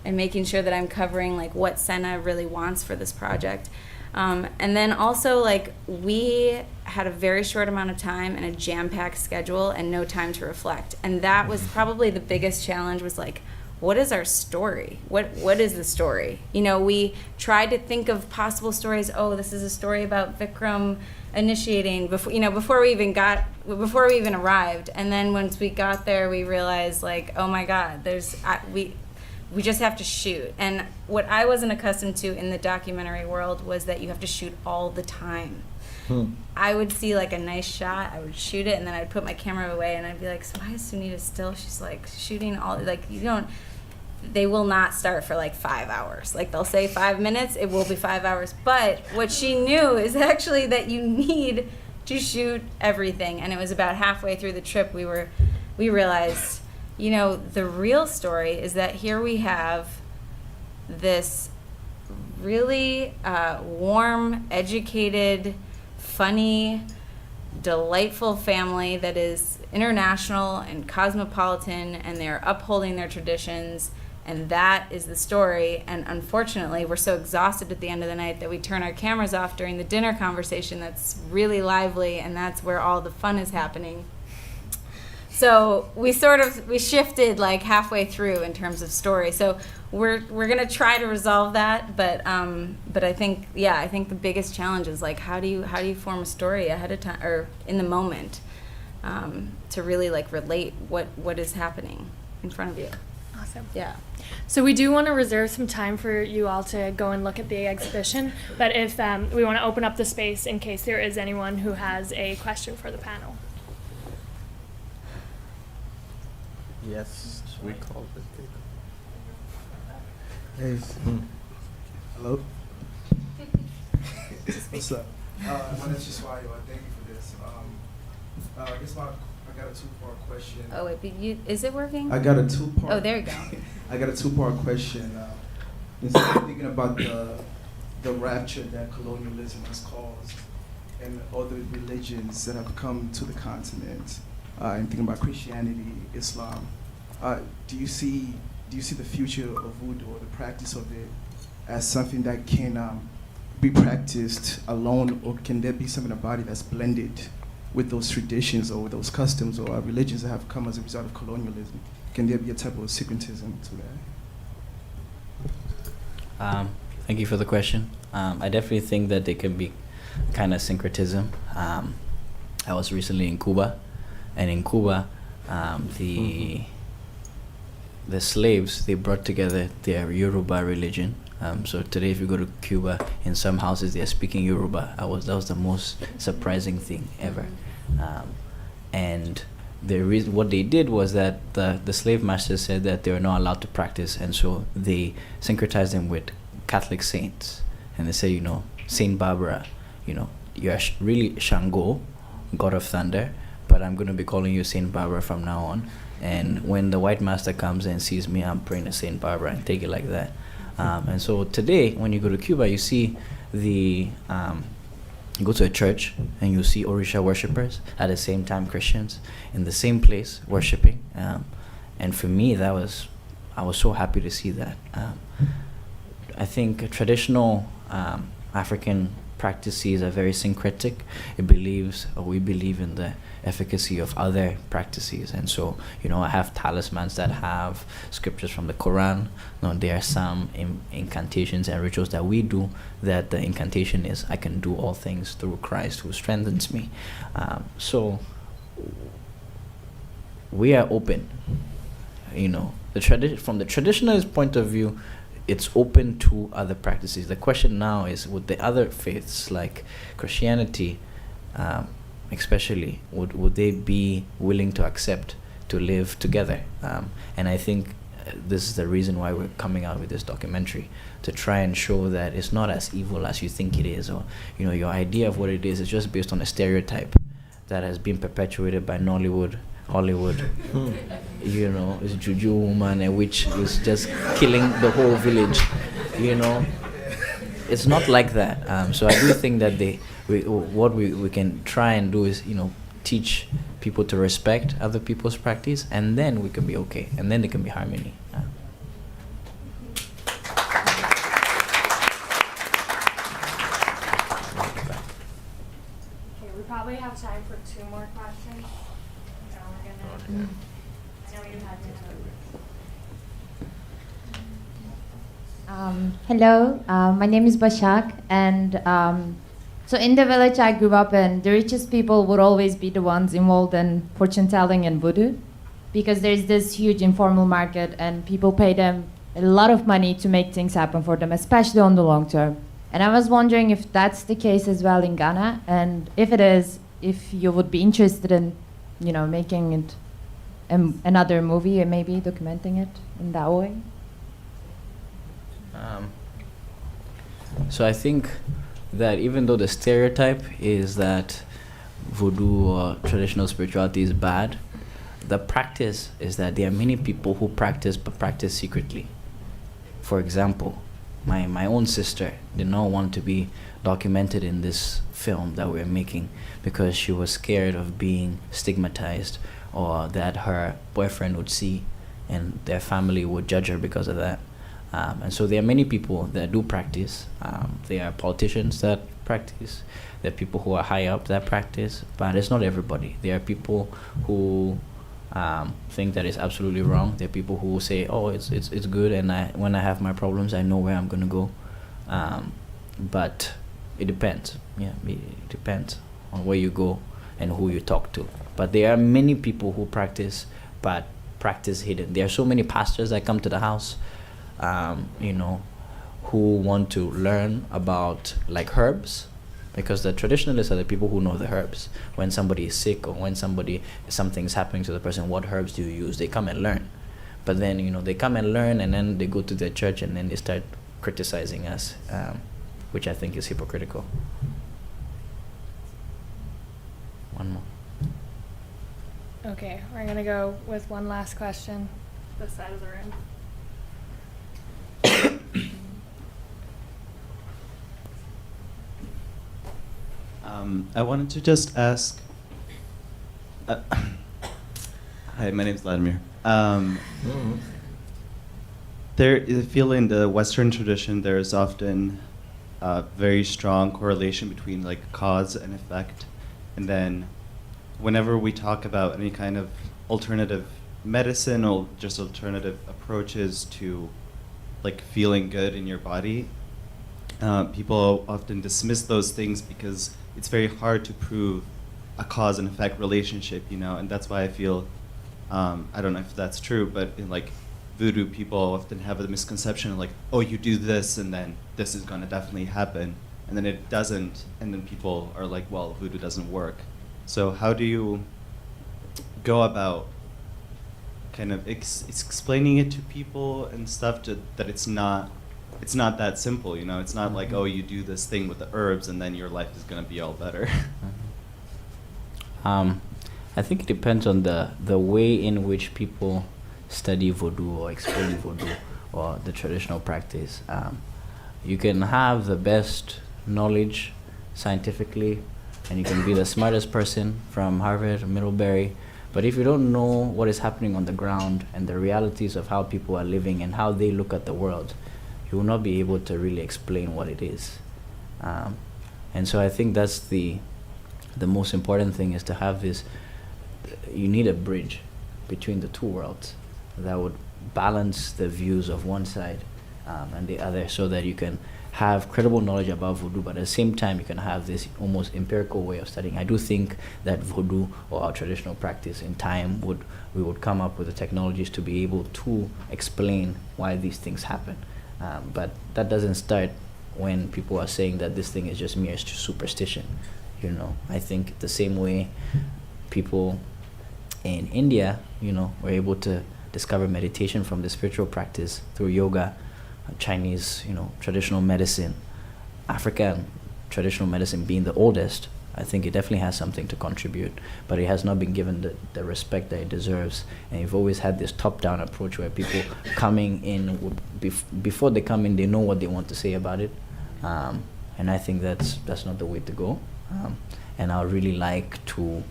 and making sure that I'm covering like what Senna really wants for this project. And then also like we had a very short amount of time and a jam-packed schedule and no time to reflect. And that was probably the biggest challenge, was like, what is our story? What is the story? We tried to think of possible stories. Oh, this is a story about Vikram initiating before we even arrived. And then once we got there, we realized like, oh my God, we just have to shoot. And what I wasn't accustomed to in the documentary world was that you have to shoot all the time. I would see like a nice shot, I would shoot it, and then I'd put my camera away, and I'd be like, so why is Sunita still? She's like shooting all, like they will not start for like 5 hours. Like they'll say 5 minutes, it will be 5 hours. But what she knew is actually that you need to shoot everything. And it was about halfway through the trip we realized, the real story is that here we have this really warm, educated, funny, delightful family that is international and cosmopolitan, and they're upholding their traditions, and that is the story. And unfortunately, we're so exhausted at the end of the night that we turn our cameras off during the dinner conversation that's really lively, and that's where all the fun is happening. So we shifted like halfway through in terms of story. So we're gonna try to resolve that, but I think the biggest challenge is like how do you form a story ahead of time or in the moment to really like relate what is happening in front of you. Awesome. Yeah. So we do want to reserve some time for you all to go and look at the exhibition, but if we want to open up the space in case there is anyone who has a question for the panel. Yes, we called it. Hey. Hello. What's up? My name's Jiswayo. Thank you for this. I guess I got a two-part question. Oh wait, but is it working? I got a two-part. Oh, there you go. I got a two-part question. Instead of thinking about the rapture that colonialism has caused and other religions that have come to the continent, and thinking about Christianity, Islam, do you see the future of voodoo or the practice of it as something that can be practiced alone, or can there be something about it that's blended with those traditions or with those customs or religions that have come as a result of colonialism? Can there be a type of syncretism to that? Thank you for the question. I definitely think that there can be kind of syncretism. I was recently in Cuba, and in Cuba, the slaves, they brought together their Yoruba religion. So today, if you go to Cuba, in some houses they are speaking Yoruba. That was the most surprising thing ever. And the reason what they did was that the slave masters said that they were not allowed to practice, and so they syncretized them with Catholic saints. And they say, Saint Barbara, you're really Shango, god of thunder, but I'm going to be calling you Saint Barbara from now on. And when the white master comes and sees me, I'm praying to Saint Barbara, and take it like that. And so today, when you go to Cuba, you see you go to a church and you see Orisha worshippers at the same time Christians in the same place worshiping. And for me, I was so happy to see that. I think traditional African practices are very syncretic. We believe in the efficacy of other practices, and so I have talismans that have scriptures from the Quran. There are some incantations and rituals that we do that the incantation is, I can do all things through Christ who strengthens me. So we are open. From the traditionalist point of view, it's open to other practices. The question now is, would the other faiths like Christianity, especially, would they be willing to accept to live together? And I think this is the reason why we're coming out with this documentary, to try and show that it's not as evil as you think it is, or your idea of what it is just based on a stereotype that has been perpetuated by Nollywood, Hollywood. It's juju woman, a witch who's just killing the whole village. It's not like that. So I do think that what we can try and do is teach people to respect other people's practice, and then we can be okay, and then there can be harmony. Okay, we probably have time for 2 more questions. Now we're gonna. I know you had to. Hello, my name is Bashak, and so in the village I grew up in, the richest people would always be the ones involved in fortune telling and voodoo, because there's this huge informal market and people pay them a lot of money to make things happen for them, especially on the long term. And I was wondering if that's the case as well in Ghana, and if it is, if you would be interested in, making it another movie and maybe documenting it in that way. So I think that even though the stereotype is that voodoo or traditional spirituality is bad, the practice is that there are many people who practice but practice secretly. For example, my own sister did not want to be documented in this film that we're making because she was scared of being stigmatized, or that her boyfriend would see and their family would judge her because of that. And so there are many people that do practice. There are politicians that practice. There are people who are high up that practice, but it's not everybody. There are people who think that is absolutely wrong. There are people who will say, oh, it's good, and when I have my problems, I know where I'm going to go. But it depends. Yeah, it depends on where you go and who you talk to. But there are many people who practice, but practice hidden. There are so many pastors that come to the house, who want to learn about like herbs, because the traditionalists are the people who know the herbs. When somebody is sick or when something's happening to the person, what herbs do you use? They come and learn. But then, they come and learn, and then they go to their church and then they start criticizing us, which I think is hypocritical. One more. Okay, we're gonna go with one last question, this side of the room. I wanted to just ask. Hi, my name's Vladimir. I feel in the Western tradition there is often a very strong correlation between like cause and effect, and then whenever we talk about any kind of alternative medicine or just alternative approaches to like feeling good in your body, people often dismiss those things because it's very hard to prove a cause and effect relationship, and that's why I feel, I don't know if that's true, but in like voodoo, people often have a misconception of like, oh, you do this and then this is going to definitely happen, and then it doesn't, and then people are like, well, voodoo doesn't work. So how do you go about kind of explaining it to people and stuff that it's not that simple, It's not like, oh, you do this thing with the herbs and then your life is going to be all better. I think it depends on the way in which people study voodoo or explain voodoo or the traditional practice. You can have the best knowledge scientifically, and you can be the smartest person from Harvard or Middlebury, but if you don't know what is happening on the ground and the realities of how people are living and how they look at the world, you will not be able to really explain what it is. And so I think that's the most important thing, is to have this, you need a bridge between the two worlds that would balance the views of one side and the other, so that you can have credible knowledge about voodoo, but at the same time you can have this almost empirical way of studying. I do think that voodoo, or our traditional practice, in time we would come up with the technologies to be able to explain why these things happen. But that doesn't start when people are saying that this thing is just mere superstition. I think the same way people in India, were able to discover meditation from the spiritual practice through yoga, Chinese, traditional medicine, African traditional medicine being the oldest, I think it definitely has something to contribute, but it has not been given the respect that it deserves. And you've always had this top-down approach where people coming in, before they come in, they know what they want to say about it. And I think that's not the way to go. And I would really like to,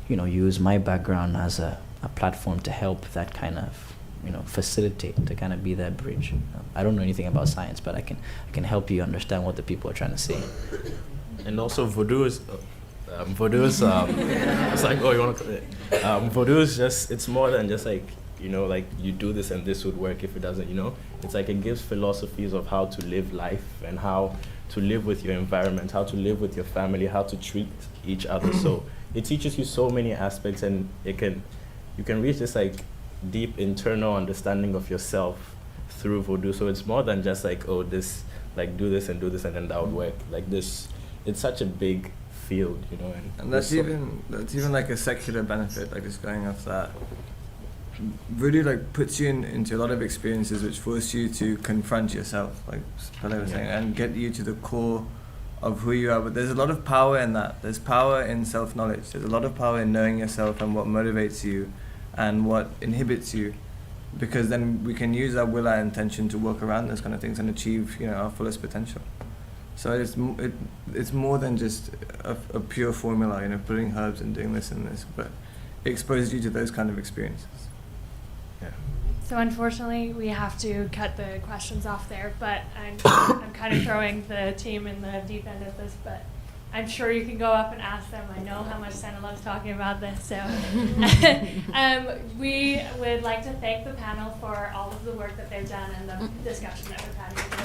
use my background as a platform to help that kind of, facilitate, to kind of be that bridge. I don't know anything about science, but I can help you understand what the people are trying to say. And also voodoo is it's like, oh, you want to voodoo is just, it's more than just like, like you do this and this would work. If it doesn't, it's like it gives philosophies of how to live life and how to live with your environment, how to live with your family, how to treat each other. So it teaches you so many aspects, and you can reach this like deep internal understanding of yourself through voodoo. So it's more than just like, oh, this, like do this and then that would work. Like this, it's such a big field, and that's even like a secular benefit, like just going off that. Voodoo like puts you into a lot of experiences which force you to confront yourself, like Pele was saying, and get you to the core of who you are. But there's a lot of power in that. There's power in self-knowledge. There's a lot of power in knowing yourself and what motivates you and what inhibits you, because then we can use our will, our intention to work around those kind of things and achieve, our fullest potential. So it's more than just a pure formula, putting herbs and doing this and this, but it exposes you to those kind of experiences. Yeah. So unfortunately, we have to cut the questions off there, but I'm kind of throwing the team in the deep end of this, but I'm sure you can go up and ask them. I know how much Senna loves talking about this. So we would like to thank the panel for all of the work that they've done and the discussion that we've had here today.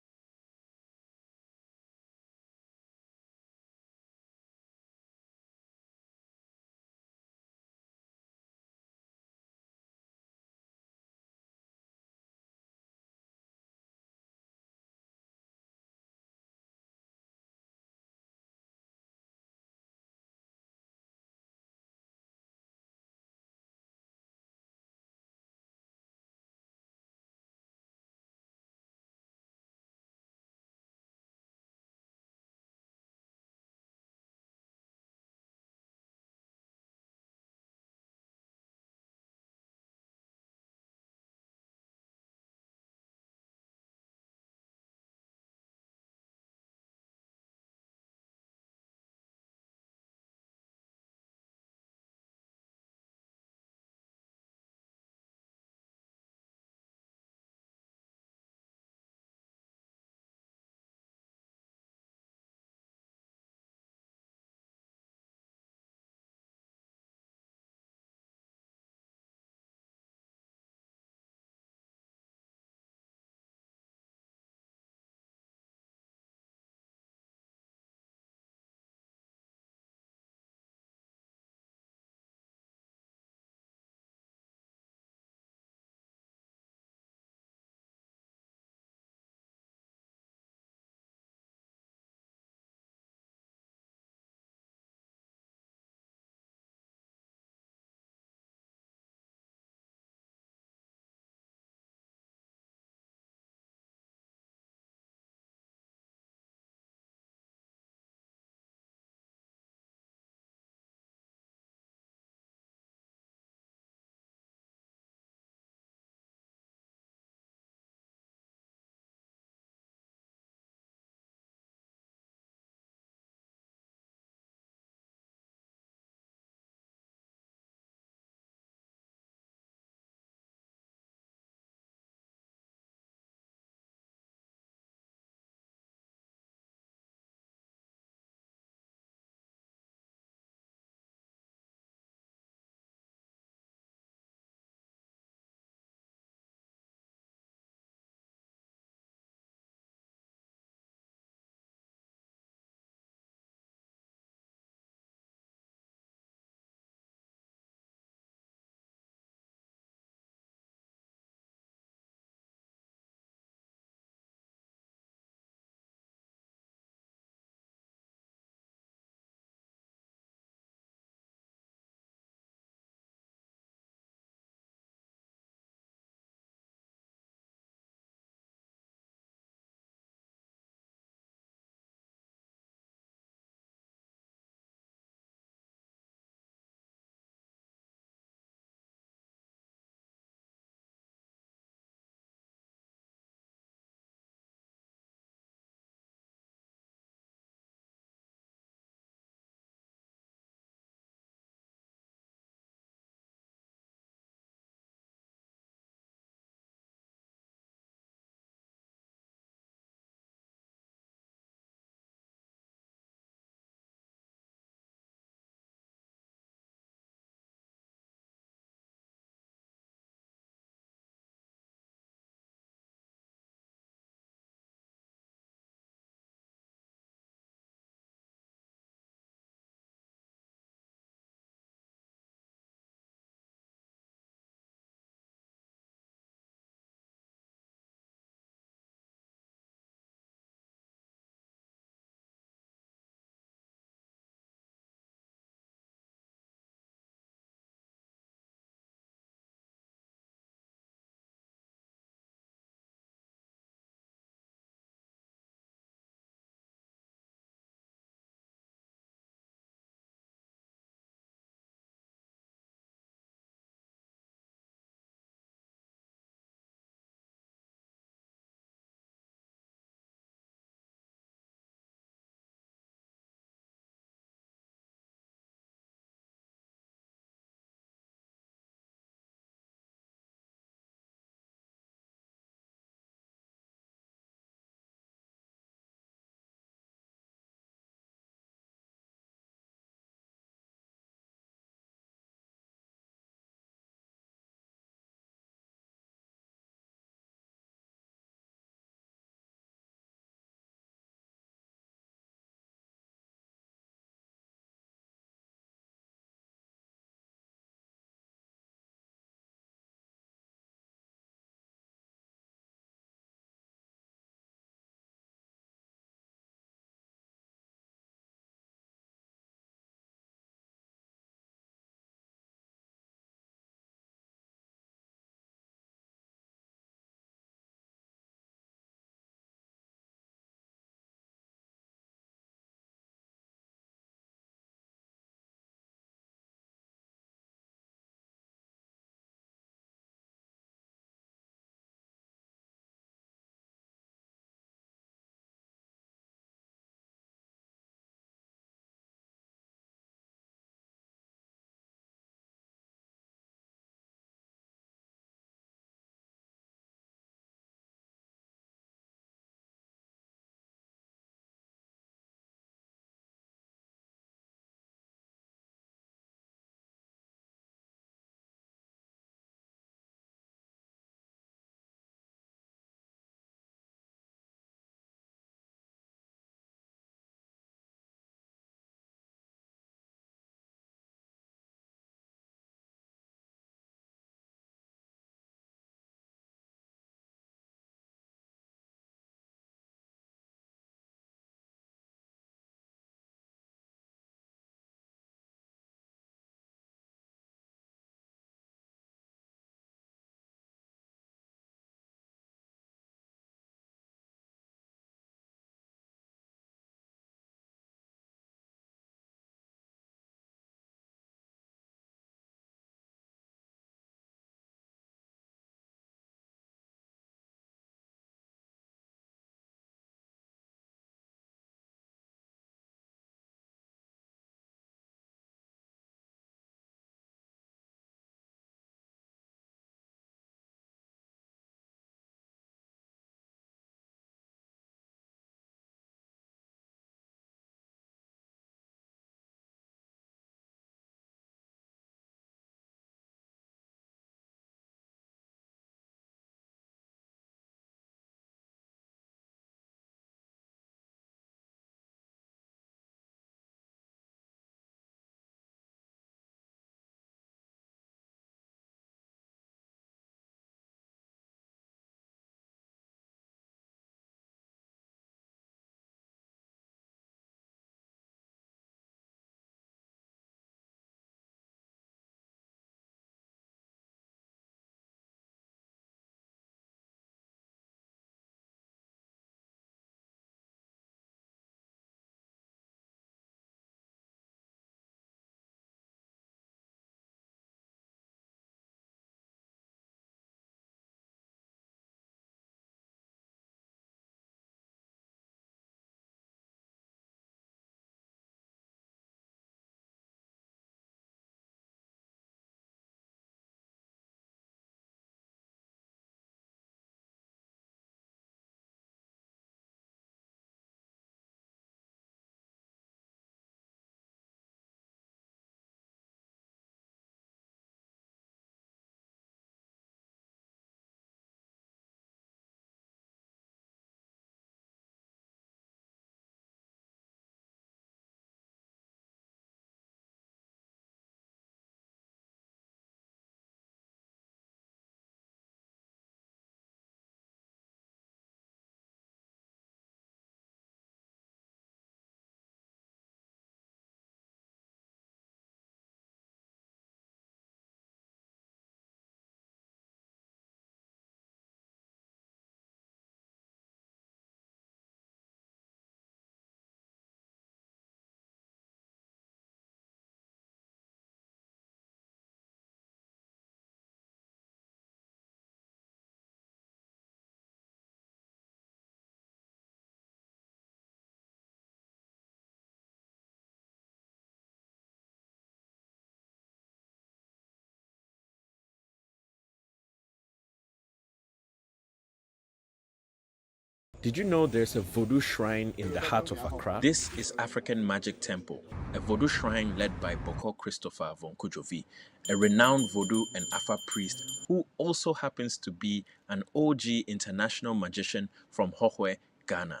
Did you know there's a Voodoo shrine in the heart of Accra? This is African Magic Temple, a Voodoo shrine led by Bokor Christopher Voncujovi, a renowned Voodoo and Afa priest who also happens to be an OG international magician from Hohwe, Ghana.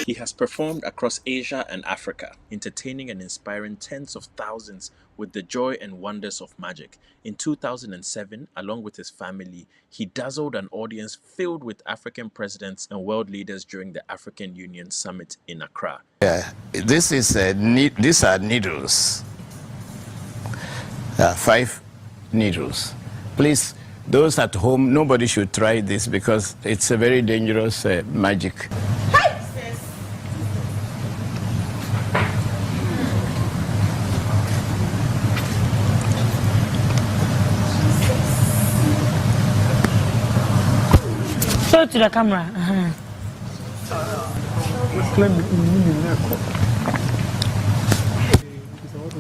He has performed across Asia and Africa, entertaining and inspiring tens of thousands with the joy and wonders of magic. In 2007, along with his family, he dazzled an audience filled with African presidents and world leaders during the African Union Summit in Accra. These are needles. 5 needles. Please, those at home, nobody should try this because it's a very dangerous magic. Show it to the camera.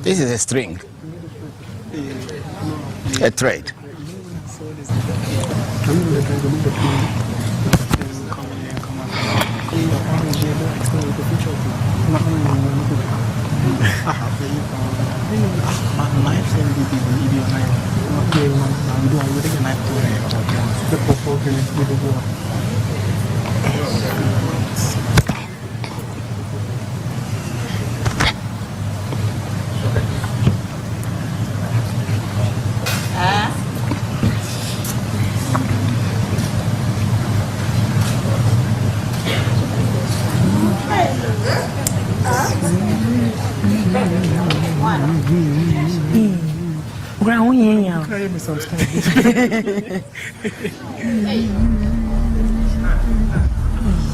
This is a string, a thread.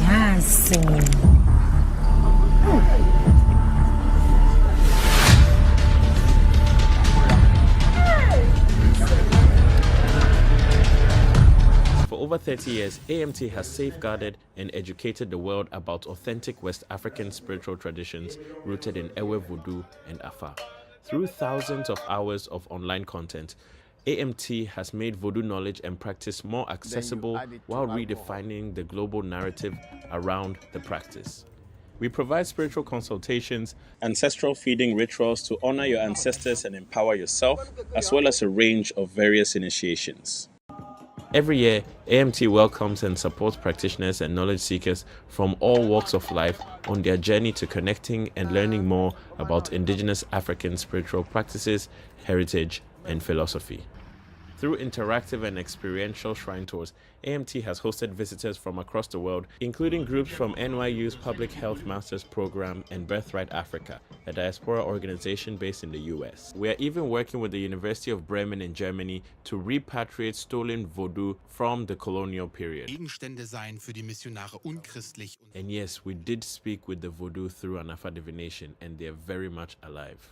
Yes. For over 30 years, AMT has safeguarded and educated the world about authentic West African spiritual traditions rooted in Ewe Vodu and Afa. Through thousands of hours of online content, AMT has made Voodoo knowledge and practice more accessible while redefining the global narrative around the practice. We provide spiritual consultations, ancestral feeding rituals to honor your ancestors and empower yourself, as well as a range of various initiations. Every year, AMT welcomes and supports practitioners and knowledge seekers from all walks of life on their journey to connecting and learning more about indigenous African spiritual practices, heritage, and philosophy. Through interactive and experiential shrine tours, AMT has hosted visitors from across the world, including groups from NYU's Public Health Masters Program and Birthright Africa, a diaspora organization based in the US. We are even working with the University of Bremen in Germany to repatriate stolen Voodoo from the colonial period. And yes, we did speak with the Voodoo through an Afa divination, and they are very much alive.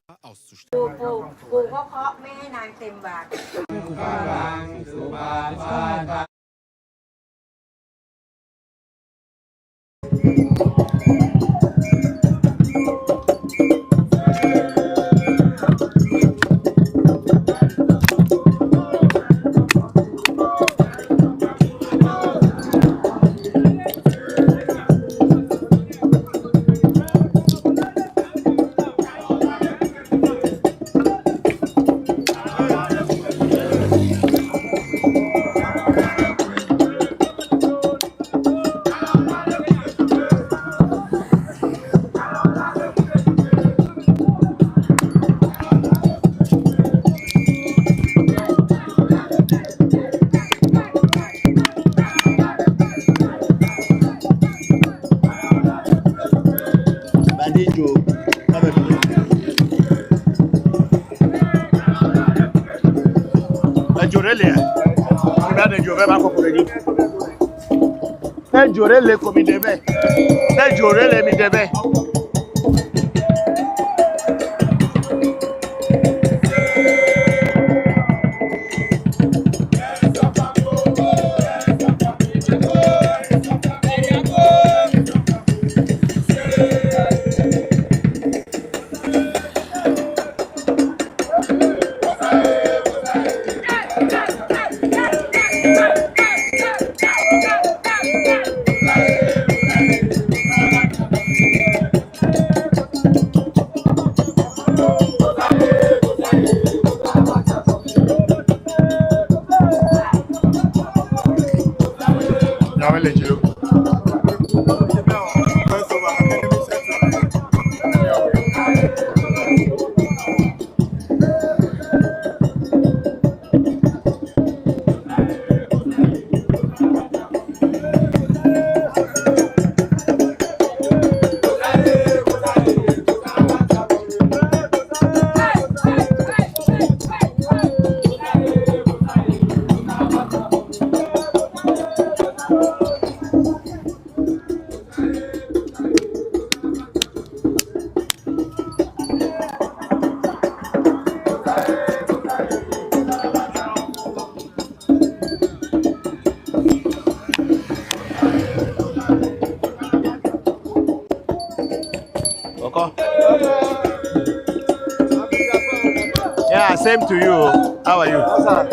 same to you. How are you? Are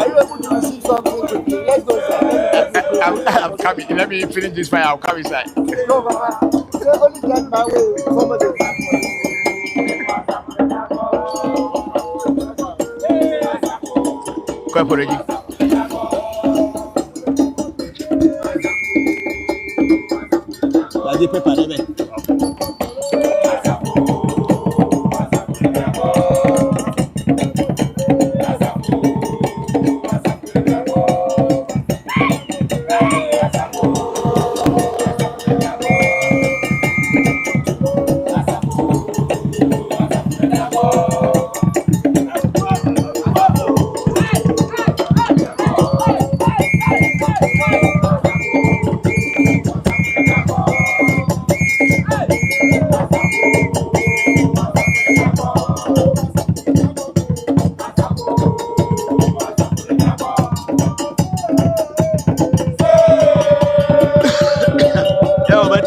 you able to receive something quickly? Let's go inside. I'm coming. Let me finish this fire. I'll come inside. No, Baba. Say only get my way. Somebody will come for you. Go for it. Paper,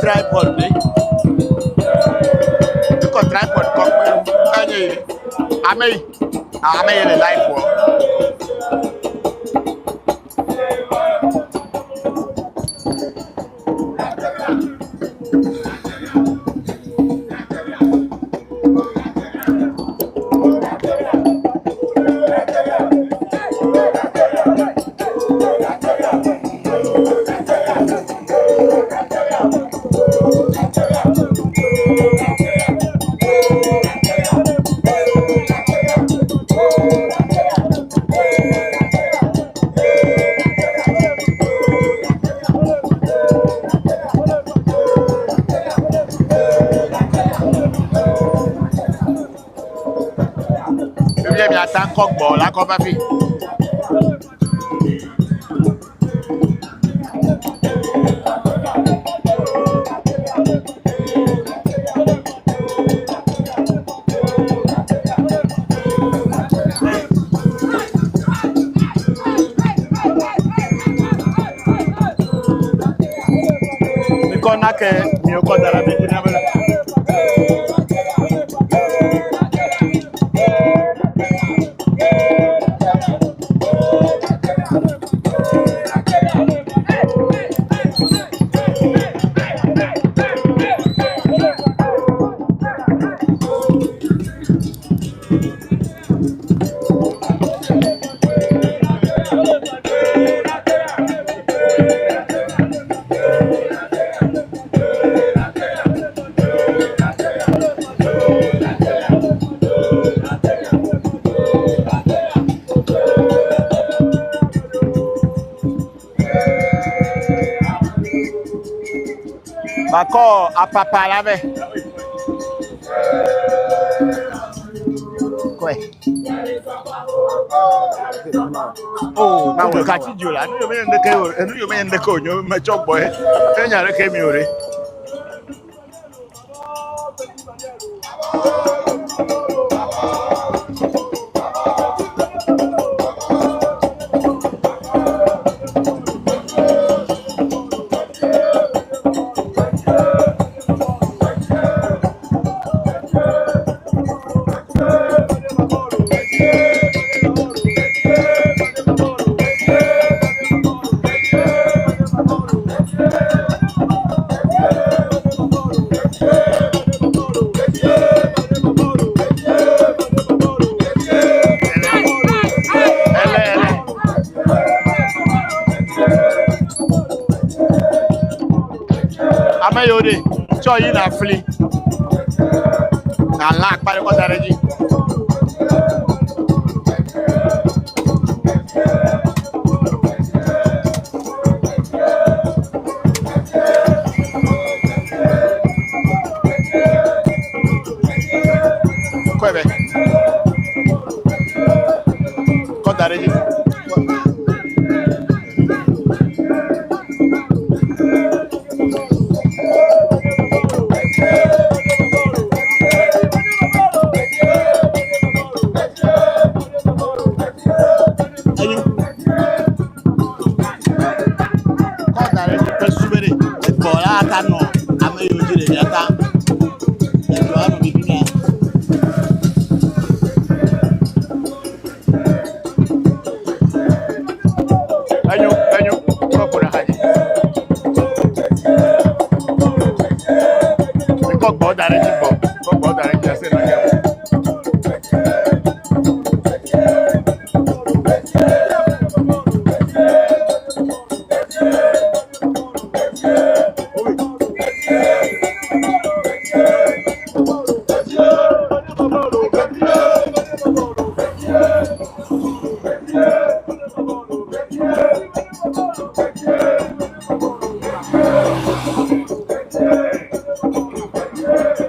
tripod, because tripod I may the life work. Bokor apapa lave. Quoi? Oh, now we catch you. I know you mean the code. I know you mean the code. You my job boy. Then you came here. Amayode, so you na flee. Na lack by the water.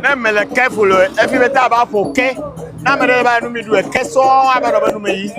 na mele careful every better about for ke na mele ba no me do ke so aba no me yi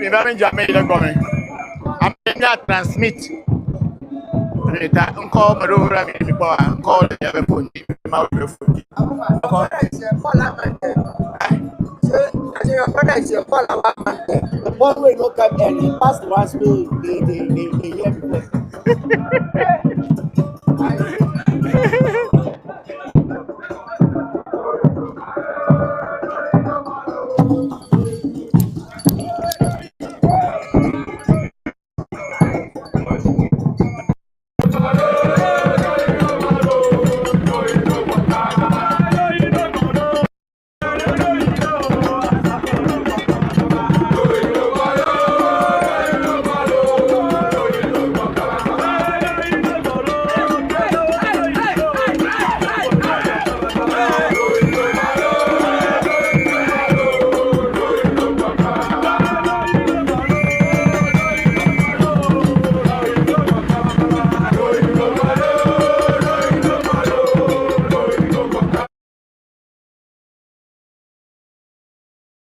me ba me jame ile gomen am na transmit that call Madura me call the other phone ma we phone one way no come early pass the one way they hear before